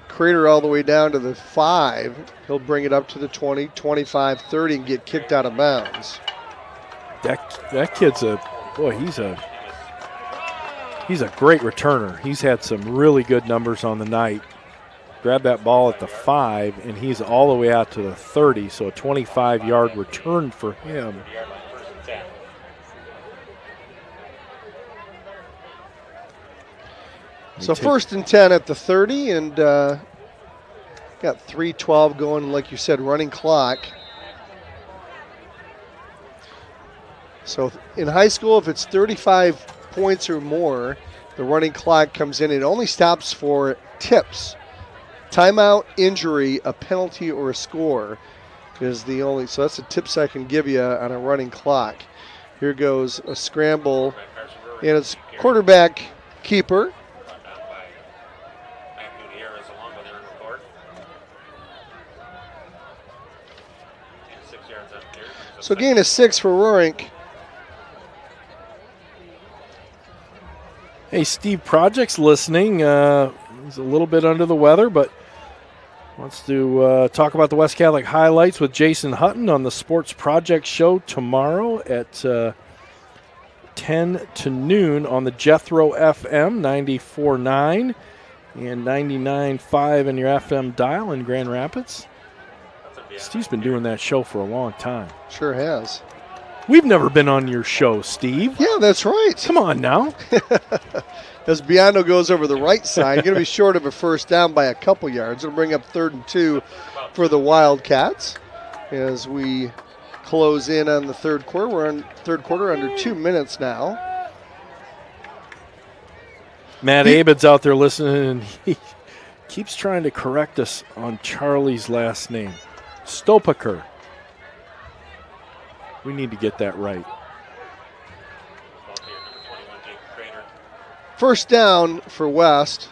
Crater all the way down to the 5. He'll bring it up to the 20, 25, 30 and get kicked out of bounds. That kid's he's a great returner. He's had some really good numbers on the night. Grabbed that ball at the 5, and he's all the way out to the 30, so a 25-yard return for him. So 1st and 10 at the 30, and got 3:12 going, like you said, running clock. So in high school, if it's 35 points or more, the running clock comes in. It only stops for tips. Timeout, injury, a penalty, or a score is the only. So that's the tips I can give you on a running clock. Here goes a scramble, and it's quarterback keeper. So gain of 6 for Rorink. Hey, Steve Project's listening. He's a little bit under the weather, but wants to talk about the West Catholic highlights with Jason Hutton on the Sports Project show tomorrow at 10 to noon on the Jethro FM 94.9 and 99.5 in your FM dial in Grand Rapids. Steve's been doing that show for a long time. Sure has. We've never been on your show, Steve. Yeah, that's right. Come on now. As Biondo goes over the right side, going to be short of a first down by a couple yards. It'll bring up 3rd and 2 for the Wildcats as we close in on the third quarter. We're in third quarter under 2 minutes now. Matt Abed's out there listening, and he keeps trying to correct us on Charlie's last name. Stopaker. We need to get that right. First down for West.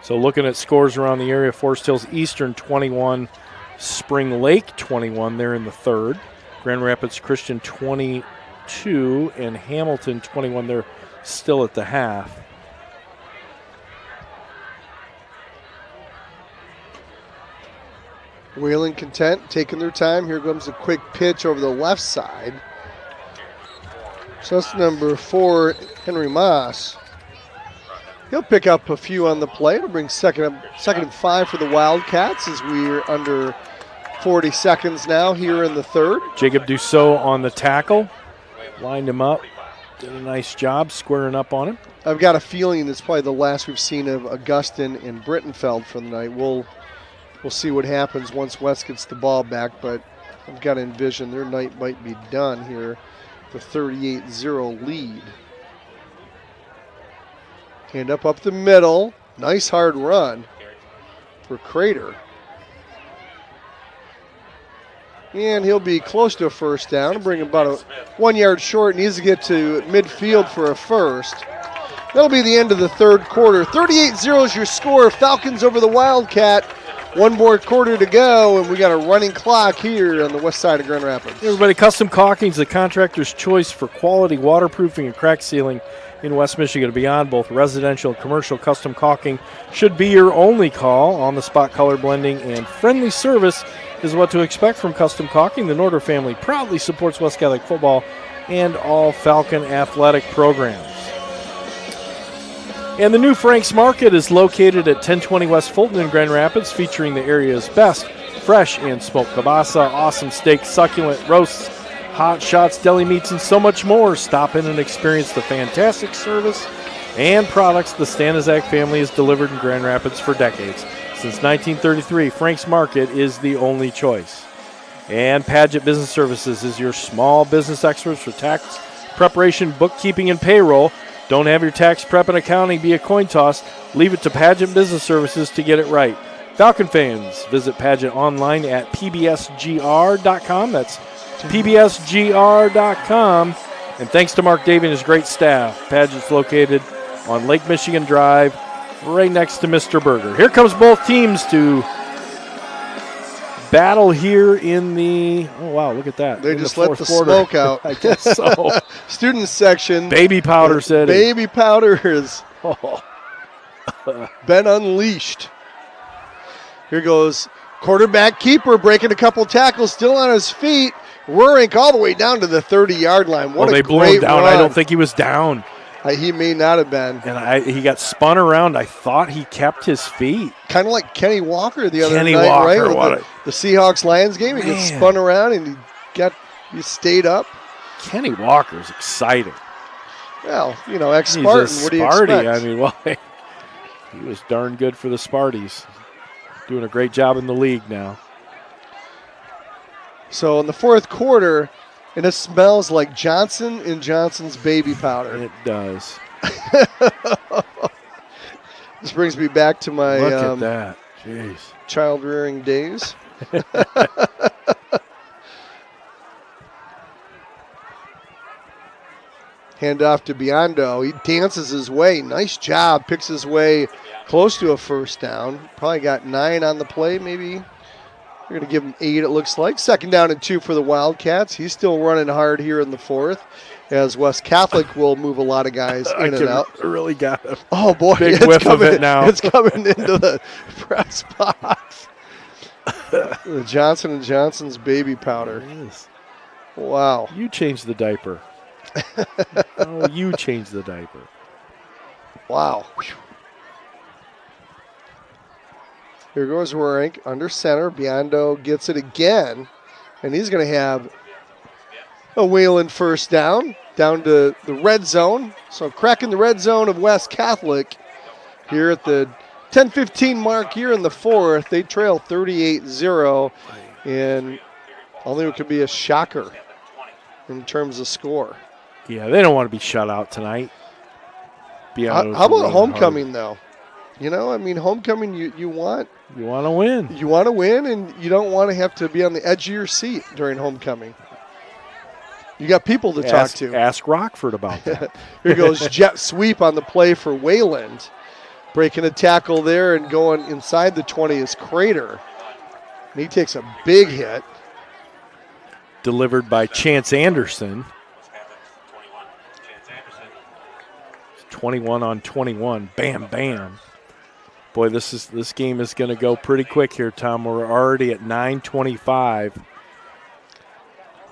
So looking at scores around the area, Forest Hills Eastern 21, Spring Lake 21 there in the third. Grand Rapids Christian 22 and Hamilton 21 there still at the half. Wayland content, taking their time. Here comes a quick pitch over the left side. So that's number 4, Henry Moss. He'll pick up a few on the play. It'll bring second and 5 for the Wildcats as we're under 40 seconds now here in the third. Jacob Dussault on the tackle. Lined him up. Did a nice job squaring up on him. I've got a feeling it's probably the last we've seen of Augustin and Brittenfeld for the night. We'll see what happens once West gets the ball back, but I've got to envision their night might be done here. The 38-0 lead. Hand up the middle. Nice hard run for Crater. And he'll be close to a first down. Bring him about 1 yard short. Needs to get to midfield for a first. That'll be the end of the third quarter. 38-0 is your score. Falcons over the Wildcat. One more quarter to go, and we got a running clock here on the west side of Grand Rapids. Hey everybody, Custom Caulking is the contractor's choice for quality waterproofing and crack sealing in West Michigan and beyond. Both residential and commercial custom caulking should be your only call. On-the-spot color blending and friendly service is what to expect from Custom Caulking. The Norder family proudly supports West Catholic football and all Falcon athletic programs. And the new Frank's Market is located at 1020 West Fulton in Grand Rapids, featuring the area's best fresh and smoked kielbasa, awesome steaks, succulent roasts, hot shots, deli meats, and so much more. Stop in and experience the fantastic service and products the Stanizak family has delivered in Grand Rapids for decades. Since 1933, Frank's Market is the only choice. And Padgett Business Services is your small business experts for tax preparation, bookkeeping, and payroll. Don't have your tax prep and accounting be a coin toss. Leave it to Padgett Business Services to get it right. Falcon fans, visit Padgett online at pbsgr.com. That's pbsgr.com. And thanks to Mark Davey and his great staff. Padgett's located on Lake Michigan Drive, right next to Mr. Berger. Here comes both teams to battle here in the, oh wow, look at that. They in just the let fourth the quarter. smoke out. I guess so. Student section. Baby powder city. Baby powder has Oh. been unleashed. Here goes quarterback keeper breaking a couple tackles, still on his feet. Rurink all the way down to the 30-yard line. What Well, a they blew great him down. run. I don't think he was down. He may not have been. And he got spun around. I thought he kept his feet. Kind of like Kenny Walker the other Kenny night, Walker, right? With what the Seahawks-Lions game. He gets Man. spun around and he stayed up. Kenny Walker's exciting. Well, He's ex-Spartan. a What do you Sparty. expect? I mean, well, he was darn good for the Sparties. Doing a great job in the league now. So in the fourth quarter, and it smells like Johnson & Johnson's baby powder. It does. This brings me back to my Look at that. Jeez. child rearing days. Hand off to Biondo. He dances his way. Nice job. Picks his way close to a first down. Probably got 9 on the play, maybe. We're going to give him 8, it looks like. 2nd down and 2 for the Wildcats. He's still running hard here in the fourth, as West Catholic will move a lot of guys in and out. I really got him. Oh, boy. Big whiff of it now. It's coming into the press box. The Johnson & Johnson's baby powder. It is. Wow. You changed the diaper. Oh, you changed the diaper. Wow. Here goes Rurink under center. Biondo gets it again, and he's going to have a Wayland first down to the red zone. So cracking the red zone of West Catholic here at the 10:15 mark here in the fourth. They trail 38-0, and only it could be a shocker in terms of score. Yeah, they don't want to be shut out tonight. How about homecoming, though? Homecoming, you want You want to win. You want to win, and you don't want to have to be on the edge of your seat during homecoming. You got people to talk to. Ask Rockford about that. Here goes jet sweep on the play for Wayland. Breaking a tackle there and going inside the 20 is Crater. And he takes a big hit. Delivered by Chance Anderson. 21 on 21. Bam, bam. Boy, this game is going to go pretty quick here, Tom. We're already at 9:25.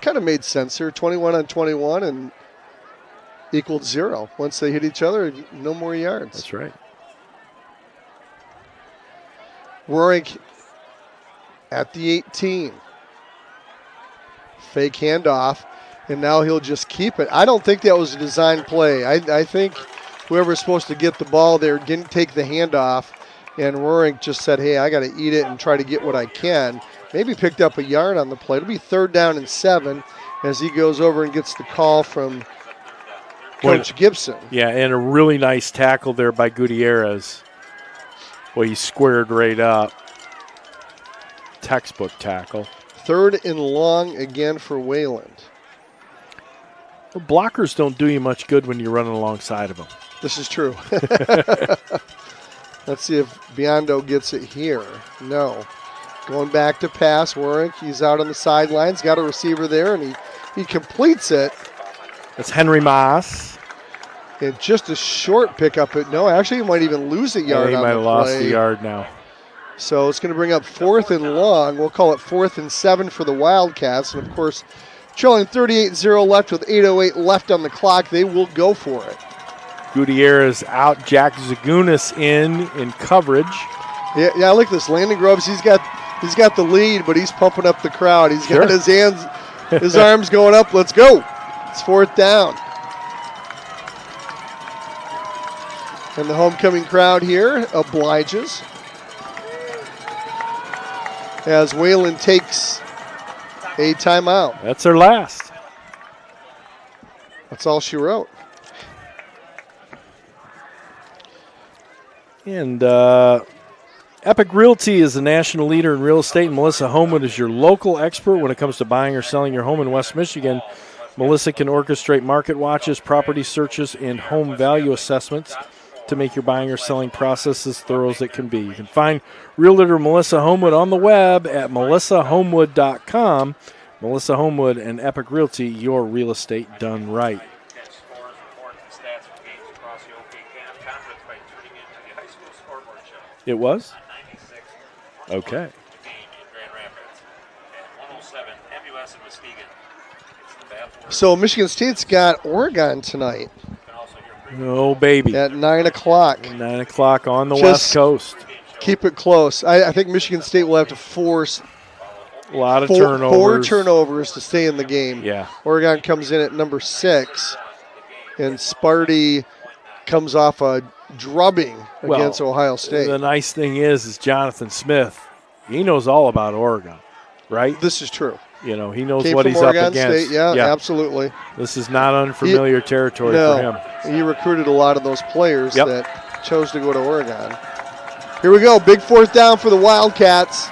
Kind of made sense here. 21 on 21 and equaled 0. Once they hit each other, no more yards. That's right. Rurink at the 18. Fake handoff, and now he'll just keep it. I don't think that was a design play. I think whoever's supposed to get the ball there didn't take the handoff, and Rurink just said, hey, I got to eat it and try to get what I can. Maybe picked up a yard on the play. It'll be 3rd down and 7 as he goes over and gets the call from Coach Gibson. Yeah, and a really nice tackle there by Gutierrez. Well, he squared right up. Textbook tackle. 3rd and long again for Wayland. Well, blockers don't do you much good when you're running alongside of them. This is true. Let's see if Biondo gets it here. No. Going back to pass. Warwick, he's out on the sidelines. Got a receiver there, and he completes it. That's Henry Moss. And just a short pickup. No, actually, he might even lose a yard. He on might the have lost play. a yard now. So it's going to bring up 4th and long. We'll call it 4th and 7 for the Wildcats. And, of course, trailing 38-0 left with 8:08 left on the clock. They will go for it. Gutierrez out. Jack Zagunis in coverage. Yeah, I like this. Landon Groves, he's got the lead, but he's pumping up the crowd. He's got his hands, his arms going up. Let's go. It's 4th down. And the homecoming crowd here obliges as Wayland takes a timeout. That's their last. That's all she wrote. And Epic Realty is the national leader in real estate, and Melissa Homewood is your local expert when it comes to buying or selling your home in West Michigan. Melissa can orchestrate market watches, property searches, and home value assessments to make your buying or selling process as thorough as it can be. You can find Realtor Melissa Homewood on the web at melissahomewood.com. Melissa Homewood and Epic Realty, your real estate done right. It was? Okay. So Michigan State's got Oregon tonight. Oh, baby. At 9 o'clock. 9 o'clock on the West Coast. Keep it close. I think Michigan State will have to force a lot of turnovers. 4 turnovers to stay in the game. Yeah. Oregon comes in at number 6, and Sparty comes off a drubbing against Ohio State. The nice thing is Jonathan Smith, he knows all about Oregon, right? This is true. You know, he knows Came what from he's Oregon up against. State. Yeah, absolutely. This is not unfamiliar territory for him. He recruited a lot of those players that chose to go to Oregon. Here we go. Big 4th down for the Wildcats.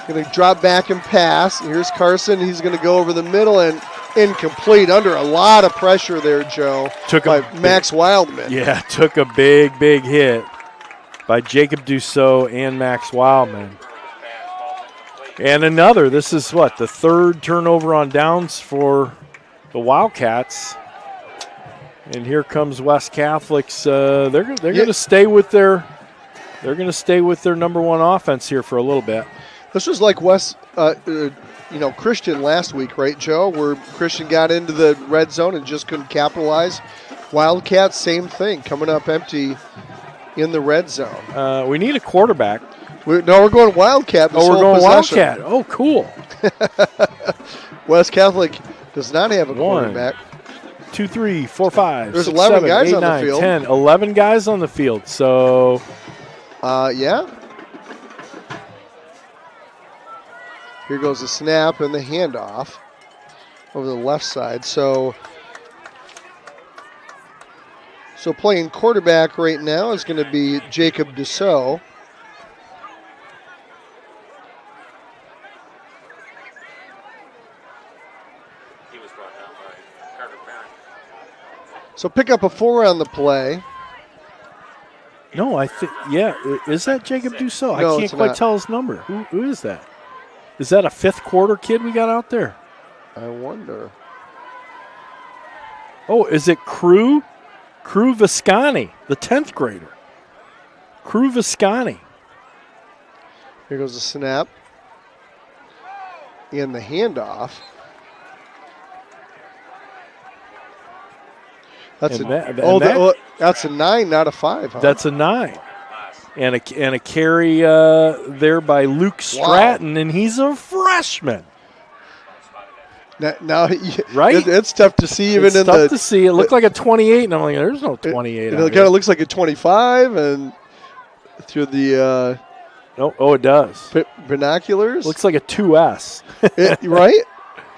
Going to drop back and pass. Here's Carson. He's going to go over the middle and incomplete. Under a lot of pressure there, Joe, by Max Wildman. Yeah, took a big hit by Jacob Dussault and Max Wildman. And another, this is what, the 3rd turnover on downs for the Wildcats. And here comes West Catholic's. They're going to stay with their number 1 offense here for a little bit. This was like Christian last week, right, Joe? Where Christian got into the red zone and just couldn't capitalize. Wildcats, same thing, coming up empty in the red zone. We need a quarterback. We're going Wildcat. We're going Wildcat. Oh, cool. West Catholic does not have a quarterback. 1, 2, 3, 4, 5. There's 6, 11 7, guys 8, on 9, the field. 10, 11 guys on the field. So, yeah. Here goes the snap and the handoff over the left side. So playing quarterback right now is going to be Jacob Dussault. So pick up a 4 on the play. No, I think, is that Jacob Dussault? No, I can't quite tell his number. Who is that? Is that a 5th quarter kid we got out there? I wonder. Oh, is it Crew Viscani, the 10th grader? Crew Viscani. Here goes the snap. And the handoff. That's that's a 9, not a 5. Huh? That's a 9. And a carry there by Luke Stratton, and he's a freshman. Now right? It's tough to see even it's in tough to see. It looked like a 28, and I'm like, there's no 28. It kind of looks like a 25, and through the it does. Binoculars, looks like a 2S. Right?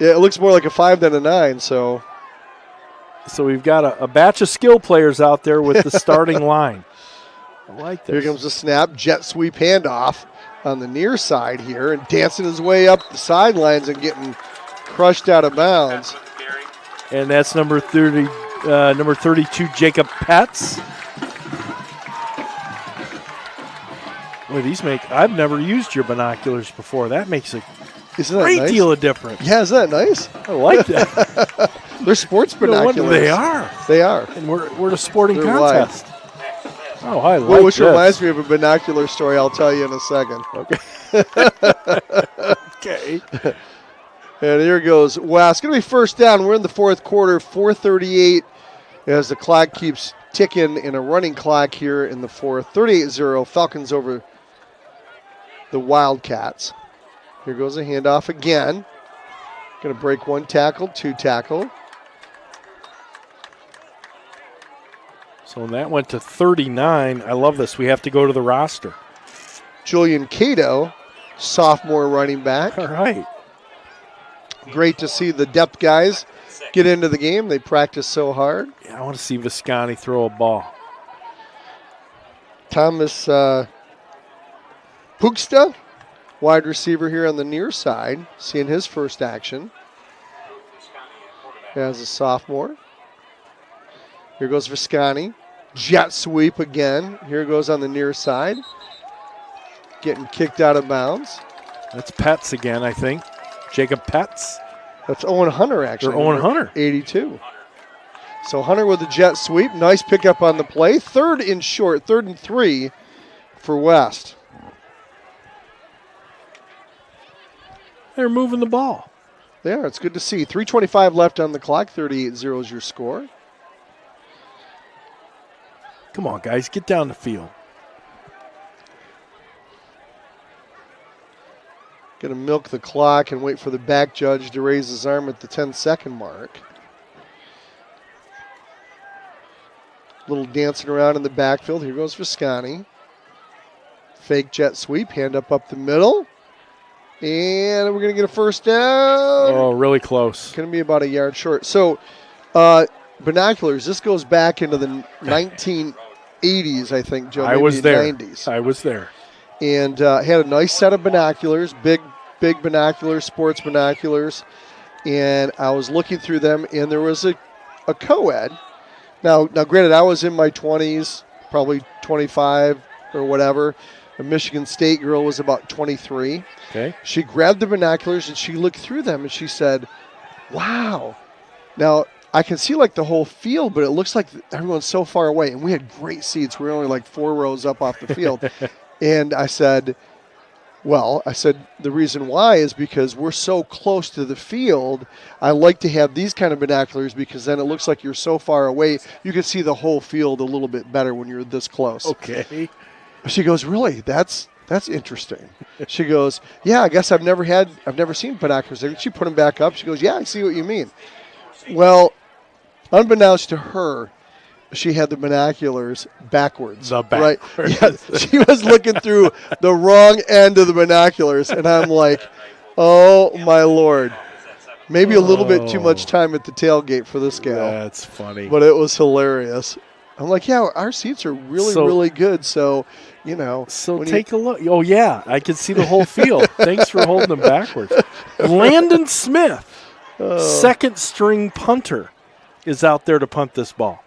Yeah, it looks more like a 5 than a 9. So we've got a batch of skill players out there with the starting line. I like this. Here comes the snap, jet sweep handoff. on the near side here and dancing his way up the sidelines and getting crushed out of bounds. And that's number 32, Jacob Petz. Boy, I've never used your binoculars before. That makes a great deal of difference. Yeah, isn't that nice? I like that. They're sports binoculars. No wonder they are. They are. And we're at a sporting They're contest. wide. Oh, I like which this. reminds me of a binocular story I'll tell you in a second. Okay. And here goes West. Going to be first down. We're in the fourth quarter, 4:38 as the clock keeps ticking in a running clock here in the fourth. 38-0, Falcons over the Wildcats. Here goes a handoff again. Going to break one tackle, two tackle. So that went to 39. I love this. We have to go to the roster. Julian Cato, sophomore running back. All right. Great to see the depth guys get into the game. They practice so hard. Yeah, I want to see Visconti throw a ball. Thomas Pugsta, wide receiver here on the near side, seeing his first action as a sophomore. Here goes Visconti. Jet sweep again. Here goes on the near side. Getting kicked out of bounds. That's Petz again, I think. Jacob Petz. That's Owen Hunter, actually. Or Owen Hunter. 82. So Hunter with the jet sweep. Nice pickup on the play. Third and 3 for West. They're moving the ball. They are. It's good to see. 3:25 left on the clock. 38-0 is your score. Come on, guys. Get down the field. Going to milk the clock and wait for the back judge to raise his arm at the 10-second mark. Little dancing around in the backfield. Here goes Visconti. Fake jet sweep. Hand up the middle. And we're going to get a first down. Oh, really close. Going to be about a yard short. So, binoculars, this goes back into the 1980s, I think, Joe. I was there. 90s. I was there. And had a nice set of binoculars, big binoculars, sports binoculars. And I was looking through them, and there was a co-ed. Now, granted, I was in my 20s, probably 25 or whatever. A Michigan State girl was about 23. Okay. She grabbed the binoculars, and she looked through them, and she said, wow. Now, I can see like the whole field, but it looks like everyone's so far away. And we had great seats. We were only like 4 rows up off the field. And I said, the reason why is because we're so close to the field. I like to have these kind of binoculars because then it looks like you're so far away. You can see the whole field a little bit better when you're this close. Okay. She goes, really? That's interesting. She goes, yeah, I guess I've never seen binoculars. She put them back up. She goes, yeah, I see what you mean. Well, unbeknownst to her, she had the binoculars backwards. Right? Yeah, she was looking through the wrong end of the binoculars, and I'm like, oh, my Lord. Maybe a little bit too much time at the tailgate for this gal. That's funny. But it was hilarious. I'm like, yeah, our seats are really good, so, you know. So take a look. Oh, yeah, I can see the whole field. Thanks for holding them backwards. Landon Smith, second string punter, is out there to punt this ball.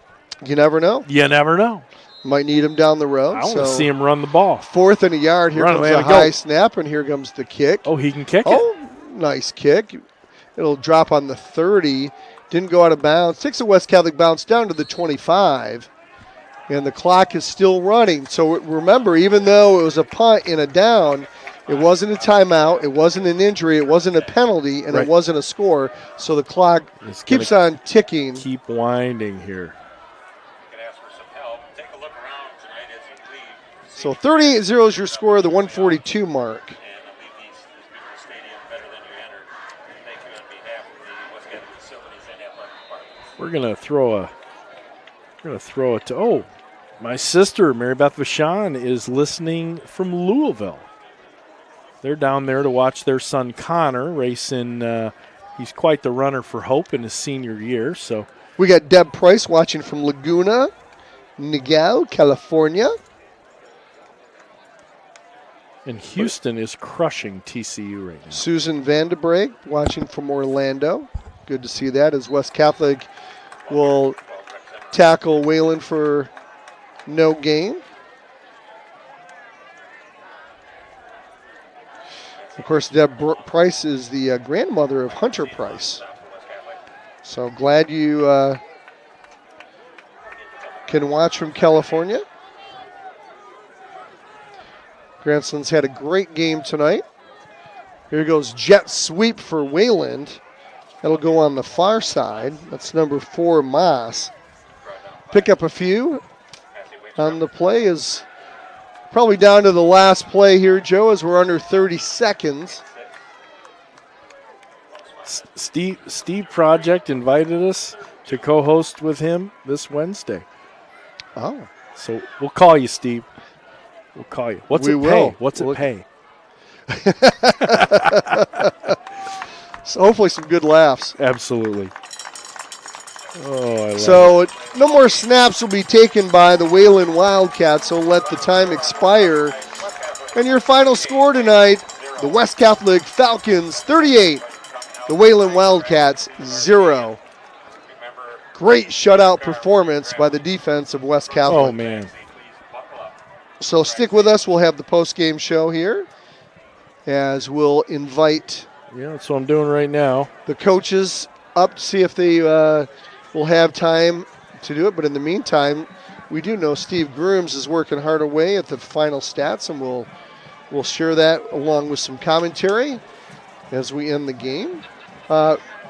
You never know. You never know. Might need him down the road. I want to see him run the ball. 4th and a yard. Here comes a high snap, and here comes the kick. Oh, he can kick it. Oh, nice kick. It'll drop on the 30. Didn't go out of bounds. Takes a West Catholic bounce down to the 25. And the clock is still running. So remember, even though it was a punt and a down, it wasn't a timeout, it wasn't an injury, it wasn't a penalty, and it wasn't a score. So the clock keeps on ticking. Keep winding here. So 38-0 is your score, the 142 mark. We're gonna throw it to. Oh, my sister Mary Beth Vachon is listening from Louisville. They're down there to watch their son Connor race in. He's quite the runner for Hope in his senior year. So we got Deb Price watching from Laguna Niguel, California. And Houston is crushing TCU right now. Susan Vandebreg watching from Orlando. Good to see that, as West Catholic will tackle Wayland for no gain. Of course, Deb Price is the grandmother of Hunter Price. So glad you can watch from California. Grandson's had a great game tonight. Here goes jet sweep for Wayland. That'll go on the far side. That's number 4, Moss. Pick up a few on the play is probably down to the last play here, Joe, as we're under 30 seconds. Steve Project invited us to co-host with him this Wednesday. Oh. So we'll call you, Steve. We'll call you. What's We it will. pay? What's it pay? So hopefully some good laughs. Absolutely. Oh, I love So no more snaps will be taken by the Wayland Wildcats, so let the time expire. And your final score tonight, the West Catholic Falcons 38, the Wayland Wildcats 0. Great shutout performance by the defense of West it. Catholic. Oh, man. So stick with us. We'll have the post-game show here as we'll invite Yeah, that's what I'm doing right now. the coaches up to see if they will have time to do it. But in the meantime, we do know Steve Grooms is working hard away at the final stats, and we'll share that along with some commentary as we end the game.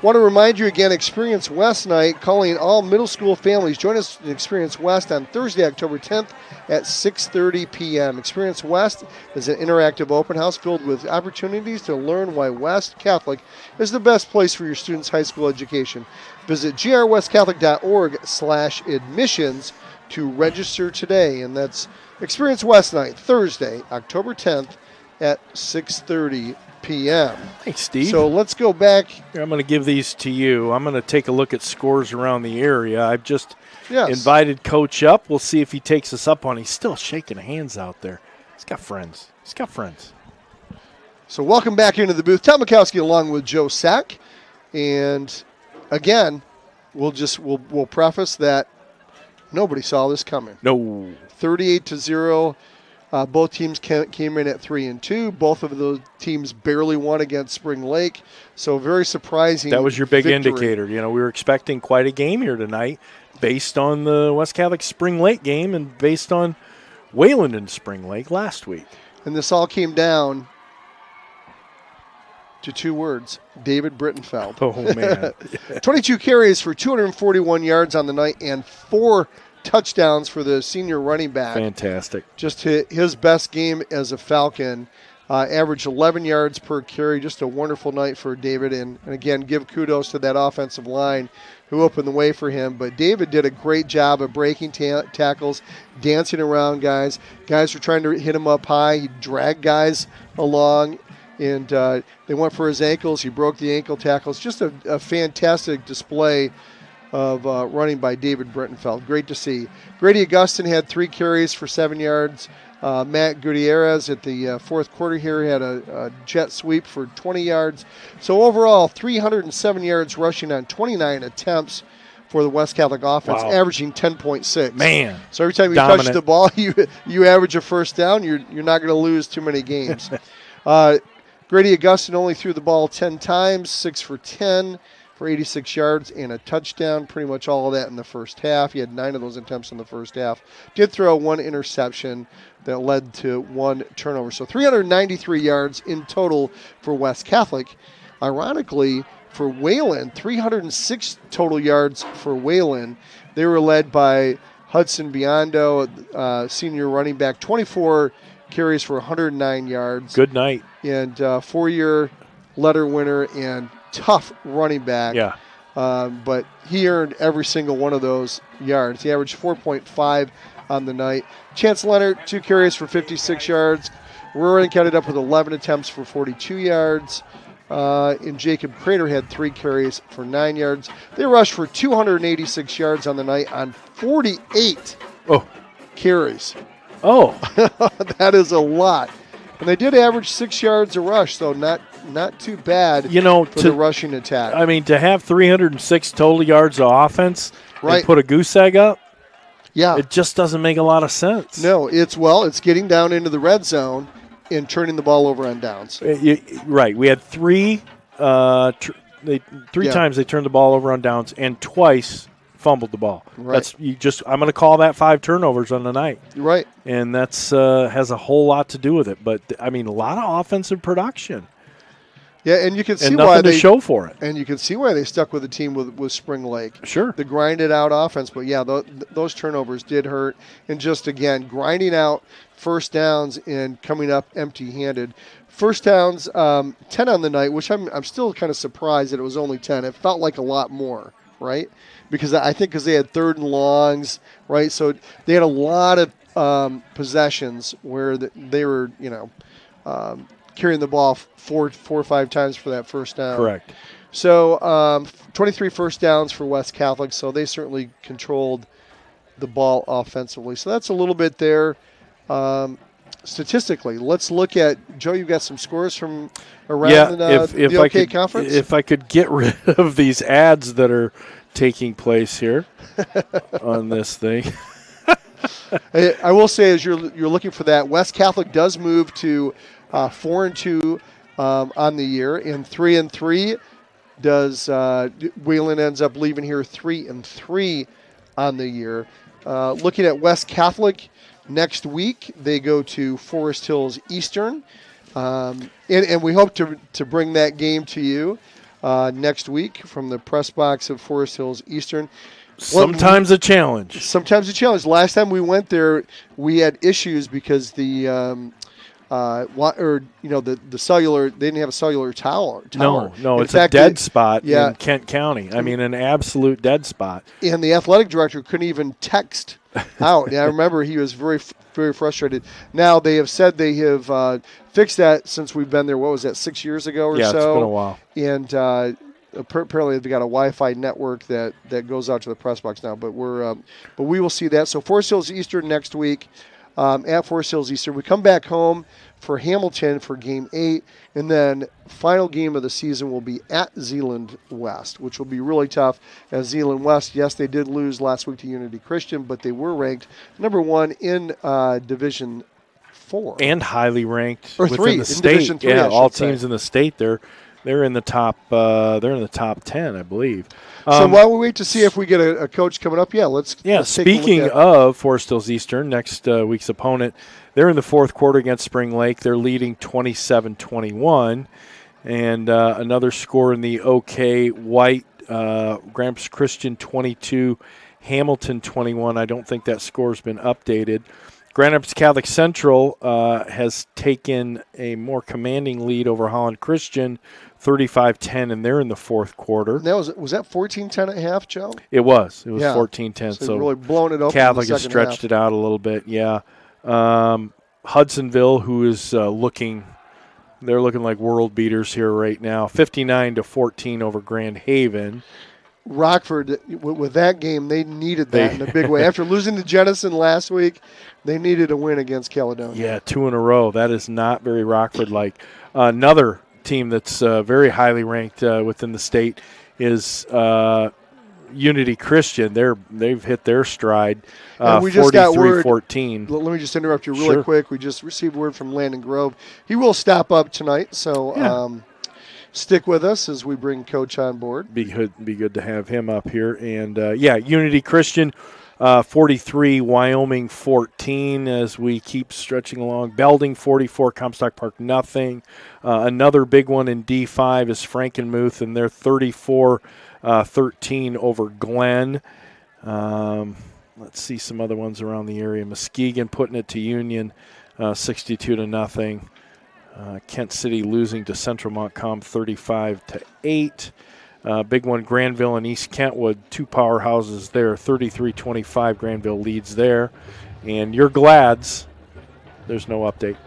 Want to remind you again, Experience West night, calling all middle school families. Join us in Experience West on Thursday, October 10th at 6:30 p.m. Experience West is an interactive open house filled with opportunities to learn why West Catholic is the best place for your students' high school education. Visit grwestcatholic.org/admissions to register today. And that's Experience West night, Thursday, October 10th at 6:30 p.m. Thanks, Steve. So let's go back. Here, I'm going to give these to you. I'm going to take a look at scores around the area. I've just invited Coach up. We'll see if he takes us up on. He's still shaking hands out there. He's got friends. So welcome back into the booth. Tom Mikowski along with Joe Sack. And again, we'll preface that nobody saw this coming. No. 38-0. Both teams came in at 3-2. Both of those teams barely won against Spring Lake. So very surprising. That was your big victory. indicator. You know, we were expecting quite a game here tonight based on the West Catholic Spring Lake game and based on Wayland and Spring Lake last week. And this all came down to 2 words, David Brittenfeld. Oh, man. 22 carries for 241 yards on the night and 4 touchdowns for the senior running back. Fantastic. Just his best game as a Falcon. Averaged 11 yards per carry. Just a wonderful night for David. And again, give kudos to that offensive line who opened the way for him. But David did a great job of breaking tackles, dancing around guys. Guys were trying to hit him up high. He dragged guys along, and they went for his ankles. He broke the ankle tackles. Just a fantastic display of running by David Brittenfeld. Great to see. Grady Augustin had 3 carries for 7 yards. Matt Gutierrez at the fourth quarter here had a jet sweep for 20 yards. So overall, 307 yards rushing on 29 attempts for the West Catholic offense, averaging 10.6. Man. So every time you dominant. touch the ball, you average a first down. You're not going to lose too many games. Grady Augustin only threw the ball 10 times, 6 for 10. For 86 yards and a touchdown, pretty much all of that in the first half. He had 9 of those attempts in the first half. Did throw 1 interception that led to 1 turnover. So 393 yards in total for West Catholic. Ironically, for Wayland, 306 total yards for Wayland. They were led by Hudson Biondo, senior running back, 24 carries for 109 yards. Good night. And 4-year letter winner and tough running back. Yeah. But he earned every single one of those yards. He averaged 4.5 on the night. Chance Leonard, 2 carries for 56 yards. Roaring counted up with 11 attempts for 42 yards. And Jacob Crater had 3 carries for 9 yards. They rushed for 286 yards on the night on 48 carries. Oh. That is a lot. And they did average 6 yards a rush, so not too bad for the rushing attack. I mean, to have 306 total yards of offense and put a goose egg up, it just doesn't make a lot of sense. No, it's getting down into the red zone and turning the ball over on downs. Right. We had three times they turned the ball over on downs, and twice fumbled the ball. Right. I'm going to call that 5 turnovers on the night. Right. And that's has a whole lot to do with it. But I mean, a lot of offensive production. Yeah, and you can see and why nothing to show for it. And you can see why they stuck with the team with Spring Lake. Sure. The grinded out offense, but yeah, those turnovers did hurt. And just again, grinding out first downs and coming up empty-handed. First downs, 10 on the night, which I'm still kind of surprised that it was only 10. It felt like a lot more, right? Because I think they had 3rd and longs, right? So they had a lot of possessions where they were, carrying the ball 4 or 5 times for that first down. Correct. So 23 first downs for West Catholic, so they certainly controlled the ball offensively. So that's a little bit there. Statistically, let's look at, Joe, you've got some scores from around the OK Conference? If I could get rid of these ads that are taking place here on this thing. I will say, as you're looking for that, West Catholic does move to 4-2 on the year, and 3-3 does Wayland ends up leaving here 3-3 on the year. Looking at West Catholic, next week they go to Forest Hills Eastern, and we hope to bring that game to you next week from the press box of Forest Hills Eastern. Sometimes a challenge. Sometimes a challenge. Last time we went there, we had issues because the cellular, they didn't have a cellular tower. No, it's a dead spot in Kent County. I mean, an absolute dead spot. And the athletic director couldn't even text out. And I remember he was very, very frustrated. Now they have said they have fixed that since we've been there. What was that, 6 years ago or so? Yeah, it's been a while. And apparently they've got a Wi-Fi network that goes out to the press box now. But we will see that. So Forest Hills Eastern next week. At Forest Hills Eastern. We come back home for Hamilton for Game 8, and then final game of the season will be at Zeeland West, which will be really tough. As Zeeland West, yes, they did lose last week to Unity Christian, but they were ranked number 1 in Division 4. And highly ranked or within 3, the state. Division 3, all teams in the state, they're in the top. They're in the top 10, I believe. So while we wait to see if we get a coach coming up, let's take a look speaking of Forest Hills Eastern, next week's opponent, they're in the 4th quarter against Spring Lake. They're leading 27-21. And another score in the OK White, Gramps Christian 22, Hamilton 21. I don't think that score's been updated. Grand Rapids Catholic Central has taken a more commanding lead over Holland Christian, 35-10, and they're in the 4th quarter. And that was that 14-10 at half, Joe? It was 14-10. So really blown it open. Catholic has stretched it out a little bit. Yeah. Hudsonville, who is looking like world beaters here right now, 59-14 over Grand Haven. Rockford, with that game, they needed that in a big way. After losing to Jenison last week, they needed a win against Caledonia. Yeah, 2 in a row. That is not very Rockford-like. Another team that's very highly ranked within the state is Unity Christian. They've hit their stride. We just got word. 43-14. Let me just interrupt you really quick. We just received word from Landon Grove. He will stop up tonight, so stick with us as we bring Coach on board. Be good to have him up here. And Unity Christian 43, Wyoming 14 as we keep stretching along. Belding 44, Comstock Park nothing. Another big one in D5 is Frankenmuth, and they're 34-13 over Glen. Let's see some other ones around the area. Muskegon putting it to Union 62-0. Kent City losing to Central Montcalm 35-8. Big one, Granville and East Kentwood, 2 powerhouses there. 33-25, Granville leads there. And your Glads, there's no update.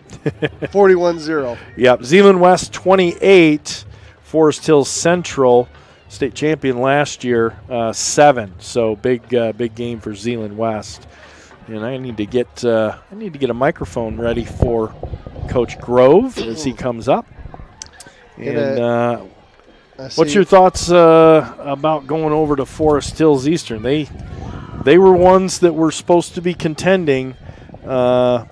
41-0. Yep, Zeeland West 28, Forest Hills Central, state champion last year, 7. So big game for Zeeland West. And I need to get a microphone ready for Coach Grove as he comes up. And what's your thoughts about going over to Forest Hills Eastern? They were ones that were supposed to be contending, they're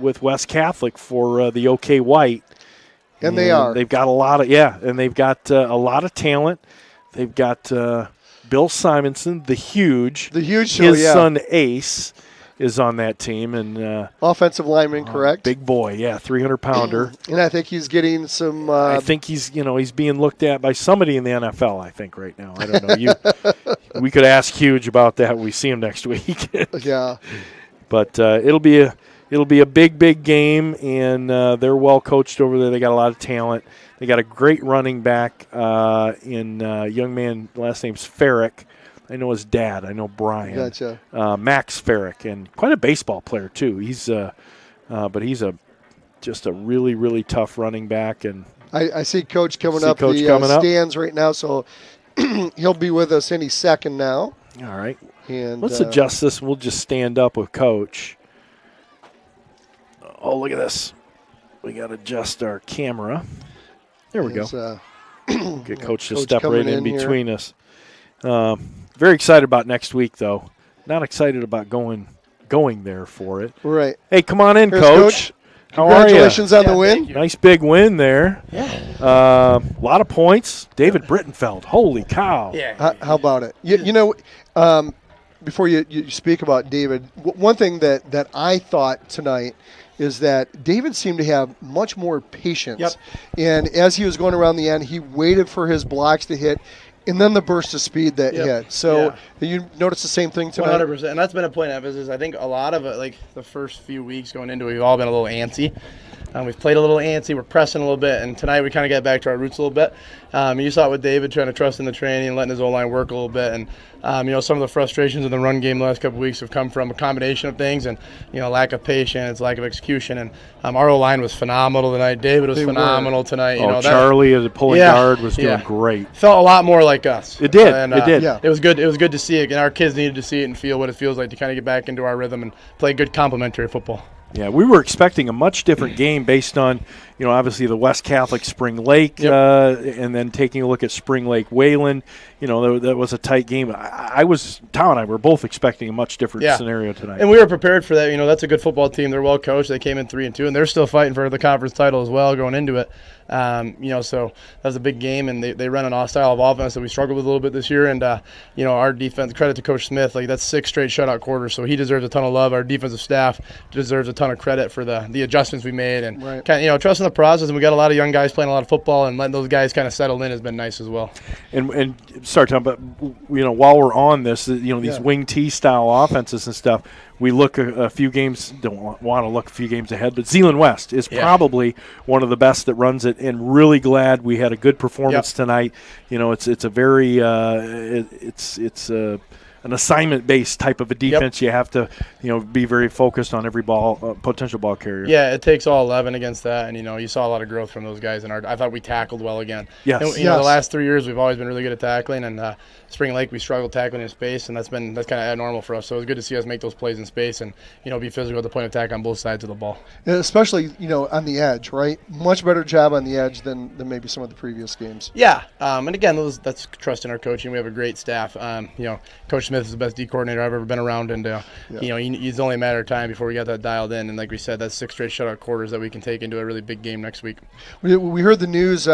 with West Catholic for the OK White. And they are. They've got a lot of talent. They've got Bill Simonson, the huge show, his son Ace is on that team, and offensive lineman, correct? Big boy, 300-pounder. And I think he's getting some. I think he's being looked at by somebody in the NFL. I think right now. I don't know. We could ask Huge about that when we see him next week. Yeah, but it'll be a big game, and they're well coached over there. They got a lot of talent. They got a great running back in young man. Last name's Farrick. I know his dad. I know Brian. Gotcha. Max Farrick, and quite a baseball player too. He's just a really, really tough running back. And I see Coach coming up the stands right now, so he'll be with us any second now. All right. And let's adjust this. We'll just stand up with Coach. Oh, look at this. We got to adjust our camera. There we go. Get Coach to step right in between us. Very excited about next week, though. Not excited about going there for it. Right. Hey, come on in, Here's Coach. How are you? Congratulations on the win. Nice big win there. Yeah. A lot of points. David Brittenfeld. Holy cow. Yeah. How about it? Before you speak about David, one thing that I thought tonight is that David seemed to have much more patience. Yep. And as he was going around the end, he waited for his blocks to hit, and then the burst of speed that hit. So you noticed the same thing tonight? 100%. And that's been a point of emphasis. I think a lot of it, like the first few weeks going into it, we've all been a little antsy. We've played a little antsy. We're pressing a little bit. And tonight we kind of got back to our roots a little bit. You saw it with David trying to trust in the training and letting his O-line work a little bit. And, some of the frustrations in the run game the last couple of weeks have come from a combination of things and, lack of patience, lack of execution. And our O-line was phenomenal tonight. David was phenomenal tonight. Charlie as a pulling guard was doing great. Felt a lot more like us. It did. It did. Yeah. It was good. It was good to see it. And our kids needed to see it and feel what it feels like to kind of get back into our rhythm and play good complementary football. Yeah, we were expecting a much different game based on, obviously the West Catholic Spring Lake, and then taking a look at Spring Lake Wayland. That was a tight game. Tom and I were both expecting a much different scenario tonight. And we were prepared for that. That's a good football team. They're well coached. They came in 3-2, and they're still fighting for the conference title as well going into it. So that was a big game, and they run an style of offense that we struggled with a little bit this year. And, our defense, credit to Coach Smith, that's 6 straight shutout quarters, so he deserves a ton of love. Our defensive staff deserves a ton of credit for the adjustments we made. And, trusting the process, and we got a lot of young guys playing a lot of football, and letting those guys kind of settle in has been nice as well. And sorry, Tom, but, while we're on this, these wing T style offenses and stuff, we look a few games, don't want to look a few games ahead, but Zeeland West is probably one of the best that runs it, and really glad we had a good performance tonight. It's a very it's an assignment-based type of a defense. You have to, be very focused on every potential ball carrier. Yeah, it takes all 11 against that, and you saw a lot of growth from those guys. And I thought we tackled well again. Yes. And, the last 3 years we've always been really good at tackling, and Spring Lake we struggled tackling in space, and that's kind of abnormal for us. So it was good to see us make those plays in space and be physical at the point of attack on both sides of the ball. And especially on the edge, right? Much better job on the edge than maybe some of the previous games. Yeah, and again that's trust in our coaching. We have a great staff. Coach Smith is the best D coordinator I've ever been around, and it's only a matter of time before we got that dialed in. And like we said, that's 6 straight shutout quarters that we can take into a really big game next week. We heard the news,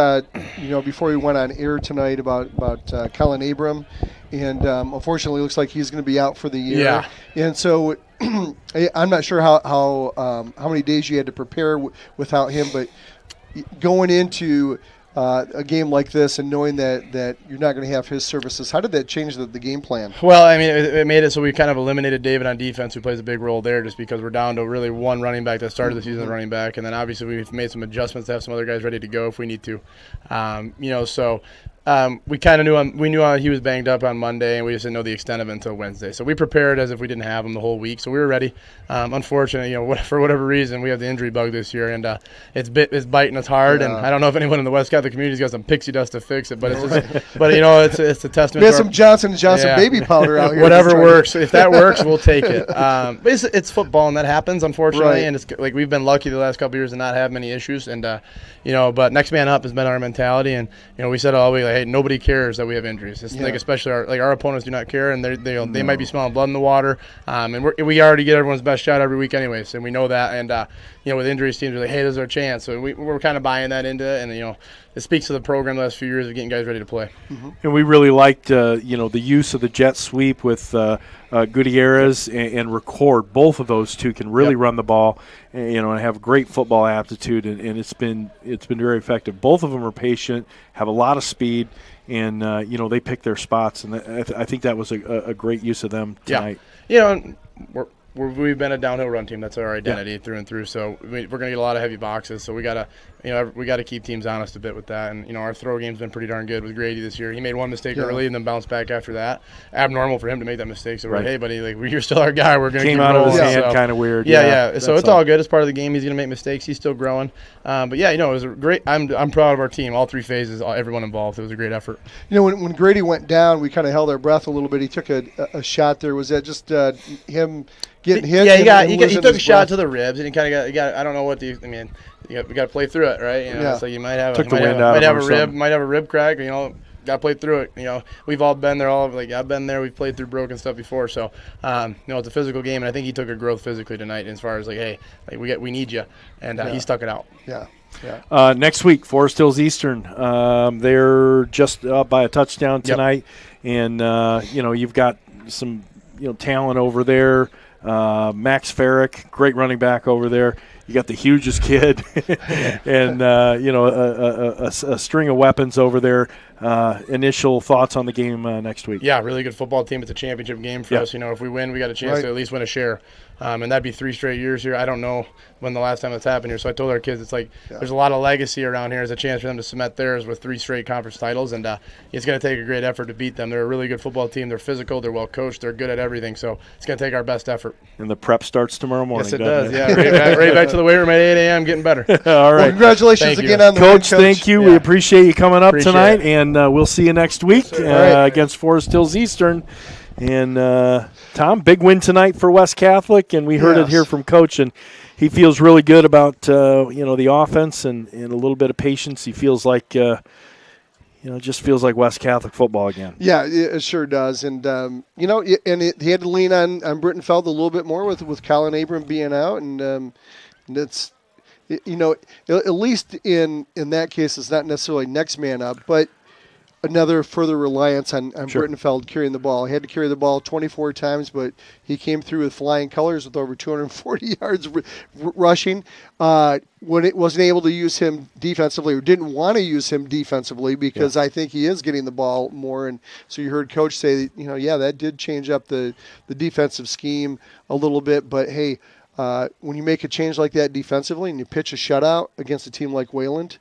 before we went on air tonight about Kellen Abram, and unfortunately, it looks like he's going to be out for the year. Yeah. And so I'm not sure how many days you had to prepare without him, but going into a game like this and knowing that you're not going to have his services, how did that change the game plan? Well, I mean, it made it so we kind of eliminated David on defense, who plays a big role there, just because we're down to really one running back that started the season as running back, and then obviously we've made some adjustments to have some other guys ready to go if we need to. So We kind of knew he was banged up on Monday, and we just didn't know the extent of it until Wednesday. So we prepared as if we didn't have him the whole week. So we were ready. Unfortunately, for whatever reason, we have the injury bug this year, and it's biting us hard. And I don't know if anyone in the West Catholic community's got some pixie dust to fix it, but it's it's a testament. We have some Johnson & Johnson baby powder out here. Whatever works. If that works, we'll take it. But it's football, and that happens, unfortunately. Right. And it's like we've been lucky the last couple of years to not have many issues. And but next man up has been our mentality. And we said all week, like, hey, nobody cares that we have injuries. It's like especially our opponents do not care, and they might be smelling blood in the water. And we already get everyone's best shot every week anyways, and we know that. And with injuries, teams are like, hey, this is our chance. So we're kind of buying that into it, and it speaks to the program the last few years of getting guys ready to play. Mm-hmm. And we really liked the use of the jet sweep with Gutierrez and Record. Both of those two can really run the ball, and have great football aptitude, and it's been very effective. Both of them are patient, have a lot of speed, and they pick their spots, and I think that was a great use of them tonight. We've been a downhill run team. That's our identity through and through. So we're going to get a lot of heavy boxes. So we got to keep teams honest a bit with that. And our throw game's been pretty darn good with Grady this year. He made one mistake early and then bounced back after that. Abnormal for him to make that mistake. So we're like, hey buddy, you're still our guy. We're going to keep rolling. Came out of his hand kind of weird. So it's all good. It's part of the game. He's going to make mistakes. He's still growing. But it was a great. I'm proud of our team. All three phases, everyone involved. It was a great effort. When Grady went down, we kind of held our breath a little bit. He took a shot there. Was that just him getting hit? Yeah, he took a shot to the ribs, and he kind of got. I don't know what we got to play through it, right? So you might have a rib crack. Got to play through it. We've all been there. I've been there. We've played through broken stuff before. So it's a physical game, and I think he took a growth physically tonight as far as we need you, and he stuck it out. Yeah. Next week, Forest Hills Eastern. They're just up by a touchdown tonight, and you've got some talent over there. Max Farrick, great running back over there. You got the hugest kid, and a string of weapons over there. Initial thoughts on the game next week? Yeah, really good football team. It's a championship game for us. If we win, we got a chance to at least win a share. And that'd be 3 straight years here. I don't know when the last time that's happened here. So I told our kids, there's a lot of legacy around here. There's a chance for them to cement theirs with 3 straight conference titles. And it's going to take a great effort to beat them. They're a really good football team. They're physical. They're well coached. They're good at everything. So it's going to take our best effort. And the prep starts tomorrow morning. Yes, it does. Yeah, right back to the weight room at 8 a.m. getting better. All right. Well, congratulations again on the Coach. Thank you. Yeah. We appreciate you coming up tonight. And we'll see you next week against Forest Hills Eastern. And, Tom, big win tonight for West Catholic, and we heard it here from Coach, and he feels really good about, the offense and a little bit of patience. He feels like, just feels like West Catholic football again. Yeah, it sure does. And, he had to lean on Brittenfeld a little bit more with Colin Abram being out, and it's, at least in that case, it's not necessarily next man up, but another further reliance on Brittenfeld carrying the ball. He had to carry the ball 24 times, but he came through with flying colors with over 240 yards rushing. When it wasn't able to use him defensively or didn't want to use him defensively because I think he is getting the ball more. And so you heard Coach say, that did change up the defensive scheme a little bit. But, hey, when you make a change like that defensively and you pitch a shutout against a team like Wayland,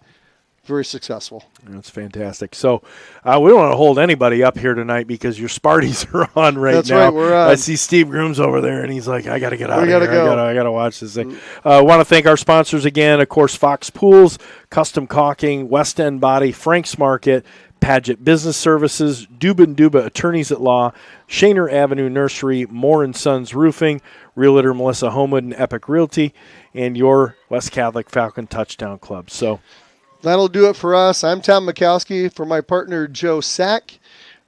very successful. That's fantastic. So we don't want to hold anybody up here tonight because your Sparties are on now. That's right, we're on. I see Steve Grooms over there, and he's like, I got to get out of here. I got to watch this thing. Mm-hmm. Want to thank our sponsors again, of course, Fox Pools, Custom Caulking, West End Body, Frank's Market, Paget Business Services, Duba Attorneys at Law, Shaner Avenue Nursery, Moore & Sons Roofing, Realtor Melissa Homewood and Epic Realty, and your West Catholic Falcon Touchdown Club. So that'll do it for us. I'm Tom Mikowski. For my partner, Joe Sack,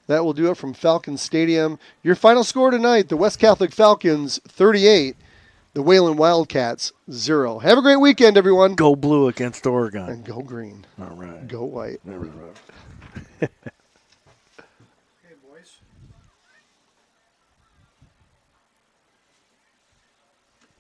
that will do it from Falcon Stadium. Your final score tonight, the West Catholic Falcons 38, the Wayland Wildcats 0. Have a great weekend, everyone. Go blue against Oregon. And go green. All right. Go white. There we go. Hey, boys.